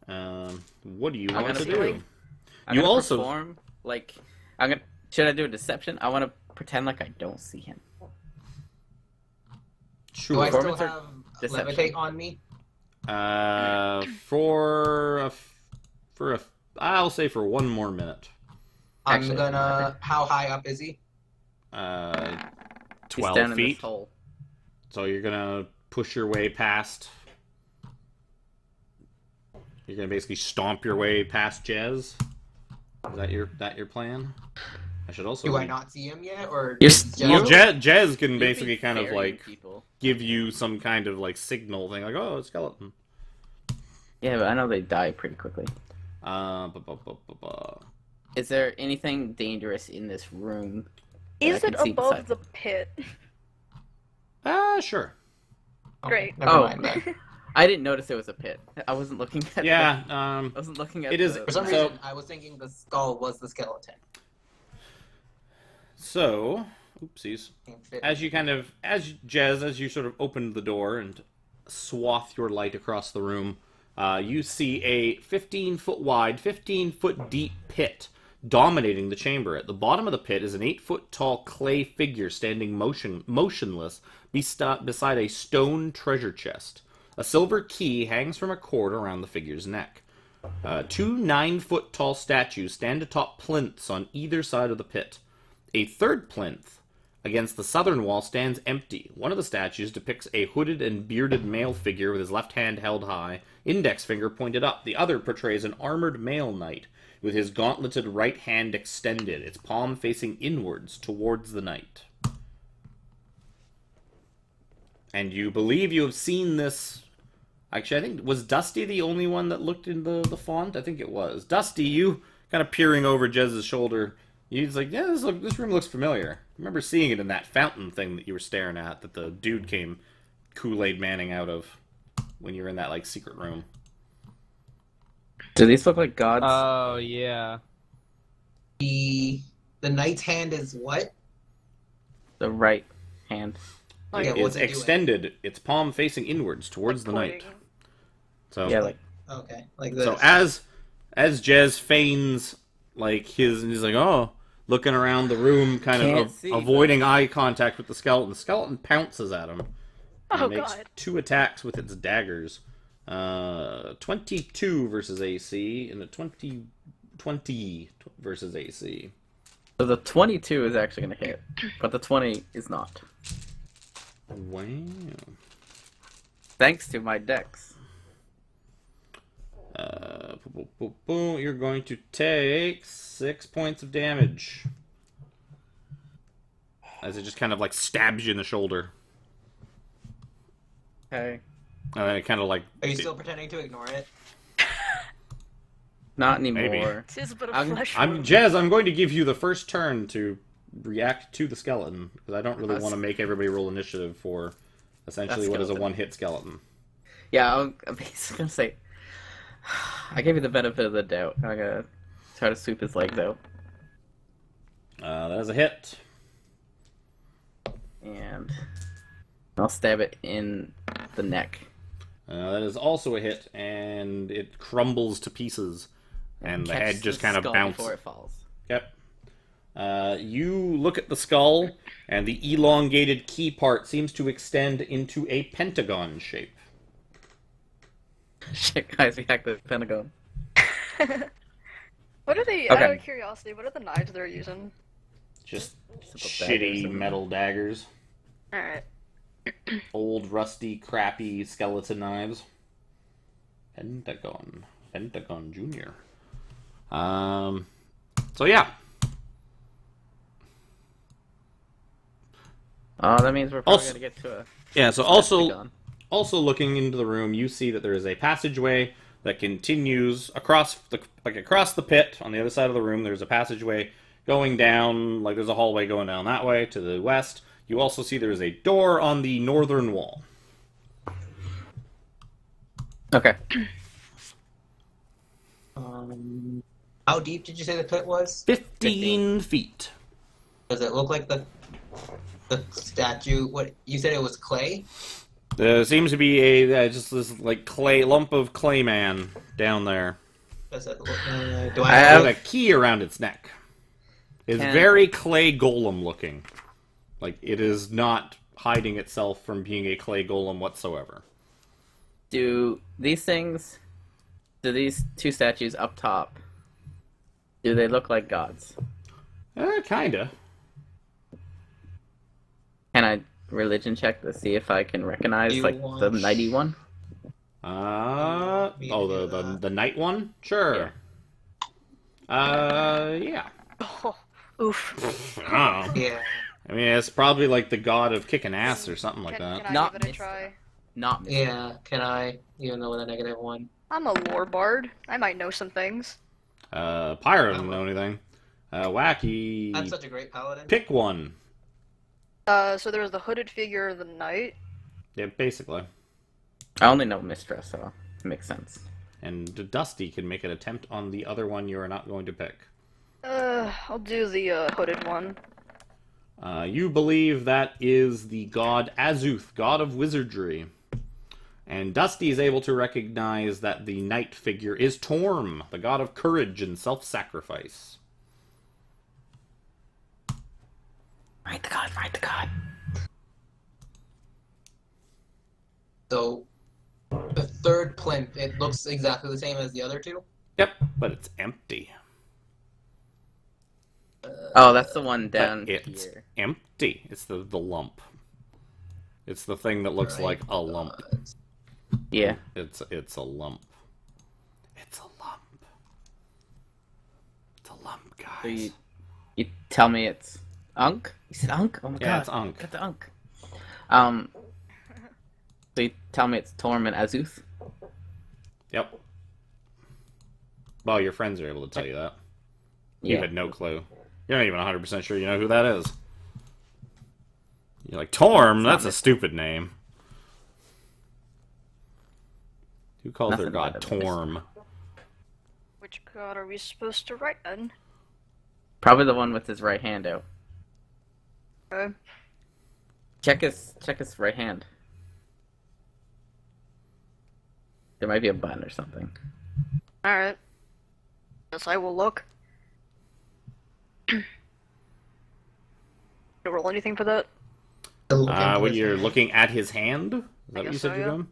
What do you I'm want to gonna do? I'm You gonna also- perform like should I do a deception? I want to pretend like I don't see him. Sure. Do I still Performance or have deception? levitate on me? I'll say for 1 more minute. I'm Actually, gonna. How high up is he? He's 12 down in feet. this hole. So you're gonna push your way past. You're gonna basically stomp your way past Jez. Is that your plan? I should also. Do I not see him yet, or You're does s- Well, Jez- Jez can You'd basically be kind of ferrying like people. give you some kind of like signal thing, like oh, a skeleton. Yeah, but I know they die pretty quickly. Bu- bu- bu- bu- bu. Is there anything dangerous in this room? that Is I it can see above beside the them? pit? Sure. Great. Never Oh. mind then. I didn't notice there was a pit. I wasn't looking at. Yeah. I wasn't looking at. It is- For some So- reason, I was thinking the skull was the skeleton. So, oopsies. Can't fit. As you sort of open the door and swath your light across the room, you see a 15-foot wide, 15-foot deep pit dominating the chamber. At the bottom of the pit is an 8-foot tall clay figure standing motionless beside a stone treasure chest. A silver key hangs from a cord around the figure's neck. 2 9-foot tall statues stand atop plinths on either side of the pit. A third plinth Against the southern wall stands empty. One of the statues depicts a hooded and bearded male figure with his left hand held high, index finger pointed up. The other portrays an armored male knight, with his gauntleted right hand extended, its palm facing inwards towards the knight. And you believe you have seen this... Actually, I think, was Dusty the only one that looked in the font? I think it was. Dusty, you kind of peering over Jez's shoulder... He's like, yeah, this room looks familiar. I remember seeing it in that fountain thing that you were staring at, that the dude came Kool-Aid Manning out of when you were in that, like, secret room. Do these look like gods? Oh, yeah. The knight's hand is what? The right hand. Like, Yeah, It's what's it doing? extended, its palm facing inwards towards the knight. pointing. So, Yeah, like Okay, like this. so as Jez feigns, like, he's like, oh, looking around the room, kind Can't of see, avoiding eye contact with the skeleton. The skeleton pounces at him. And Oh, makes God. 2 attacks with its daggers. 22 versus AC, and a 20 versus AC. so the 22 is actually gonna hit, but the 20 is not. Wow. Thanks to my dex. You're going to take 6 points of damage. As it just kind of like stabs you in the shoulder. Okay. And then it kind of like... Are you still pretending to ignore it? Not anymore. Maybe. It is a bit of I'm- flesh. wound. Jez, I'm going to give you the first turn to react to the skeleton, because I don't really That's- want to make everybody roll initiative for essentially That what is a skeleton. one-hit skeleton. Yeah, I'm basically gonna say. I gave you the benefit of the doubt. I'm gonna try to sweep his legs out. That is a hit. And I'll stab it in the neck. That is also a hit, and it crumbles to pieces. And the Catch head just the kind of skull bounces. before it falls. Yep. You look at the skull, and the elongated key part seems to extend into a pentagon shape. Shit, guys, we hacked the Pentagon. What are they? Out Okay. of curiosity, what are the knives they're using? Just Simple daggers shitty and- metal daggers. All right. Old, rusty, crappy skeleton knives. Pentagon Junior. So yeah. Oh, that means we're probably Also- gonna get to a Yeah, so Pentagon. also looking into the room, you see that there is a passageway that continues across the pit on the other side of the room. There's a passageway going down, like there's a hallway going down that way to the west. You also see there is a door on the northern wall. Okay. How deep did you say the pit was? 15 feet. Does it look like the statue? What you said it was clay? There seems to be just this like lump of clay man down there. Does it look? Do I I have? With a key around its neck. It's Can- very clay golem looking. Like, it is not hiding itself from being a clay golem whatsoever. Do these two statues up top, do they look like gods? Kinda. Can I religion check to see if I can recognize You like want- the knighty one? The night one? Sure. Yeah. Oh, oof. I don't know. Yeah. I mean, it's probably like the god of kicking ass or something like Can that. I Not give it a missed. try? Not me. Yeah. Can I? Even though with a -1. I'm a lore bard. I might know some things. Pyro doesn't know anything. Wacky. I'm such a great paladin. Pick one. So there was the hooded figure of the knight. Yeah, basically. I only know Mistress, so it makes sense. And Dusty can make an attempt on the other one you are not going to pick. I'll do the hooded one. You believe that is the god Azuth, god of wizardry. And Dusty is able to recognize that the knight figure is Torm, the god of courage and self-sacrifice. Right the god, right the god. So the third plinth, it looks exactly the same as the other two. Yep, but it's empty. Oh, that's the one But down it's here. empty. It's the lump. It's the thing that looks like a lump. Yeah. It's a lump. It's a lump. It's a lump, guys. So you tell me it's Unk? You said Unk? Oh my god. Yeah, it's Unk. Got the Unk. So you tell me it's Torm and Azuth? Yep. Well, your friends are able to tell you that. You Yeah. had no clue. You're not even 100% sure you know who that is. You're like, Torm? That's a stupid name. Who calls their Nothing god better than this. Torm? Which god are we supposed to write then? Probably the one with his right hand out. Okay. Check his right hand. There might be a button or something. Alright. Guess I will look. You roll anything for that? When you're looking at his hand? Is that what you guess said so, you're yeah. doing?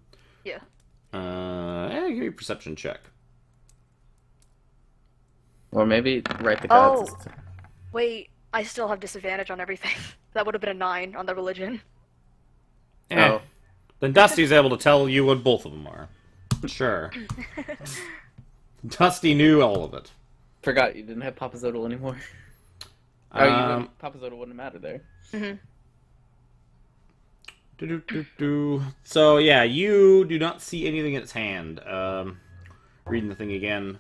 Yeah. Give me a perception check. Or maybe write the gods. Oh. Wait, I still have disadvantage on everything. That would have been a 9 on the religion. Eh. Then Dusty's able to tell you what both of them are. Sure. Dusty knew all of it. Forgot you didn't have Papazodal anymore. Oh, Papazodal wouldn't matter there. So, yeah, you do not see anything in its hand. Reading the thing again.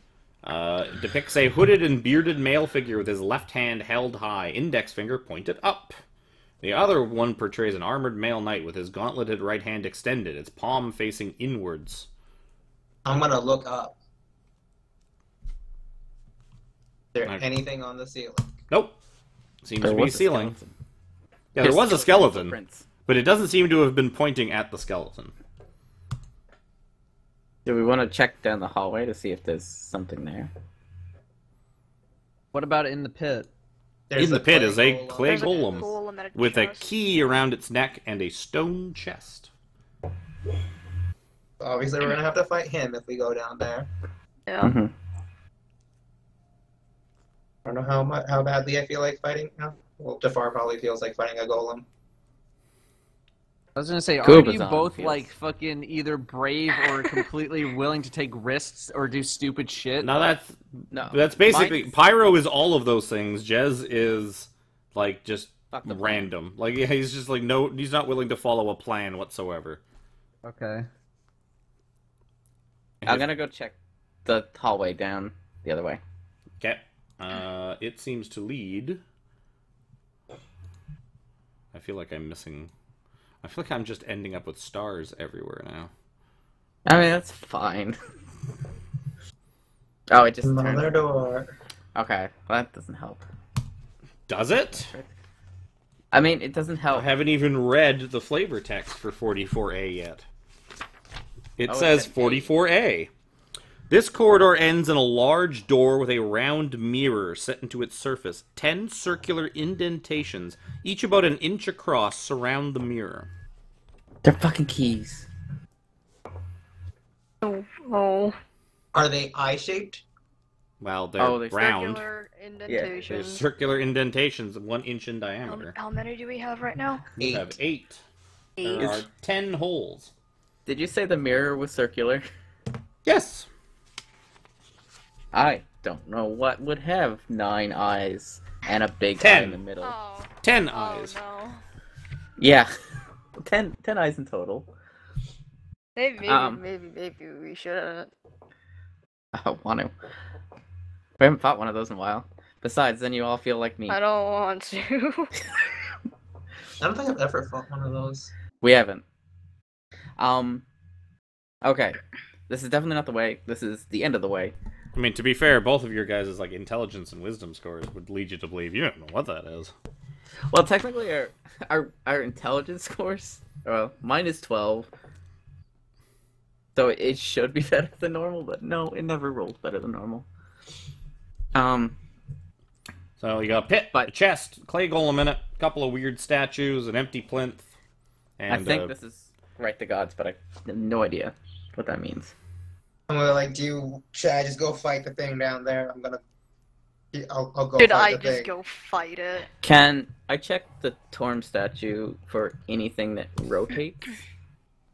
Depicts a hooded and bearded male figure with his left hand held high, index finger pointed up. The other one portrays an armored male knight with his gauntleted right hand extended, its palm facing inwards. I'm gonna look up. Is there Okay. anything on the ceiling? Nope. Seems There to be was a ceiling. skeleton. Yeah, there was a skeleton, Footprints. but it doesn't seem to have been pointing at the skeleton. Do we want to check down the hallway to see if there's something there? What about in the pit? There's In the a pit is a golem. clay There's a golem golem and a with a chest. key around its neck and a stone chest. Obviously, we're gonna have to fight him if we go down there. Yeah. Mm-hmm. I don't know how badly I feel like fighting. No. Well, Jafar probably feels like fighting a golem. I was gonna say, aren't you Kubazan both feels- like fucking either brave or completely willing to take risks or do stupid shit? Now No. that's basically Mine's- Pyro is all of those things. Jez is like just Fuck the plan. random. Like yeah, he's just like no, he's not willing to follow a plan whatsoever. Okay. I'm gonna go check the hallway down the other way. Okay. It seems to lead. I feel like I'm missing. I feel like I'm just ending up with stars everywhere now. I mean, that's fine. Oh, it just Another turned. door. Okay, well, that doesn't help. Does it? I mean, it doesn't I help. haven't even read the flavor text for 44A yet. It Oh, it says said 44A. This corridor ends in a large door with a round mirror set into its surface. 10 circular indentations, each about an inch across, surround the mirror. They're fucking keys. Oh. Are they eye-shaped? Well, they're Oh, they're round. Circular There's indentations. circular indentations 1 inch in diameter. How many do we have right now? You have 8. There 8. are 10 holes. Did you say the mirror was circular? Yes. I don't know what would have 9 eyes and a big 10. eye in the middle. Oh. 10 Oh eyes. no. Yeah, 10 eyes in total. Maybe we shouldn't. I want to. We haven't fought one of those in a while. Besides, then you all feel like me. I don't want to. I don't think I've ever fought one of those. We haven't. Okay. This is definitely not the way. This is the end of the way. I mean, to be fair, both of your guys' like intelligence and wisdom scores would lead you to believe you don't know what that is. Well, technically, our intelligence scores. Well, mine is 12. So it should be better than normal, but no, it never rolls better than normal. So you got a pit, a chest, clay golem in it, a couple of weird statues, an empty plinth, and I think this is Right the Gods, but I have no idea what that means. I'm gonna like, should I just go fight the thing down there? I'm gonna Yeah, I'll go Should fight I the just thing. go fight it? Can I check the Torm statue for anything that rotates?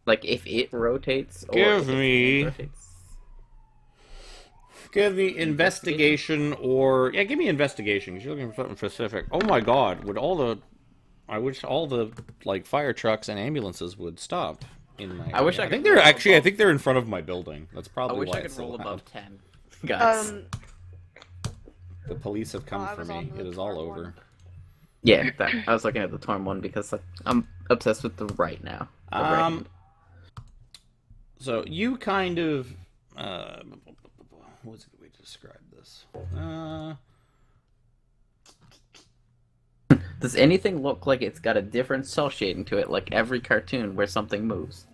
Like if it rotates or if its hand rotates? Give me investigation or... Yeah, give me investigation, because you're looking for something specific. Oh my god, I wish all the, like, fire trucks and ambulances would stop in my... I wish I think could they're roll actually... I above- think they're in front of my building. That's I probably wish why I could it's so roll loud. above 10. Guys. The police have come I for was me. on the It is all Torm over. one. Yeah, I was looking at the Torm one because like, I'm obsessed with the right now. The right hand. So you kind of... what's a good way to describe this? Does anything look like it's got a different cell shading to it, like every cartoon where something moves?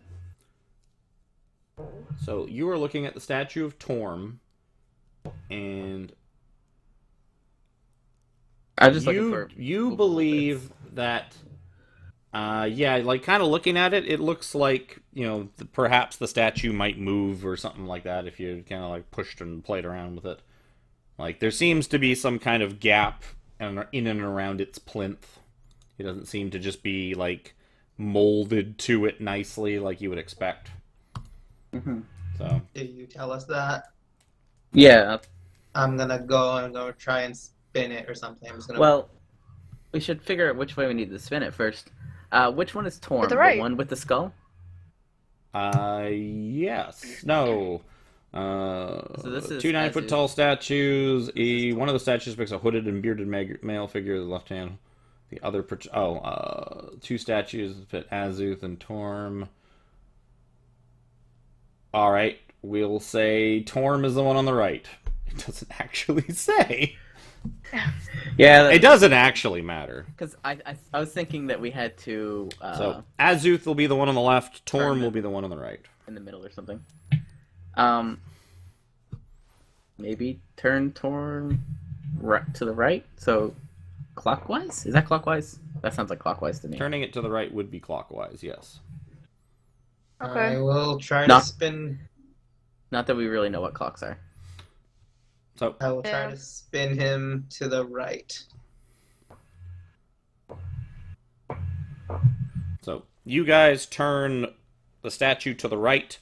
So you are looking at the statue of Torm, and I'm just looking for. you believe that, yeah, like kind of looking at it, it looks like, you know, perhaps the statue might move or something like that if you kind of like pushed and played around with it. Like there seems to be some kind of gap in and around its plinth. It doesn't seem to just be like molded to it nicely like you would expect. Mm-hmm. So Did you tell us that? Yeah. I'm gonna go try and spin it or something. I'm just gonna. Well, we should figure out which way we need to spin it first. Which one is Torm? the right. The one with the skull? yes. No. this is Two 9-foot Azu. tall statues. One of the statues depicts a hooded and bearded male figure with the left hand. The other, two statues fit Azuth and Torm. All right, we'll say Torm is the one on the right. It doesn't actually say. Yeah. It doesn't actually matter. Because I was thinking that we had to. So Azuth will be the one on the left. Torm Turn will be the one on the right. In the middle or something. Maybe turn Torm right to the right. So clockwise? Is that clockwise? That sounds like clockwise to me. Turning it to the right would be clockwise. Yes. Okay. I will try No. to spin. Not that we really know what clocks are. So I will try Yeah. to spin him to the right. So you guys turn the statue to the right,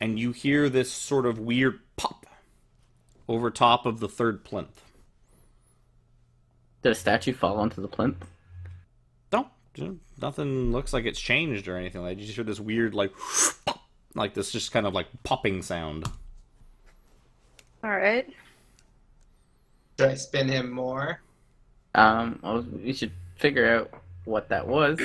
and you hear this sort of weird pop over top of the third plinth. Did a statue fall onto the plinth? No, nothing looks like it's changed or anything. Like you just hear this weird pop, like this just kind of like popping sound. All right. Should I spin him more? Well, we should figure out what that was.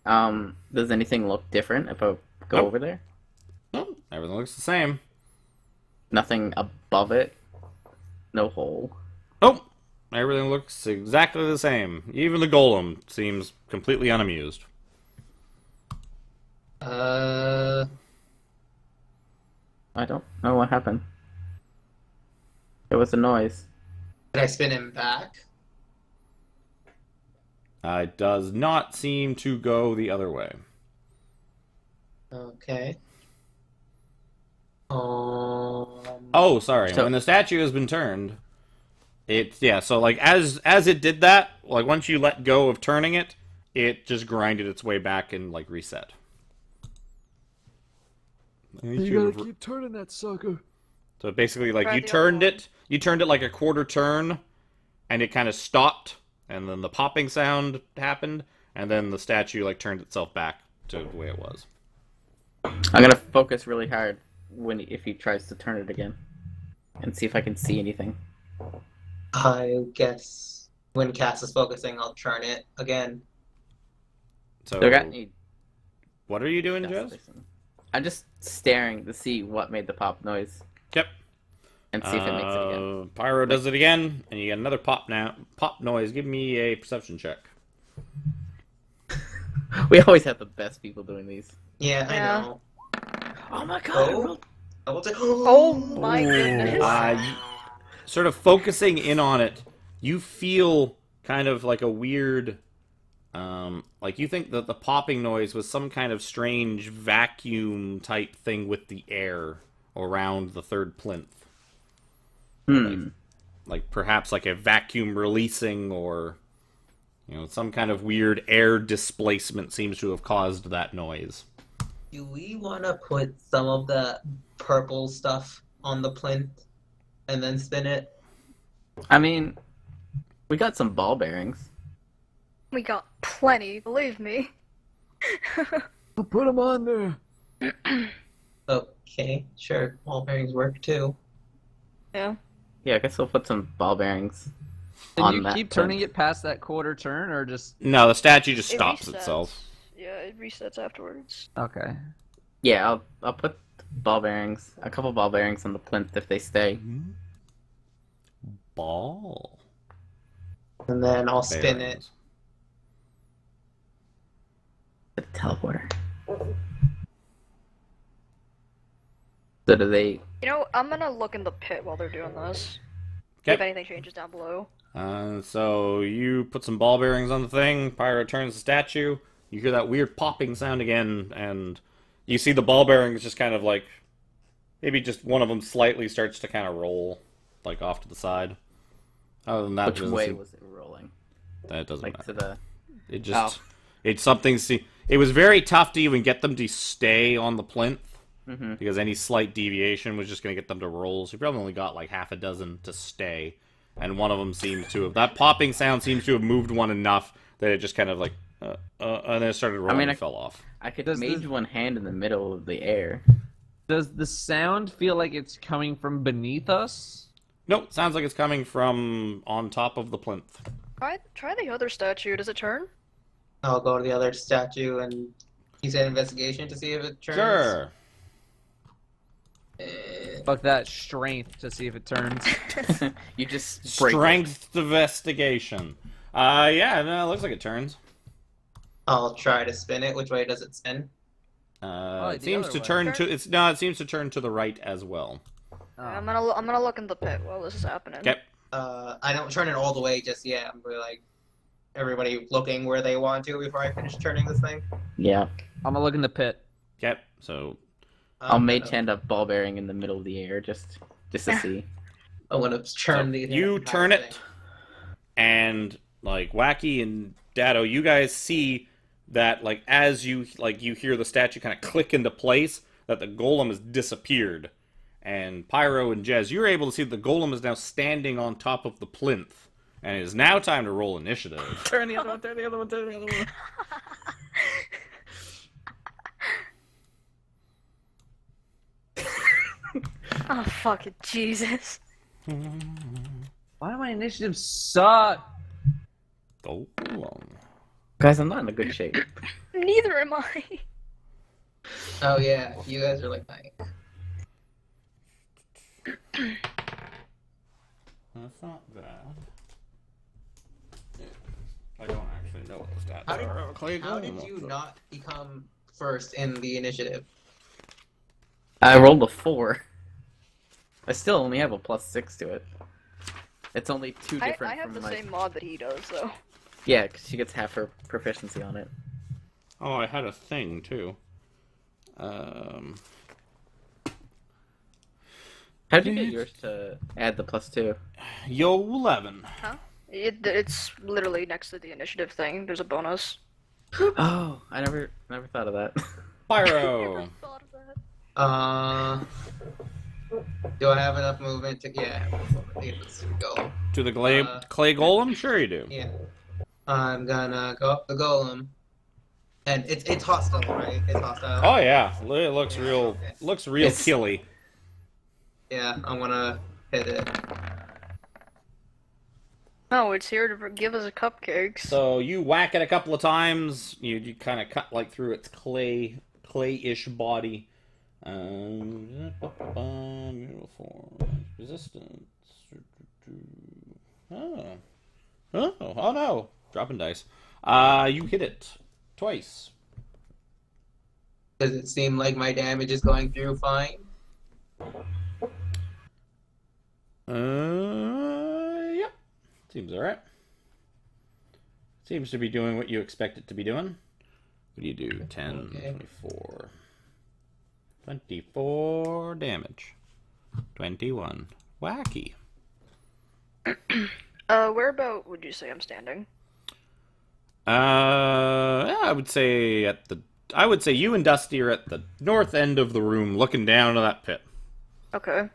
Does anything look different if I go Nope. over there? No, everything looks the same. Nothing above it? No hole? Oh, everything looks exactly the same. Even the golem seems completely unamused. Uh, I don't know what happened. There was a noise. Should I spin him back? It does not seem to go the other way. Okay. Oh, sorry. So- When the statue has been turned, so like as it did that, like once you let go of turning it, it just grinded its way back and like reset. You gotta keep turning that sucker. So basically, like Try you the turned other it like a quarter turn, and it kind of stopped, and then the popping sound happened, and then the statue like turned itself back to the way it was. I'm gonna focus really hard if he tries to turn it again, and see if I can see anything. I guess when Cass is focusing, I'll turn it again. So Do I got any what are you doing, dust Jess? or something? I'm just staring to see what made the pop noise Yep. and see if it makes it again. Pyro does it again, and you get another pop noise. Give me a perception check. We always have the best people doing these. Yeah, Yeah. I know. Oh my god! Oh. I will take. Oh my goodness. Sort of focusing in on it, you feel kind of like a weird, like you think that the popping noise was some kind of strange vacuum type thing with the air around the third plinth. Like perhaps like a vacuum releasing or some kind of weird air displacement seems to have caused that noise. Do we want to put some of the purple stuff on the plinth and then spin it? I mean, we got some ball bearings. We got plenty, believe me. I'll put them on there. Okay, sure. Ball bearings work too. Yeah. Yeah, I guess we'll put some ball bearings Can on you that keep turning plinth. it past that quarter turn, or just No, the statue just It stops resets. itself. Yeah, it resets afterwards. okay? Yeah, I'll put ball bearings, a couple ball bearings on the plinth if they stay. Ball. And then I'll spin it. Bearings. The teleporter. So do they? You know, I'm gonna look in the pit while they're doing this. See if Okay. anything changes down below. So you put some ball bearings on the thing. Pyro turns the statue. You hear that weird popping sound again, and you see the ball bearings just kind of like maybe just one of them slightly starts to kind of roll like off to the side. Other than that, Which it doesn't way seem- was it rolling? that doesn't Like matter. to the? It just it's something. It was very tough to even get them to stay on the plinth because any slight deviation was just going to get them to roll. So you probably only got like half a dozen to stay, and one of them seems to have that popping sound seems to have moved one enough that it just kind of like and then it started rolling mean, and fell off. I could Does mage this- one hand in the middle of the air. Does the sound feel like it's coming from beneath us? Nope, sounds like it's coming from on top of the plinth. Try the other statue. Does it turn? I'll go to the other statue and you said investigation to see if it turns. Sure. Fuck that strength to see if it turns. You just break it. Strength investigation. Yeah, no, it looks like it turns. I'll try to spin it. Which way does it spin? It the seems other to way. turn to it seems to turn to the right as well. I'm gonna look in the pit while this is happening. Okay. I don't turn it all the way just yet. I'm really like everybody looking where they want to before I finish turning this thing. Yeah, I'm gonna look in the pit. Okay. So I'll mage hand a ball bearing in the middle of the air just to see. I'm gonna turn the you entire turn it, thing. and like Wacky and Dado, you guys see that like as you hear the statue kind of click into place, that the golem has disappeared. And Pyro and Jez, you're able to see that the golem is now standing on top of the plinth, and it is now time to roll initiative. Turn the other one, turn the other one, turn the other one. Oh fucking Jesus! Why do my initiatives suck? Golem. Guys, I'm not in a good shape. Neither am I. Oh yeah, you guys are like my. That's not bad. I don't actually know what the stats How did, are. Clay how golem. did you not become first in the initiative? I rolled a 4. I still only have a +6 to it. It's only 2 I different have from the my... same mod that he does, though. Yeah, because she gets half her proficiency on it. Oh, I had a thing too. How'd you get yours to add the +2? Yo 11. It's literally next to the initiative thing. There's a bonus. Oh, I never thought of that. Pyro. Thought of that. Do I have enough movement to? Yeah, I have enough movement. Let's go. To the clay golem? Sure you do. Yeah. I'm gonna go up the golem, and it's hostile, right? It's hostile. Oh yeah, it looks Yeah, real. okay. Looks real It's- killy. Yeah, I'm gonna hit it. No, it's here to give us a cupcakes. So you whack it a couple of times. You kind of cut like through its clay-ish body. Resistance. Oh no! Dropping dice. You hit it twice. Does it seem like my damage is going through fine? Yep. Seems alright. Seems to be doing what you expect it to be doing. What do you do? 10, Okay. 24. 24 damage. 21. Wacky. Where about would you say I'm standing? Yeah, I would say you and Dusty are at the north end of the room, looking down to that pit. Okay.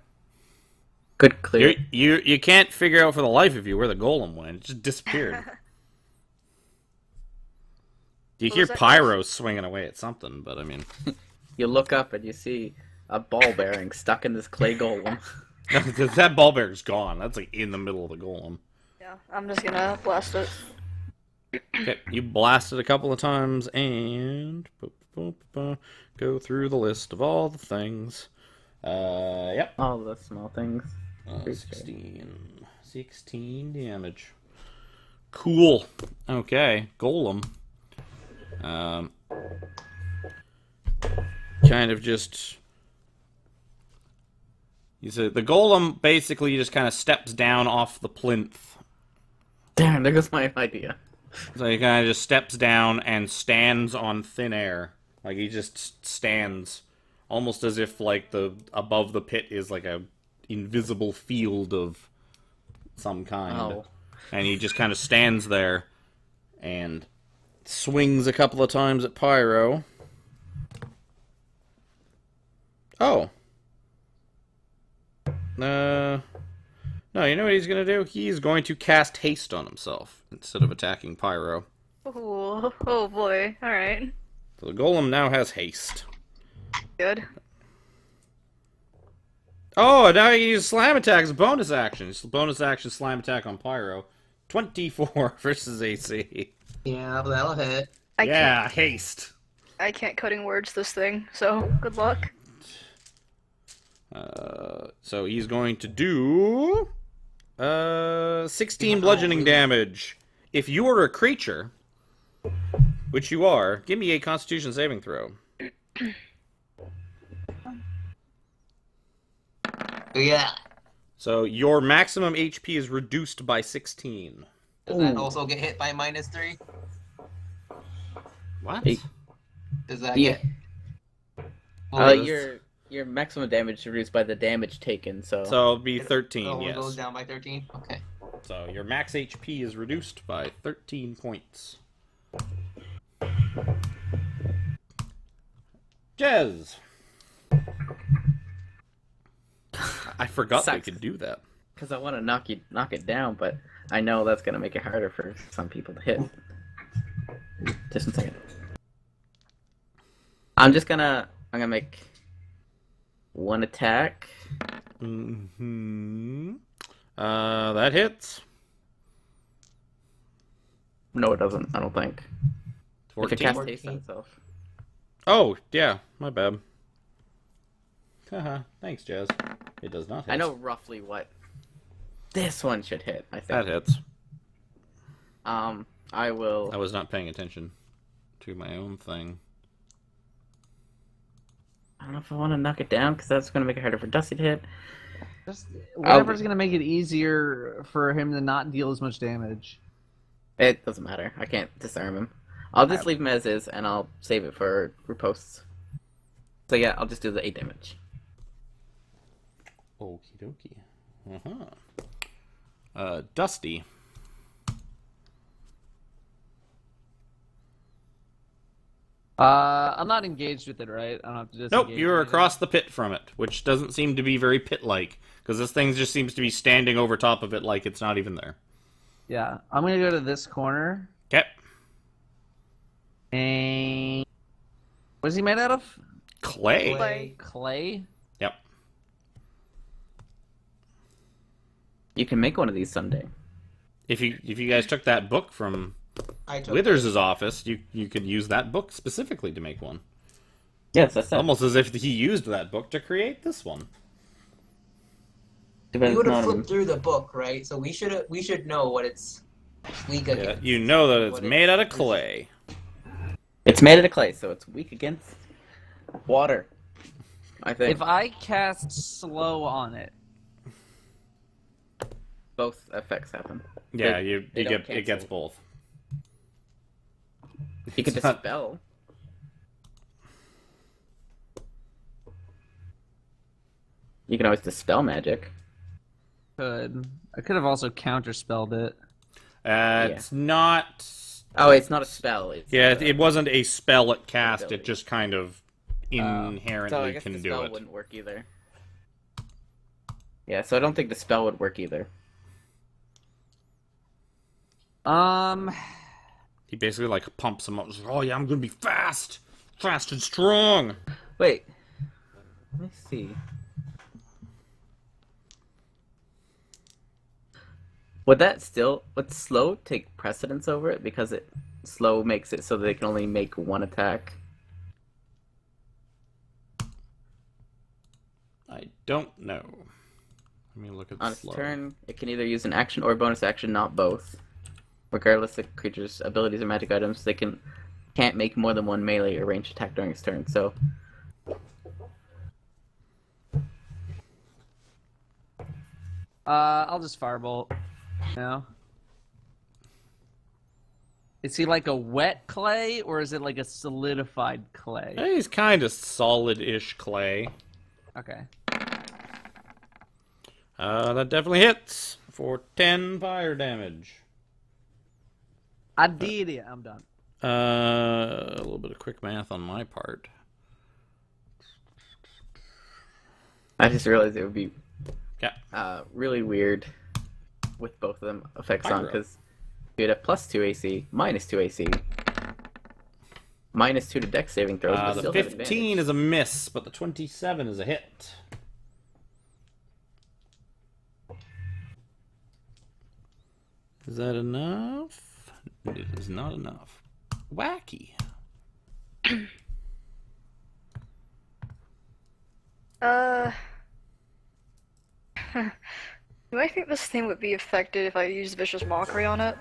Good clear. You can't figure out for the life of you where the golem went. It just disappeared. You What hear was that, Pyro swinging away at something, but I mean, You look up and you see a ball bearing stuck in this clay golem. that ball bear's gone. That's like in the middle of the golem. Yeah, I'm just gonna blast it. Okay, you blast it a couple of times and go through the list of all the things. Yep. All the small things. 16 damage. Cool. Okay, golem. Kind of just. You said the golem basically just kind of steps down off the plinth. Damn, there goes my idea. So he kind of just steps down and stands on thin air. Like he just stands, almost as if like the above the pit is like a invisible field of some kind. Oh. And he just kind of stands there and swings a couple of times at Pyro. Oh. No, you know what he's going to do? He's going to cast haste on himself instead of attacking Pyro. Ooh, oh boy. Alright. So the golem now has haste. Good. Oh, now he can use slam attack as a bonus action. It's a bonus action slam attack on Pyro. 24 versus AC. Yeah, that'll hit. Yeah, haste. I can't cutting words this thing, so good luck. So he's going to do 16 bludgeoning damage. If you are a creature, which you are, give me a Constitution saving throw. Yeah. So your maximum HP is reduced by 16. Does that also get hit by -3? What? Hey. Does that Yeah. get... Your maximum damage is reduced by the damage taken, so... So it'll be 13, Oh, it yes. goes down by 13? Okay. So your max HP is reduced by 13 points. Jez! I forgot they Sucks. could do that. Because I want to knock it down, but I know that's going to make it harder for some people to hit. Just a second. I'm gonna make one attack. That hits. No, it doesn't, I don't think. If it 14. casts haste on itself. Oh, yeah, my bad. Haha, thanks, Jez. It does not hit. I know roughly what this one should hit, I That think. hits. I will... I was not paying attention to my own thing. I don't know if I want to knock it down, because that's going to make it harder for Dusty to hit. Just whatever's gonna make it easier for him to not deal as much damage. It doesn't matter. I can't disarm him. I'll just leave him as is, and I'll save it for reposts. So yeah, I'll just do the 8 damage. Okie dokie. Dusty. I'm not engaged with it, right? I don't have to disengage. Nope, you're or anything? across the pit from it, which doesn't seem to be very pit-like, because this thing just seems to be standing over top of it like it's not even there. Yeah, I'm gonna go to this corner. Okay. And what is he made out of? Clay. Clay. Yep. You can make one of these someday. If you guys took that book from I took Withers' office, you could use that book specifically to make one. Yes, that's it. Almost as if he used that book to create this one. Too bad We it's would not have in- flipped through the book, right? So we should know what it's weak Yeah, against. you know that it's What made out of clay. It's made out of clay, so it's weak against water. I think If I cast slow on it, both effects happen. Yeah, They- you they don't get it gets cancel. both. You can It's not- dispel. You can always dispel magic. I could have also counterspelled it. It's not. Oh, it's not a spell. It's It wasn't a spell it cast. ability. It just kind of inherently so I guess can the do spell it. wouldn't work either. Yeah, so I don't think the spell would work either. He basically like pumps him up. He's like, oh yeah, I'm gonna be fast and strong. Wait. Let me see. Would slow take precedence over it because slow makes it so that they can only make one attack? I don't know. Let me look at On its slow. turn, it can either use an action or a bonus action, not both. Regardless of creatures' abilities or magic items, they can't make more than one melee or ranged attack during its turn. So, I'll just firebolt. No. Is he like a wet clay or is it like a solidified clay? He's kind of solid-ish clay. Okay. That definitely hits for 10 fire damage. I did it. I'm done. A little bit of quick math on my part. I just realized it would be Yeah. really weird with both of them effects on, Pyro. because you'd have +2 AC, -2 AC, -2 to dex saving throws, but The still have 15 advantage. is a miss, but the 27 is a hit. Is that enough? It is not enough. Wacky. Do I think this thing would be affected if I used Vicious Mockery on it?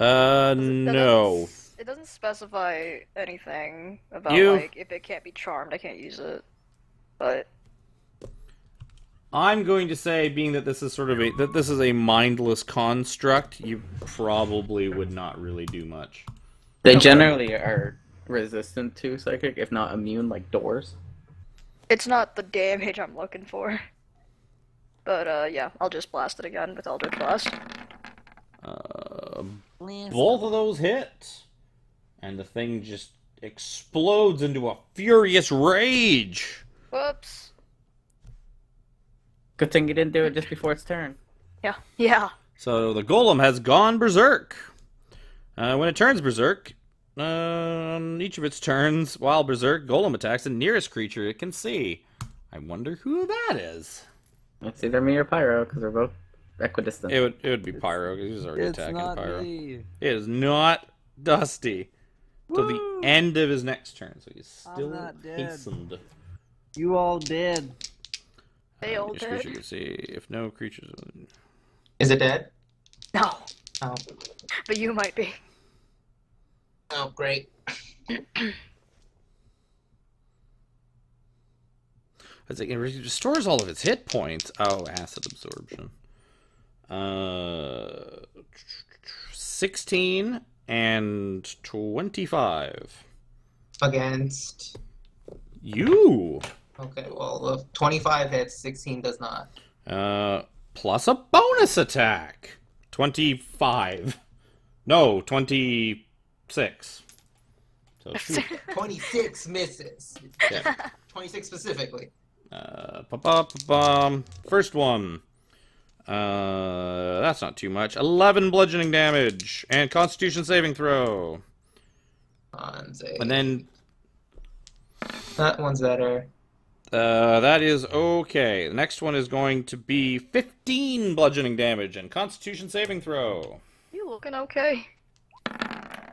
No. It doesn't specify anything about, like, if it can't be charmed, I can't use it. But I'm going to say, being that this is sort of a mindless construct, you probably would not really do much. They generally are resistant to psychic, if not immune, like doors. it's not the damage I'm looking for. But, yeah, I'll just blast it again with Eldritch Blast. Both of those hit, and the thing just explodes into a furious rage. Whoops. Good thing you didn't do it just before its turn. Yeah. So the golem has gone berserk. When it turns berserk, on each of its turns, while berserk, golem attacks the nearest creature it can see. I wonder who that is. It's either me or Pyro, because we're both equidistant. It would be Pyro, because he's already It's attacking not Pyro. me. It is not Dusty. Till the end of his next turn, so he's still not dead. hastened. You all dead. They all Each dead? creature can see if no creatures. Is it dead? No. Oh. But you might be. Oh, great. It's like it restores all of its hit points. Oh, acid absorption. 16 and 25. Against. You. Okay, well, 25 hits, 16 does not. Plus a bonus attack. 25. No, 26. So shoot. 26 misses. Yeah. 26 specifically. First one. That's not too much. 11 bludgeoning damage and Constitution saving throw. And then That one's better. that is okay. The next one is going to be 15 bludgeoning damage and Constitution saving throw. You looking okay?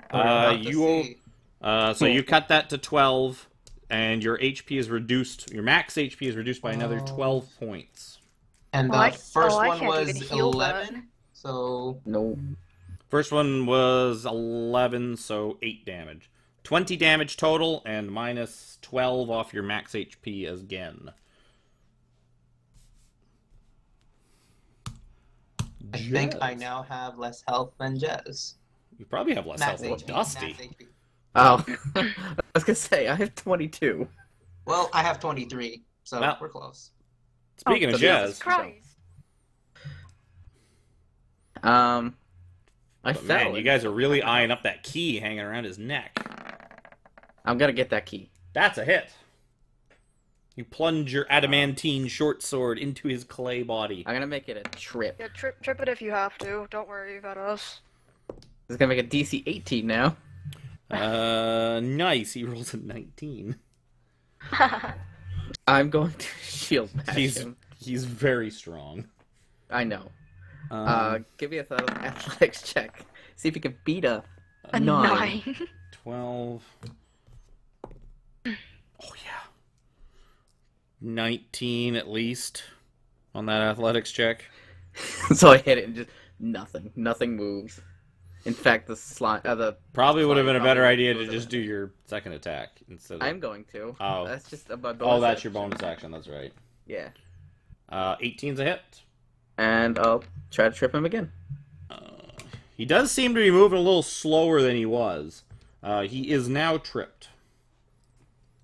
So you cut that to 12, and your HP is reduced. Your max HP is reduced by another 12 points. And the I first one can't even was heal 11, so... No. First one was 11, so 8 damage. 20 damage total, and minus 12 off your max HP again. I think I now have less health than Jez. You probably have less Max health than HP. Dusty. Max HP. Oh. I was gonna say, I have 22. Well, I have 23, so Well, we're close. Speaking of so the Jez, opposite. Christ. I But fell. man, you guys are really eyeing up that key hanging around his neck. I'm gonna get that key. That's a hit. You plunge your adamantine short sword into his clay body. I'm gonna make it a trip. Yeah, trip it if you have to. Don't worry about us. It's gonna make a DC 18 now. Nice. He rolls a 19. I'm going to shield bash him. He's very strong. I know. Um, Give me a athletics check. See if you can beat a A 9. 12. Oh, yeah. 19 at least on that athletics check. So I hit it and just nothing. Nothing moves. In fact, the slime. Probably would have been a better probably idea to would've just been. do your second attack instead of... I'm going to. Oh. That's just a bonus. Oh, that's your action. bonus action. That's right. Yeah. 18's a hit. And I'll try to trip him again. He does seem to be moving a little slower than he was. He is now tripped.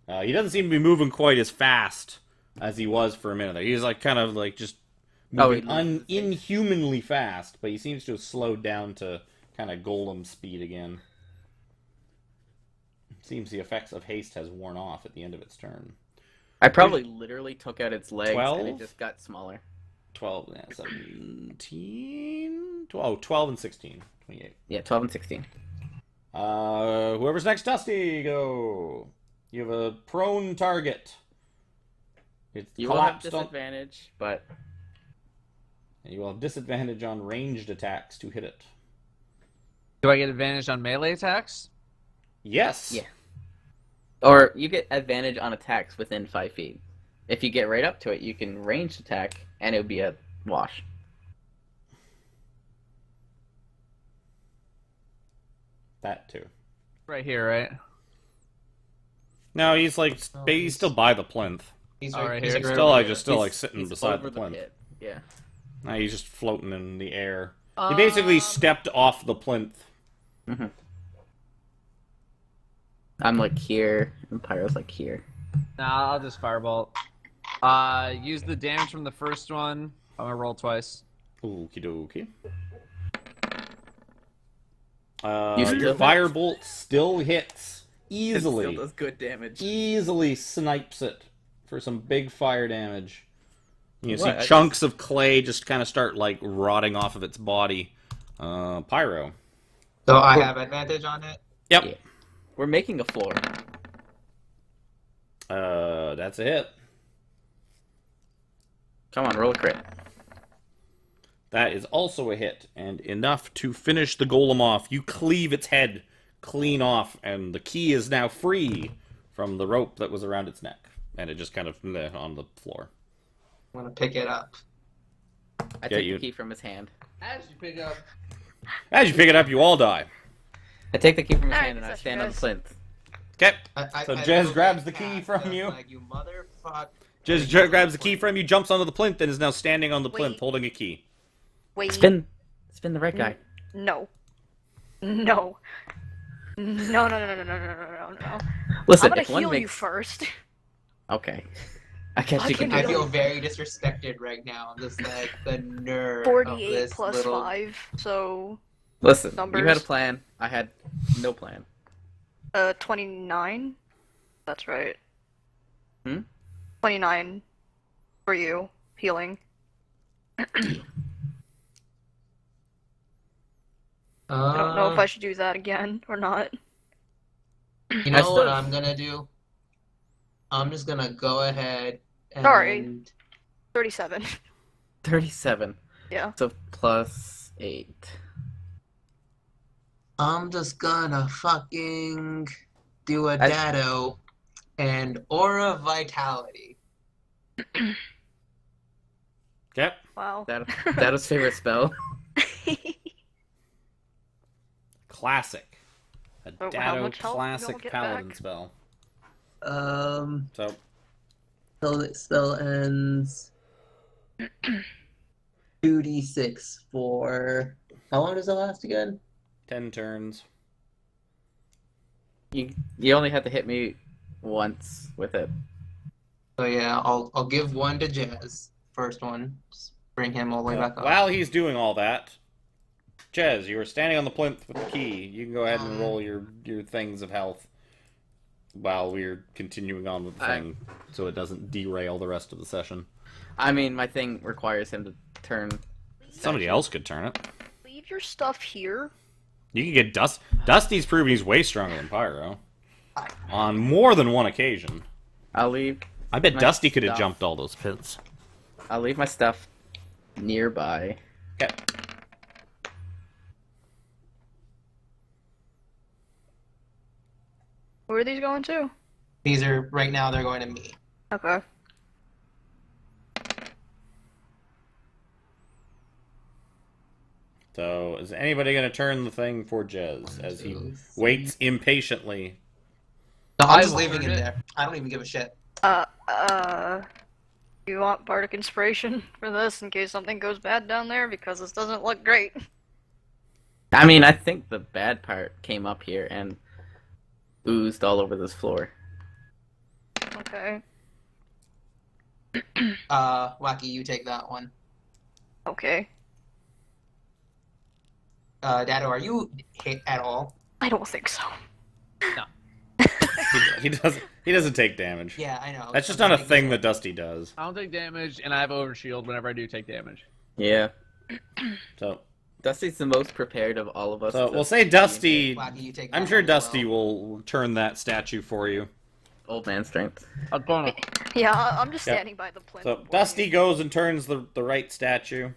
He doesn't seem to be moving quite as fast as he was for a minute there. He was like kind of like just moving inhumanly fast, but he seems to have slowed down to kind of golem speed again. Seems the effects of haste has worn off at the end of its turn. I probably literally took out its legs 12? and it just got smaller. 12, yeah, 17... 12 and 16. 28. Yeah, 12 and 16. Whoever's next, Dusty, go. You have a prone target. It's You will have collapsed on... disadvantage, but And you will have disadvantage on ranged attacks to hit it. Do I get advantage on melee attacks? Yes. yeah. Or you get advantage on attacks within 5 feet. If you get right up to it, you can ranged attack, and it would be a wash. That too. Right here, right? No, he's like he's still by the plinth. He's All right, he's here. right Still, over like here. just still like sitting He's beside over the plinth. pit. Yeah. Now he's just floating in the air. He basically stepped off the plinth. Mm-hmm. I'm like here, and Pyro's like here. Nah, I'll just firebolt. Use the damage from the first one. I'm gonna roll twice. Okie dokie. You still Your hit. firebolt still hits It easily. still does good damage. Easily snipes it for some big fire damage. You What? see chunks of clay just kind of start like rotting off of its body. Pyro. So I have advantage on it. Yep. Yeah. We're making a floor. That's a hit. Come on, roll a crit. That is also a hit, and enough to finish the golem off. You cleave its head clean off, and the key is now free from the rope that was around its neck. And it just kind of on the floor. I'm gonna pick it up. I Yeah, take you- the key from his hand. As you pick up. As you pick it up, you all die. I take the key from his Alright, hand and I that's stand on the yours. plinth. Okay. So I Jez move grabs it the key fast, from so it's you. Like, you motherfucker. Jez grabs the key from you, jumps onto the plinth, and is now standing on the plinth Wait. holding a key. Wait. Spin the right guy. No. No. No, no, no, no, no, no, no, no, no. Listen, I'm gonna if one heal you makes... first. Okay. I guess I you can can I do heal feel that. very disrespected right now. I'm just like the nerve of 48 this plus little... 5, so... Listen, Numbers. you had a plan. I had no plan. 29? That's right. Hmm? 29 for you, healing. I don't know if I should do that again or not. You I know still- what I'm gonna do? I'm just gonna go ahead and... Sorry. 37. 37. Yeah. So plus 8. I'm just gonna fucking do a I- Dado and Aura Vitality. Okay. Wow. That was favorite spell. Classic. A Oh, how Dado much health classic y'all get paladin back? spell. So So, the spell ends 2d6 for... How long does it last again? 10 turns. You only had to hit me once with it. So yeah, I'll give one to Jazz. First one. Just bring him all the way back up. While he's doing all that, Jez, you are standing on the plinth with the key. You can go ahead and roll your things of health while we're continuing on with the thing, so it doesn't derail the rest of the session. I mean, my thing requires him to turn. Somebody else could turn it. Leave your stuff here. You can get Dusty's proving he's way stronger than Pyro. On more than one occasion. I'll leave. I bet my Dusty could have stuff. jumped all those pits. I'll leave my stuff nearby. Okay. Where are these going to? These are, right now, they're going to me. Okay. So, is anybody going to turn the thing for Jez as he waits impatiently? No, I'm I just will leaving turn it it. there. I don't even give a shit. You want bardic inspiration for this in case something goes bad down there? Because this doesn't look great. I mean, I think the bad part came up here and oozed all over this floor. Okay. Wacky, you take that one. Okay. Dado, are you hit at all? I don't think so. He doesn't take damage. Yeah, I know. That's just not a thing that Dusty does. I don't take damage, and I have overshield whenever I do take damage. Yeah. So, Dusty's the most prepared of all of us. so to we'll say Dusty. Wacky, you take I'm that sure one as Dusty well. will turn that statue for you. Old man strength. I'm gonna. Yeah, I'm just Yep. standing by the plinth. So avoiding Dusty it. goes and turns the right statue.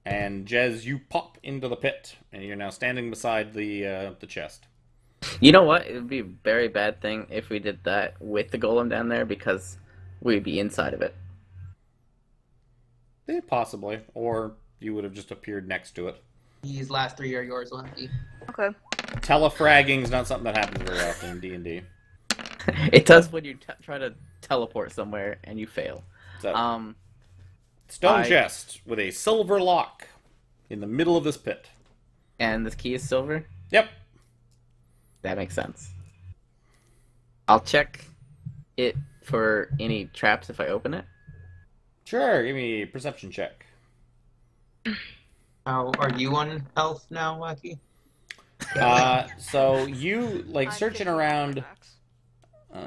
And Jez, you pop into the pit, and you're now standing beside the chest. You know what? It would be a very bad thing if we did that with the golem down there because we'd be inside of it. Possibly, or you would have just appeared next to it. These last three are yours, Wacky. Okay. Telefragging's not something that happens very often in D&D. It does when you try to teleport somewhere and you fail. So, I- chest with a silver lock in the middle of this pit. And this key is silver? Yep. That makes sense. I'll check it for any traps if I open it. Sure, give me a perception check. How are you on health now, Wacky? So you, like, I searching think around... max.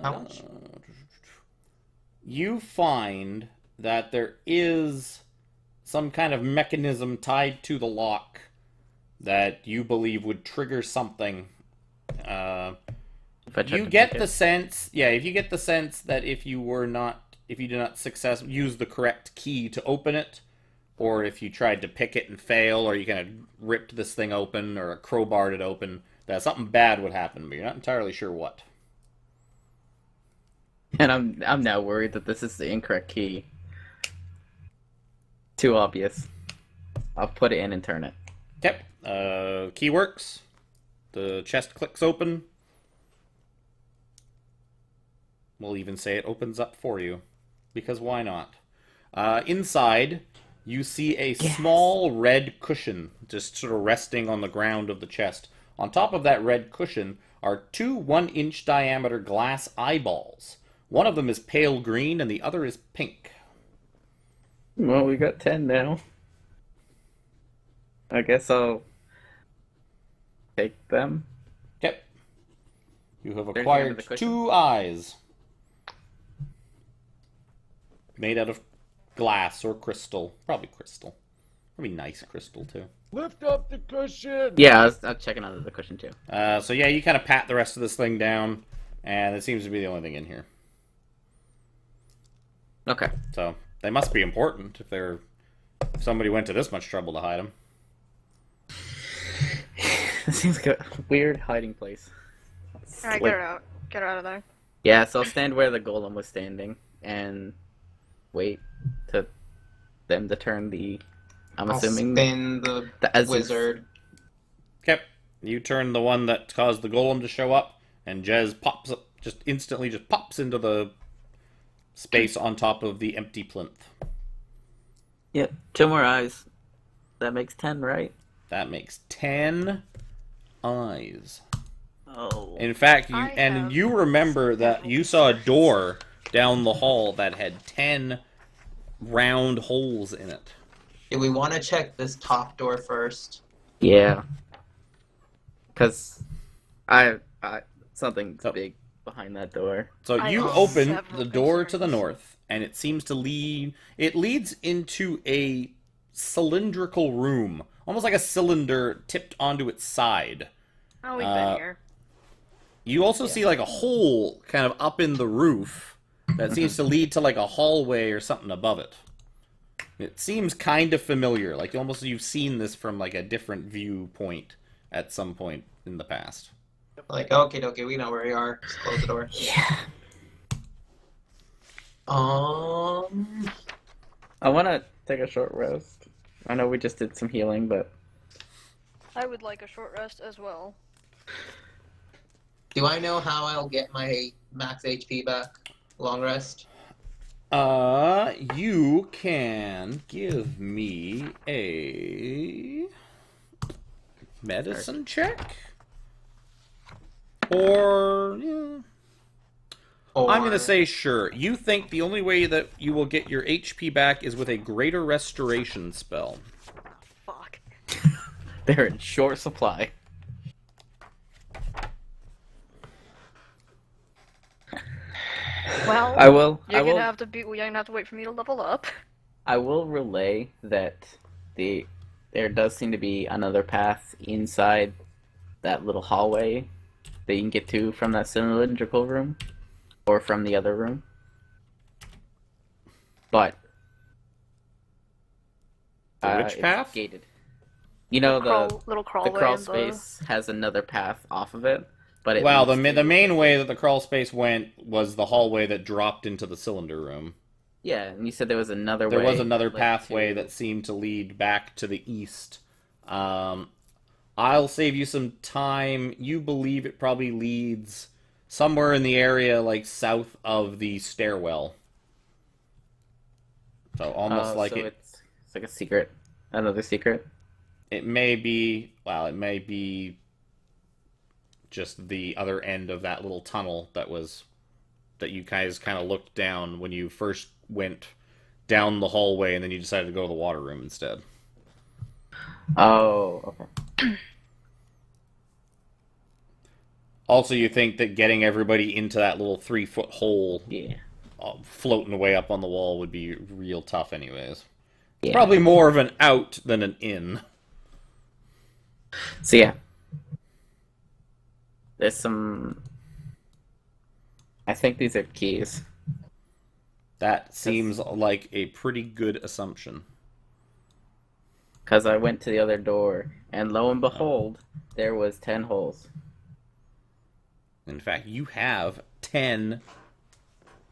How much? You find that there is some kind of mechanism tied to the lock that you believe would trigger something. If I check You the get ticket. the sense, yeah, if you get the sense that if you did not use the correct key to open it, or if you tried to pick it and fail, or you kind of ripped this thing open, or crowbarred it open, that something bad would happen, but you're not entirely sure what. And I'm now worried that this is the incorrect key. Too obvious. I'll put it in and turn it. Yep. Key works. The chest clicks open. We'll even say it opens up for you. Because why not? Inside, you see a small red cushion just sort of resting on the ground of the chest. On top of that red cushion are two 1-inch diameter glass eyeballs. One of them is pale green and the other is pink. Well, we got 10 now. I guess I'll take them. Yep. You have There's the end of acquired the cushion. 2 eyes. Made out of glass or crystal. Probably crystal. Probably nice crystal, too. Lift up the cushion. Yeah, I was checking under the cushion too. So yeah, you kind of pat the rest of this thing down, and it seems to be the only thing in here. Okay. So they must be important if somebody went to this much trouble to hide them. This seems like a weird hiding place. Alright, Like- get her out. Get her out of there. Yeah, so I'll stand where the golem was standing and wait to them to turn the. I'm I'll assuming spin the the Aziz. wizard. Okay, you turn the one that caused the golem to show up, and Jez pops up, just instantly pops into the space on top of the empty plinth. Yep, 2 more eyes. That makes 10, right? That makes 10 eyes. Oh. In fact, I have you remember that you saw a door down the hall that had 10 round holes in it. Do we want to check this top door first? Yeah. Because something's Oh. big behind that door. So I you have open several the door to the concerns. north, and it seems to lead. It leads into a cylindrical room, almost like a cylinder tipped onto its side. Oh, we've been here. You also see like a hole kind of up in the roof that seems to lead to like a hallway or something above it. It seems kind of familiar, like almost you've seen this from like a different viewpoint at some point in the past. Like, okay, we know where we are. Just close the door. Yeah. I want to take a short rest. I know we just did some healing, but I would like a short rest as well. Do I know how I'll get my max HP back? Long rest? You can give me a medicine check? Or, Or... I'm going to say sure. You think the only way that you will get your HP back is with a greater restoration spell. Fuck. they're in short supply. Well, I will. you're I will. gonna have to wait for me to level up. I will relay that there does seem to be another path inside that little hallway that you can get to from that cylindrical room or from the other room. But Which it's path? gated. You know Little the crawl crawl way in space has another path off of it, but it Well, leads the to- main way that the crawl space went was the hallway that dropped into the cylinder room. Yeah, and you said there was another There way was another led pathway to- that seemed to lead back to the east. I'll save you some time. You believe it probably leads somewhere in the area, like south of the stairwell. So almost like so it. it's like a secret, another secret. It may be. Well, it may be just the other end of that little tunnel that you guys kind of looked down when you first went down the hallway, and then you decided to go to the water room instead. Oh, okay. Also, you think that getting everybody into that little 3-foot hole, Yeah. floating away up on the wall, would be real tough, anyways. Yeah. Probably more of an out than an in. So yeah, there's some. I think these are keys. That seems like a pretty good assumption. Because I went to the other door, and lo and behold, there was 10 holes. In fact, you have 10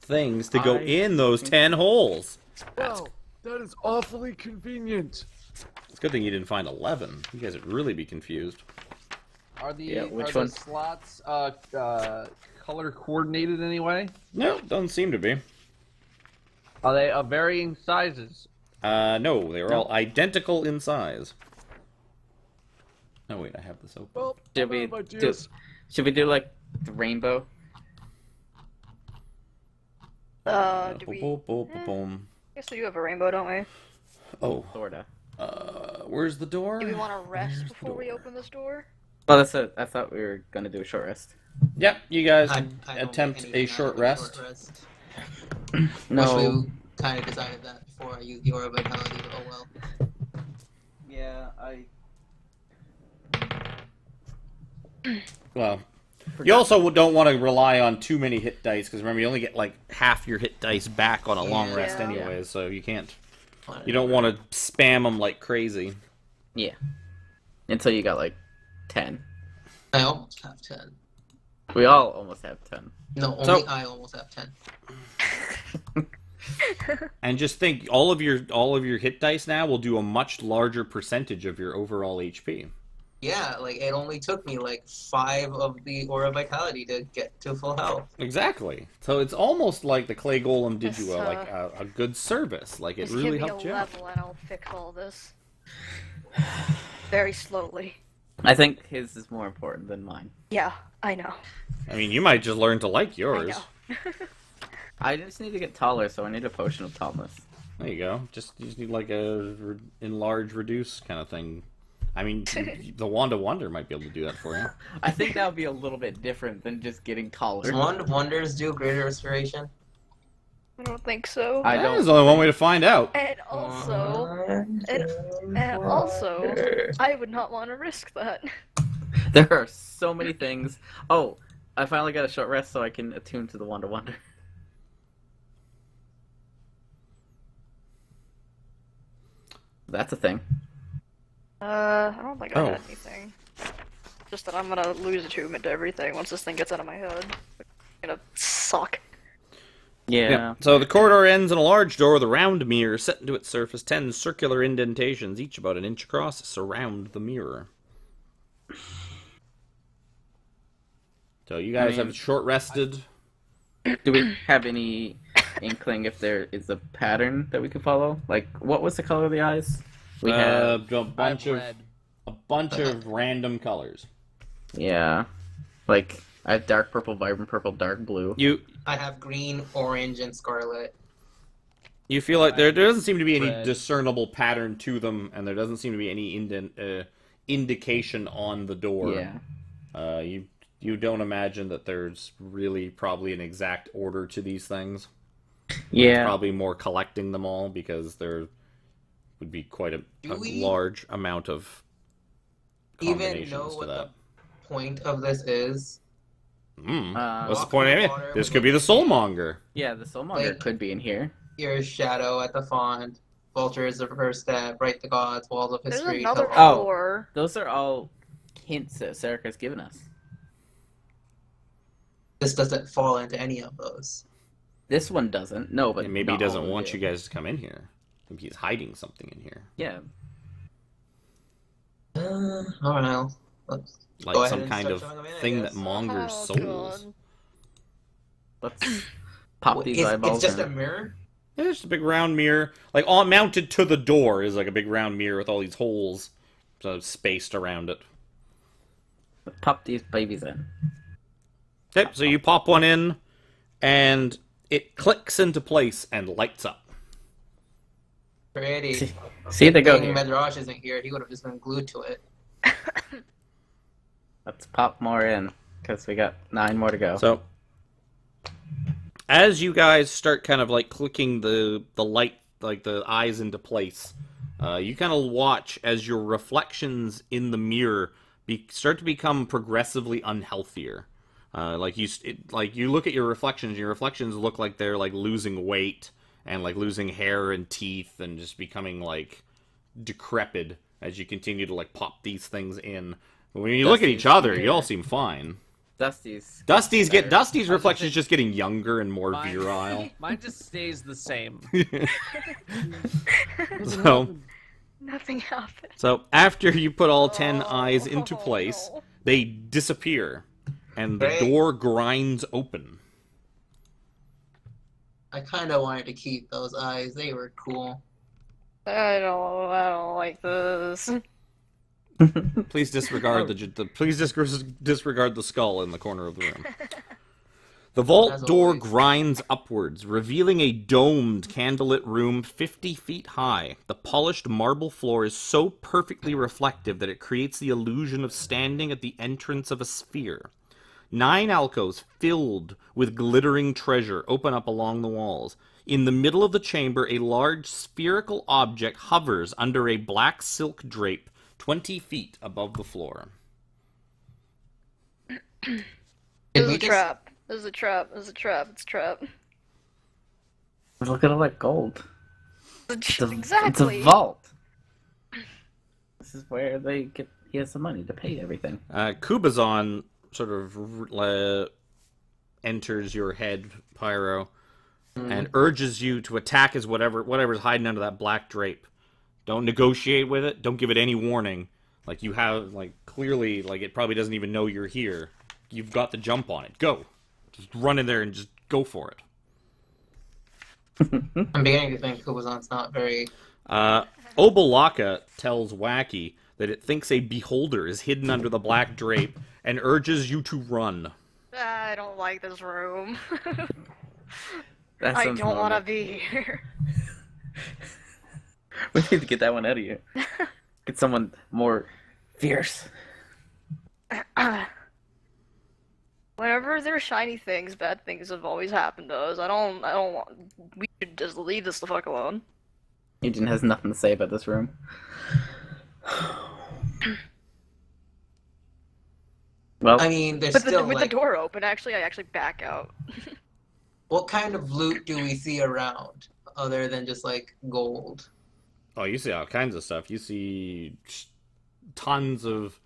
things to go I in those 10 holes. Wow, that is awfully convenient. It's a good thing you didn't find 11. You guys would really be confused. Are the Yeah, which are one? the slots color coordinated anyway? No, don't seem to be. Are they of varying sizes? No, they're all identical in size. Oh wait, I have this open. Well, Should I'm we out of do? ideas. Should we do like the rainbow? Do we? Boom, boom, boom, boom. I guess we do have a rainbow, don't we? Oh, Sorta. where's the door? Do we want to rest Where's the before we door? open this door? Well, that's it. I thought we were gonna do a short rest. Yep, you guys I can don't attempt get a anything out short of rest. No. Wish we kind of decided that before I used the Aura Vitality, but oh well. Yeah, I. Well, you also don't want to rely on too many hit dice, because remember, you only get like half your hit dice back on a long rest Yeah. anyways, so you can't. You don't want to spam them like crazy. Yeah. Until you got like 10. I almost have 10. We all almost have 10. No, only So- I almost have 10. And just think, all of your hit dice now will do a much larger percentage of your overall HP. Yeah, like it only took me like 5 of the Aura Vitality to get to full health. Exactly. So it's almost like the clay golem did you Just, a good service. Like it Just really give me helped a you out. level and I'll fix all this. Very slowly. I think his is more important than mine. Yeah, I know. I mean, you might just learn to like I yours. know. I just need to get taller, so I need a potion of tallness. There you go. You just need like a enlarge, reduce kind of thing. I mean, the Wand of Wonder might be able to do that for you. I think that would be a little bit different than just getting taller. Does Wand of Wonders do greater restoration? I don't think so. There's only one way to find out. And also, I would not want to risk that. There are so many things. Oh, I finally got a short rest so I can attune to the Wand of Wonder. That's a thing. I don't think I had anything. Just that I'm gonna lose attunement to everything once this thing gets out of my head. It's gonna suck. Yeah. So the corridor ends in a large door with a round mirror set into its surface. 10 circular indentations, each about an inch across, surround the mirror. So you guys have short rested. Do we have any inkling if there is a pattern that we could follow? Like, what was the color of the eyes? We have a bunch red. of random colors. Yeah, like I have dark purple, vibrant purple, dark blue. I have green, orange, and scarlet. You feel like there doesn't seem to be any Red. discernible pattern to them, and there doesn't seem to be any indication on the door. Yeah. You don't imagine that there's really probably an exact order to these things. Yeah. Probably more collecting them all because there would be quite a we large amount of Even combinations know to what that. the point of this is? What's the Walk point in of the it? water This with could be the Soulmonger. Yeah, the Soulmonger Like- could be in here. Your shadow at the font. Vulture is the first step. Write the gods. Walls of There's history. another Oh. floor. Those are all hints that Serica's given us. This doesn't fall into any of those. This one doesn't. No, but And maybe he not all doesn't of want it. you guys to come in here. Maybe he's hiding something in here. Yeah. I don't know. Let's Like go ahead some and kind start of showing them in, I thing that guess. mongers Oh, souls. God. Let's pop these It's eyeballs just a in. mirror? Yeah, it's just a big round mirror. Like, all mounted to the door is like a big round mirror with all these holes spaced around it. Pop these babies in. Okay, so you pop one in, and it clicks into place and lights up. Pretty. See, they go Dang, here. Medrash isn't here. He would have just been glued to it. Let's pop more in, because we got 9 more to go. So, as you guys start kind of like clicking the light, like the eyes into place, you kind of watch as your reflections in the mirror start to become progressively unhealthier. Like you look at your reflections look like they're like losing weight and like losing hair and teeth and just becoming like decrepit as you continue to like pop these things in. But when you look at each other, you all seem fine. Dusty's Dusty's better. reflections just getting younger and more Mine- virile. Mine just stays the same. So, Nothing happened. so after you put all 10 eyes into Oh, place, no. they disappear, and the Great. door grinds open. I kind of wanted to keep those eyes. They were cool. I don't like this. Please disregard disregard the skull in the corner of the room. The vault As door always. grinds upwards, revealing a domed, candlelit room 50 feet high. The polished marble floor is so perfectly reflective that it creates the illusion of standing at the entrance of a sphere. 9 alcoves filled with glittering treasure open up along the walls. In the middle of the chamber, a large spherical object hovers under a black silk drape 20 feet above the floor. This Did is we a just- trap. This is a trap. This is a trap. It's a trap. Look at all that gold. Exactly. It's a vault. This is where he has the money to pay everything. Kubazon sort of enters your head, Pyro, and urges you to attack as whatever's hiding under that black drape. Don't negotiate with it. Don't give it any warning. Like you have, like clearly, like it probably doesn't even know you're here. You've got the jump on it. Go, just run in there and just go for it. I'm beginning to think Kubazon's not very... Obalaka tells Wacky that it thinks a beholder is hidden under the black drape and urges you to run. I don't like this room. That I sounds don't want normal. to be here. We need to get that one out of you. Get someone more fierce. Whenever there's shiny things, bad things have always happened to us. I don't want. We should just leave this the fuck alone. Agent has nothing to say about this room. Well, I mean, there's But still with like, the door open, I actually back out. what kind of loot do we see around other than just like gold? Oh, you see all kinds of stuff. You see tons of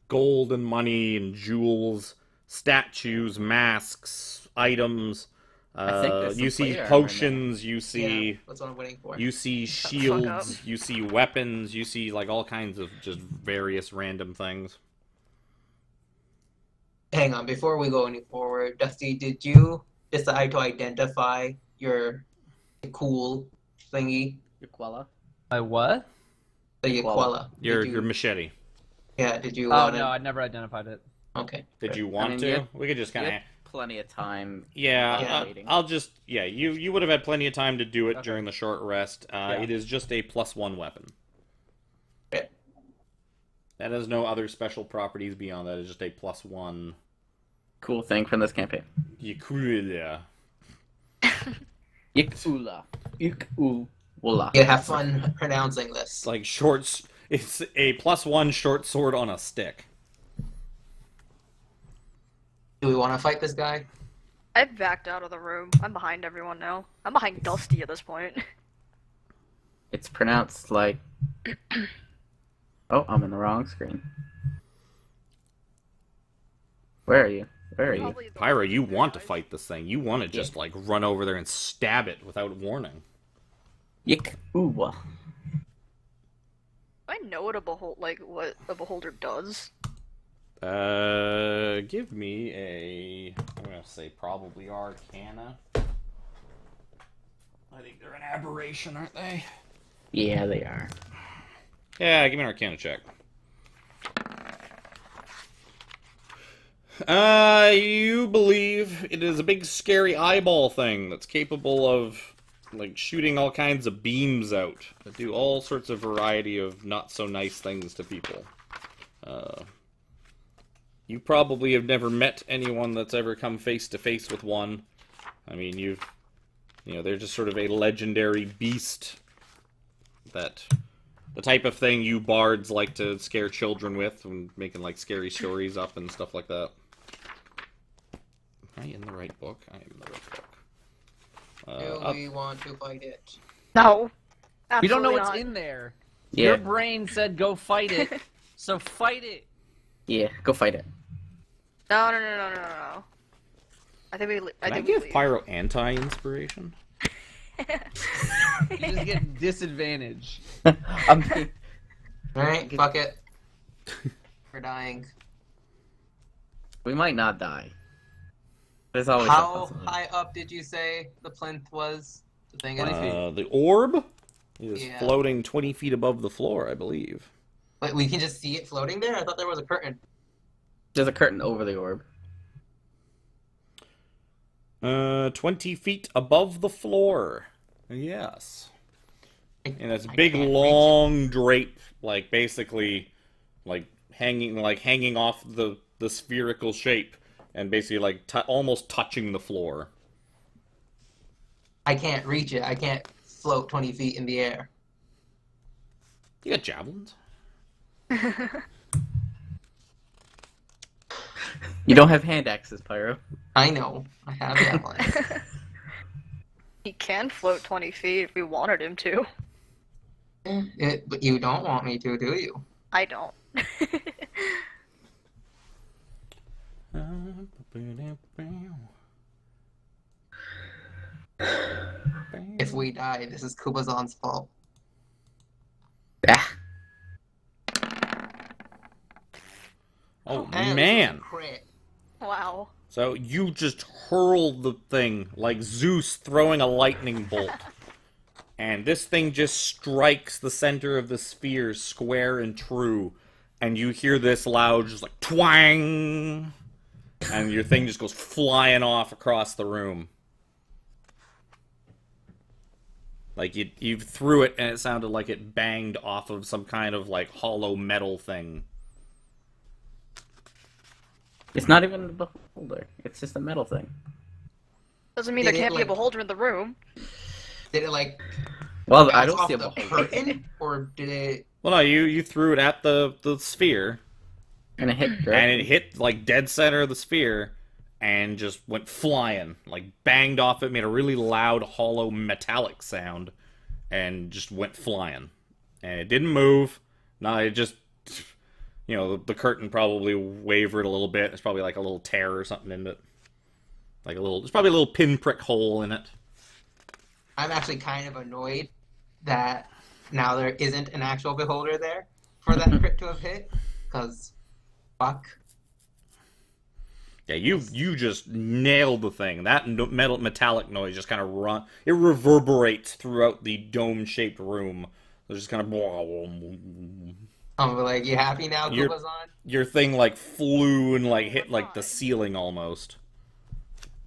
gold and money and jewels, statues, masks, items. I think there's You some see plate armor potions. You Yeah, see that's what I'm waiting for. you see the fuck shields. up. You see weapons. You see like all kinds of just various random things. Hang on, before we go any forward, Dusty, did you decide to identify your cool thingy, Yaquella. My what? the Yaquella. Yaquella? Your machete. Yeah, did you Oh want no, I never identified it. Okay. Did you want mean, to? you had- We could just kind You of. had plenty of time. Yeah, Yeah. waiting. I'll just. Yeah, you would have had plenty of time to do it Okay. during the short rest. It is just a +1 weapon. Yeah. That has no other special properties beyond that. It's just a +1. Cool thing from this campaign. Yakuza. Yakula. Yakula. Yeah, have fun pronouncing this. It's like shorts. It's a +1 short sword on a stick. Do we want to fight this guy? I backed out of the room. I'm behind everyone now. I'm behind Dusty at this point. It's pronounced like. Oh, I'm in the wrong screen. Where are you? Where are you? Probably the Pyro, you one want to guys. fight this thing. You want to just like run over there and stab it without warning. Yakula. I know what what a beholder does. Give me a. I'm gonna say probably Arcana. I think they're an aberration, aren't they? Yeah, they are. Yeah, give me an Arcana check. You believe it is a big scary eyeball thing that's capable of like shooting all kinds of beams out that do all sorts of variety of not so nice things to people. You probably have never met anyone that's ever come face to face with one. I mean, you know, they're just sort of a legendary beast that the type of thing you bards like to scare children with and making like scary stories up and stuff like that. Am I in the right book? I am in the right book. Do we want to fight it? No. You don't know Absolutely what's not. in there. Yeah. Your brain said go fight it, so fight it. Yeah, go fight it. No. I think we. Can I think we give leave. Pyro anti-inspiration? You just get disadvantage. I'm... Alright, fuck it. We're dying. We might not die. There's always How a possibility. high up did you say the plinth was? The thing is? The orb is Yeah. floating 20 feet above the floor, I believe. Wait, we can just see it floating there? I thought there was a curtain. There's a curtain over the orb. 20 feet above the floor. Yes. And it's a I big, can't reach long drape, like basically, like hanging off the spherical shape, and basically like almost touching the floor. I can't reach it. I can't float 20 feet in the air. You got javelins? You don't have hand axes, Pyro. I know. I have that one. He can float 20 feet if we wanted him to. But you don't want me to, do you? I don't. If we die, this is Kubazan's fault. Ah. Oh, And this was man. a crit. Wow. So you just hurl the thing like Zeus throwing a lightning bolt. And this thing just strikes the center of the sphere square and true. And you hear this loud, just like twang. And your thing just goes flying off across the room. Like you threw it and it sounded like it banged off of some kind of like hollow metal thing. It's not even a beholder. It's just a metal thing. Doesn't mean Did there it, can't be a like- beholder in the room. Did it like Well, I bounce don't off see a the beholder. curtain, or did it? Well, no, you threw it at the sphere, And it hit and directly. it hit like dead center of the sphere, and just went flying, like banged off it, made a really loud, hollow, metallic sound, and just went flying. And it didn't move. No, it just, you know, the curtain probably wavered a little bit. There's probably like a little tear or something in it. Like there's probably a little pinprick hole in it. I'm actually kind of annoyed that now there isn't an actual beholder there for that crit to have hit, because fuck. Yeah, you just nailed the thing. That metallic noise just kind of it reverberates throughout the dome-shaped room. It's just kind of I'm like, you happy now? You're- Kuba's on. your thing like flew and like hit like the ceiling almost.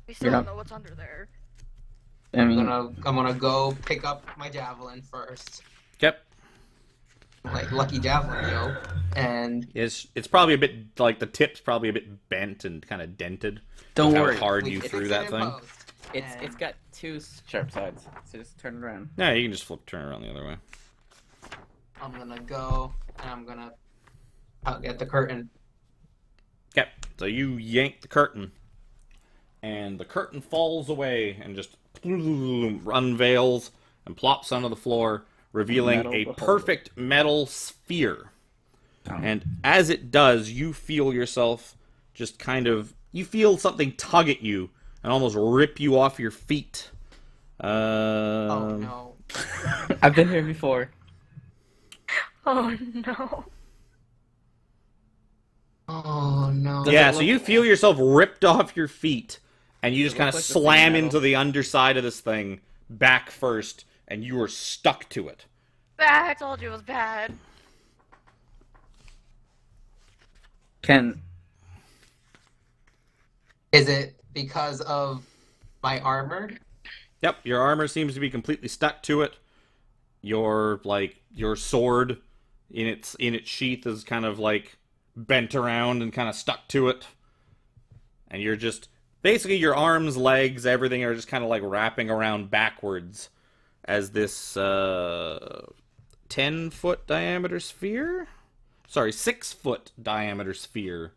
We still You're don't know what's under there. I I'm mean, gonna go pick up my javelin first, Yep. like lucky javelin, yo, and It's probably a bit like the tip's probably a bit bent and kind of dented. don't How worry. hard we you fix threw it that in thing. post, It's and got two sharp sides, so just turn it around. Yeah, you can just turn around the other way. I'm gonna go and I'll get the curtain. Okay, so you yank the curtain, and the curtain falls away and just unveils and plops onto the floor, revealing Metal a beholder. perfect metal sphere. And as it does, you feel yourself just you feel something tug at you and almost rip you off your feet. Oh no. I've been here before. Oh no. Oh no. Does Yeah, it so look- you feel yourself ripped off your feet, and you just it kind of look like the same slam metal? into the underside of this thing, back first, and you are stuck to it. Ah, I told you it was bad. Can Is it because of my armor? Yep, your armor seems to be completely stuck to it. Your sword in its sheath is kind of like bent around and kind of stuck to it. And you're just basically your arms, legs, everything are just kind of like wrapping around backwards as this 10-foot diameter sphere? Sorry, 6-foot diameter sphere.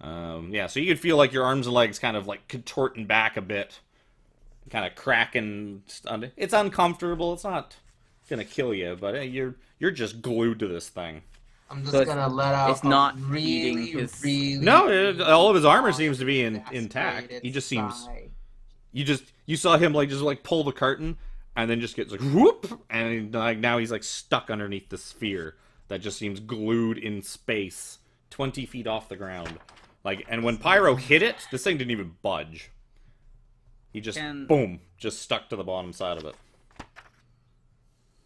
Yeah, so you could feel like your arms and legs kind of like contorting back a bit, kind of cracking. It's uncomfortable. It's not gonna kill you, but you're just glued to this thing. I'm just So it's- gonna let out it's not a eating really, his- really, No, really all of his armor long, seems to be intact. exasperated He just seems. sigh. You saw him like pull the curtain and then just gets like whoop, and like now he's like stuck underneath the sphere that just seems glued in space, 20 feet off the ground. Like, and when Pyro hit it, this thing didn't even budge. He just boom, just stuck to the bottom side of it.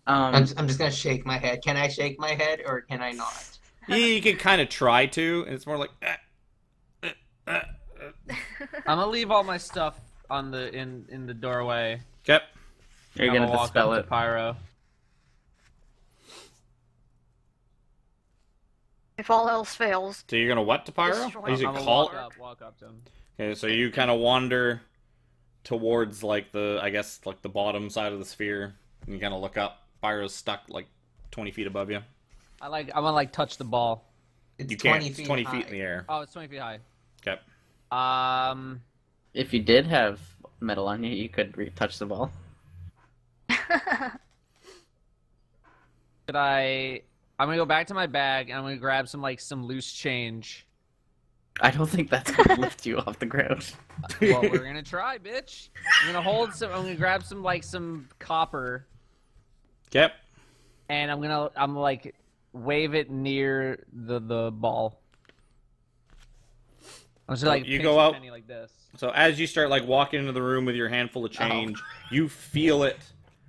I'm just gonna shake my head. Can I shake my head or can I not? You can kind of try to, and it's more like. I'm gonna leave all my stuff on the in the doorway. Yep. you're I'm gonna walk dispel up it. to Pyro. If all else fails, So you're gonna what to Pyro? Destroy Oh, you should I'm gonna call. walk up to him. Okay, so you kind of wander towards like I guess like the bottom side of the sphere, and you kind of look up. Pyro's stuck like 20 feet above you. I wanna like touch the ball. It's You can't. 20 It's feet 20 high. feet in the air. Oh, it's 20 feet high. Okay. If you did have metal on you, you could touch the ball. Could I? I'm gonna go back to my bag and I'm gonna grab some loose change. I don't think that's gonna lift you off the ground. Well, we're gonna try, bitch. I'm gonna grab some copper Yep. and I'm like wave it near the ball. I'm just like you pinch go a out- penny like this. So as you start like walking into the room with your handful of change, you feel it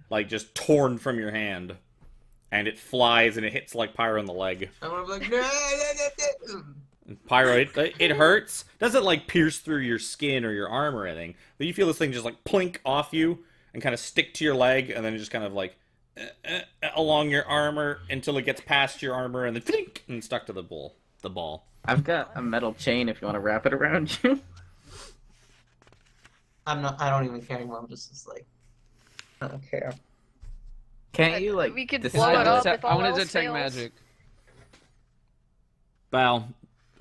like just torn from your hand, and it flies and it hits like Pyro in the leg. And I'm like, no. And Pyro, it hurts. Doesn't like pierce through your skin or your arm or anything, but you feel this thing just like plink off you, and kind of stick to your leg, and then just kind of like along your armor until it gets past your armor, and then flink, and stuck to the ball. I've got a metal chain if you want to wrap it around you. I don't even care anymore. I'm just like, I don't care. Can't you like? We could this blow is- it up if I all wanted to else detect fails. magic. Val,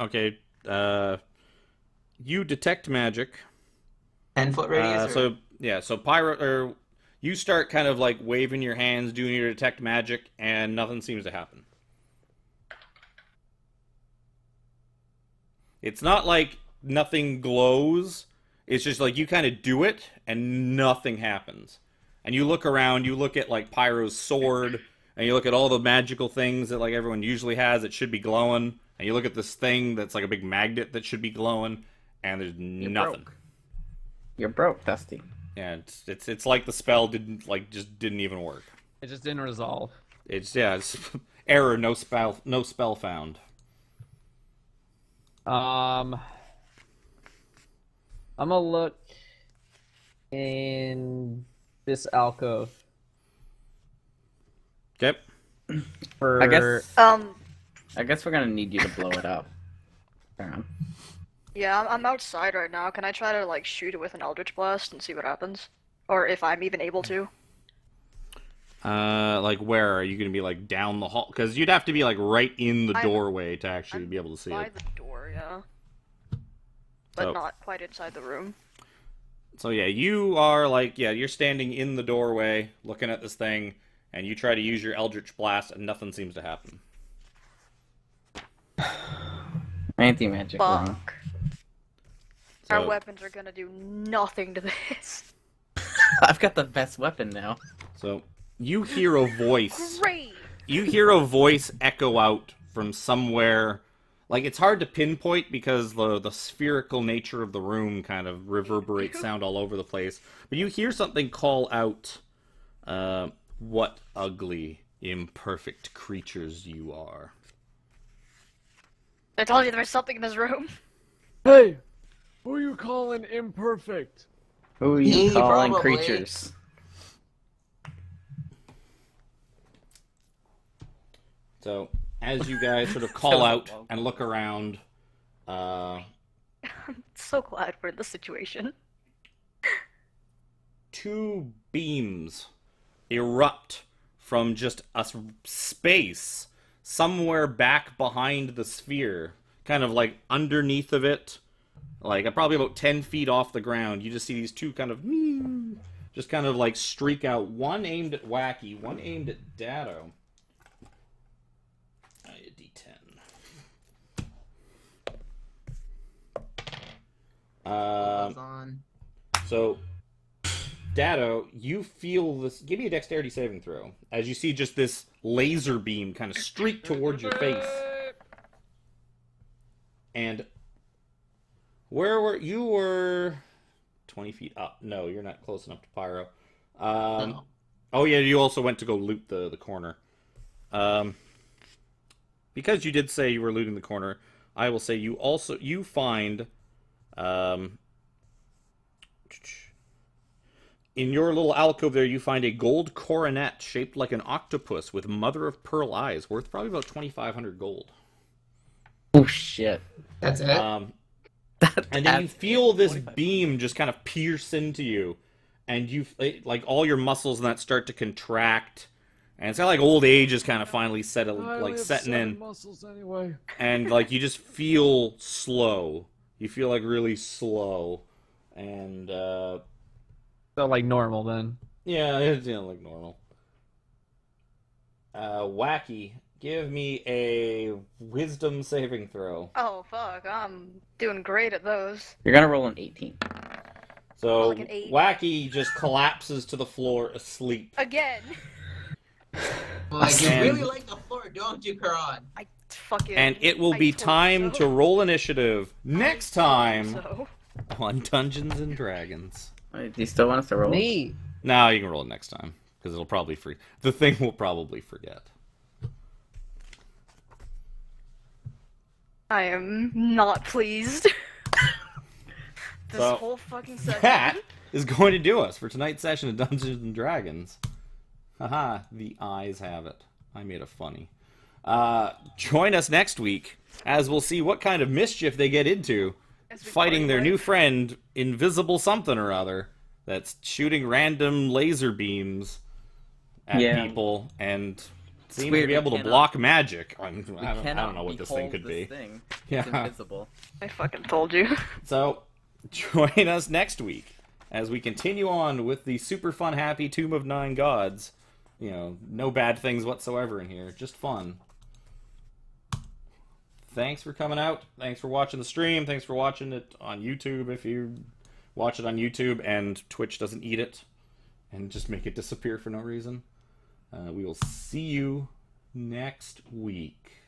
okay, you detect magic. 10-foot radius. So pyro, or you start kind of like waving your hands, doing your detect magic, and nothing seems to happen. It's not like nothing glows. It's just like you kind of do it, and nothing happens. And you look around, you look at like Pyro's sword, and you look at all the magical things that like everyone usually has that should be glowing, and you look at this thing that's like a big magnet that should be glowing, and there's nothing. Broke. You're broke, Dusty. Yeah, it's like the spell didn't even work. It just didn't resolve. It's error, no spell found. I'm gonna look in this alcove Okay. for. I guess we're gonna need you to blow it up. Aaron. Yeah, I'm outside right now. Can I try to like shoot it with an Eldritch Blast and see what happens? Or if I'm even able to? Like where are you gonna be? Like down the hall? Because you'd have to be like right in the I'm- doorway to actually I'm be able to see by it. the door, yeah. But So- not quite inside the room. So yeah, you are like you're standing in the doorway looking at this thing, and you try to use your Eldritch Blast, and nothing seems to happen. Anti-magic room. Fuck. Our So, weapons are gonna do nothing to this. I've got the best weapon now. so you hear a voice. Great! You hear a voice echo out from somewhere. Like, it's hard to pinpoint because the spherical nature of the room kind of reverberates sound all over the place. But you hear something call out, what ugly, imperfect creatures you are. I told you there was something in this room. Hey, who are you calling imperfect? Who are you Me, calling probably. creatures? So, as you guys sort of call out and look around, So glad we're in this situation. two beams erupt from just a space somewhere back behind the sphere, kind of like underneath of it, like probably about 10 feet off the ground. You just see these two kind of just kind of like streak out, one aimed at Wacky, one aimed at Datto. A D10. On. So, Datto, you feel this. Give me a dexterity saving throw as you see just this laser beam kind of streak towards your face. And where were you? Were 20 feet up. No, you're not close enough to Pyro. No. Oh yeah, you also went to go loot the corner. Because you did say you were looting the corner, I will say you find. In your little alcove there, you find a gold coronet shaped like an octopus with mother-of-pearl eyes, worth probably about 2,500 gold. Oh shit. That's it. And then you feel this beam just kind of pierce into you, and like all your muscles and that start to contract, and it's kind of like old age is kind of finally I only have setting 7 in, muscles anyway. and like you just feel slow. You feel like really slow, and So like normal then. yeah, it's like normal. Wacky, give me a wisdom saving throw. Oh fuck, I'm doing great at those. You're gonna roll an 18. So Like an 8. Wacky just collapses to the floor asleep. Again. Like, you and- really like the floor, don't you, Karan? I fucking. And it will I be told you time so. to roll initiative next time So. on Dungeons and Dragons. Wait, do you still want us to roll? Neat. No, you can roll it next time because it'll probably the thing will probably forget. I am not pleased. This So, whole fucking segment. That is going to do us for tonight's session of Dungeons and Dragons. Haha, the eyes have it. I made a funny. Join us next week as we'll see what kind of mischief they get into fighting their new friend, Invisible something or other, that's shooting random laser beams at people and seems to be able to block magic. I don't know what this thing could be. It's invisible. I fucking told you. So, join us next week as we continue on with the super fun, happy Tomb of Nine Gods. You know, no bad things whatsoever in here, just fun. Thanks for coming out. Thanks for watching the stream. Thanks for watching it on YouTube if you watch it on YouTube and Twitch doesn't eat it and just make it disappear for no reason. We will see you next week.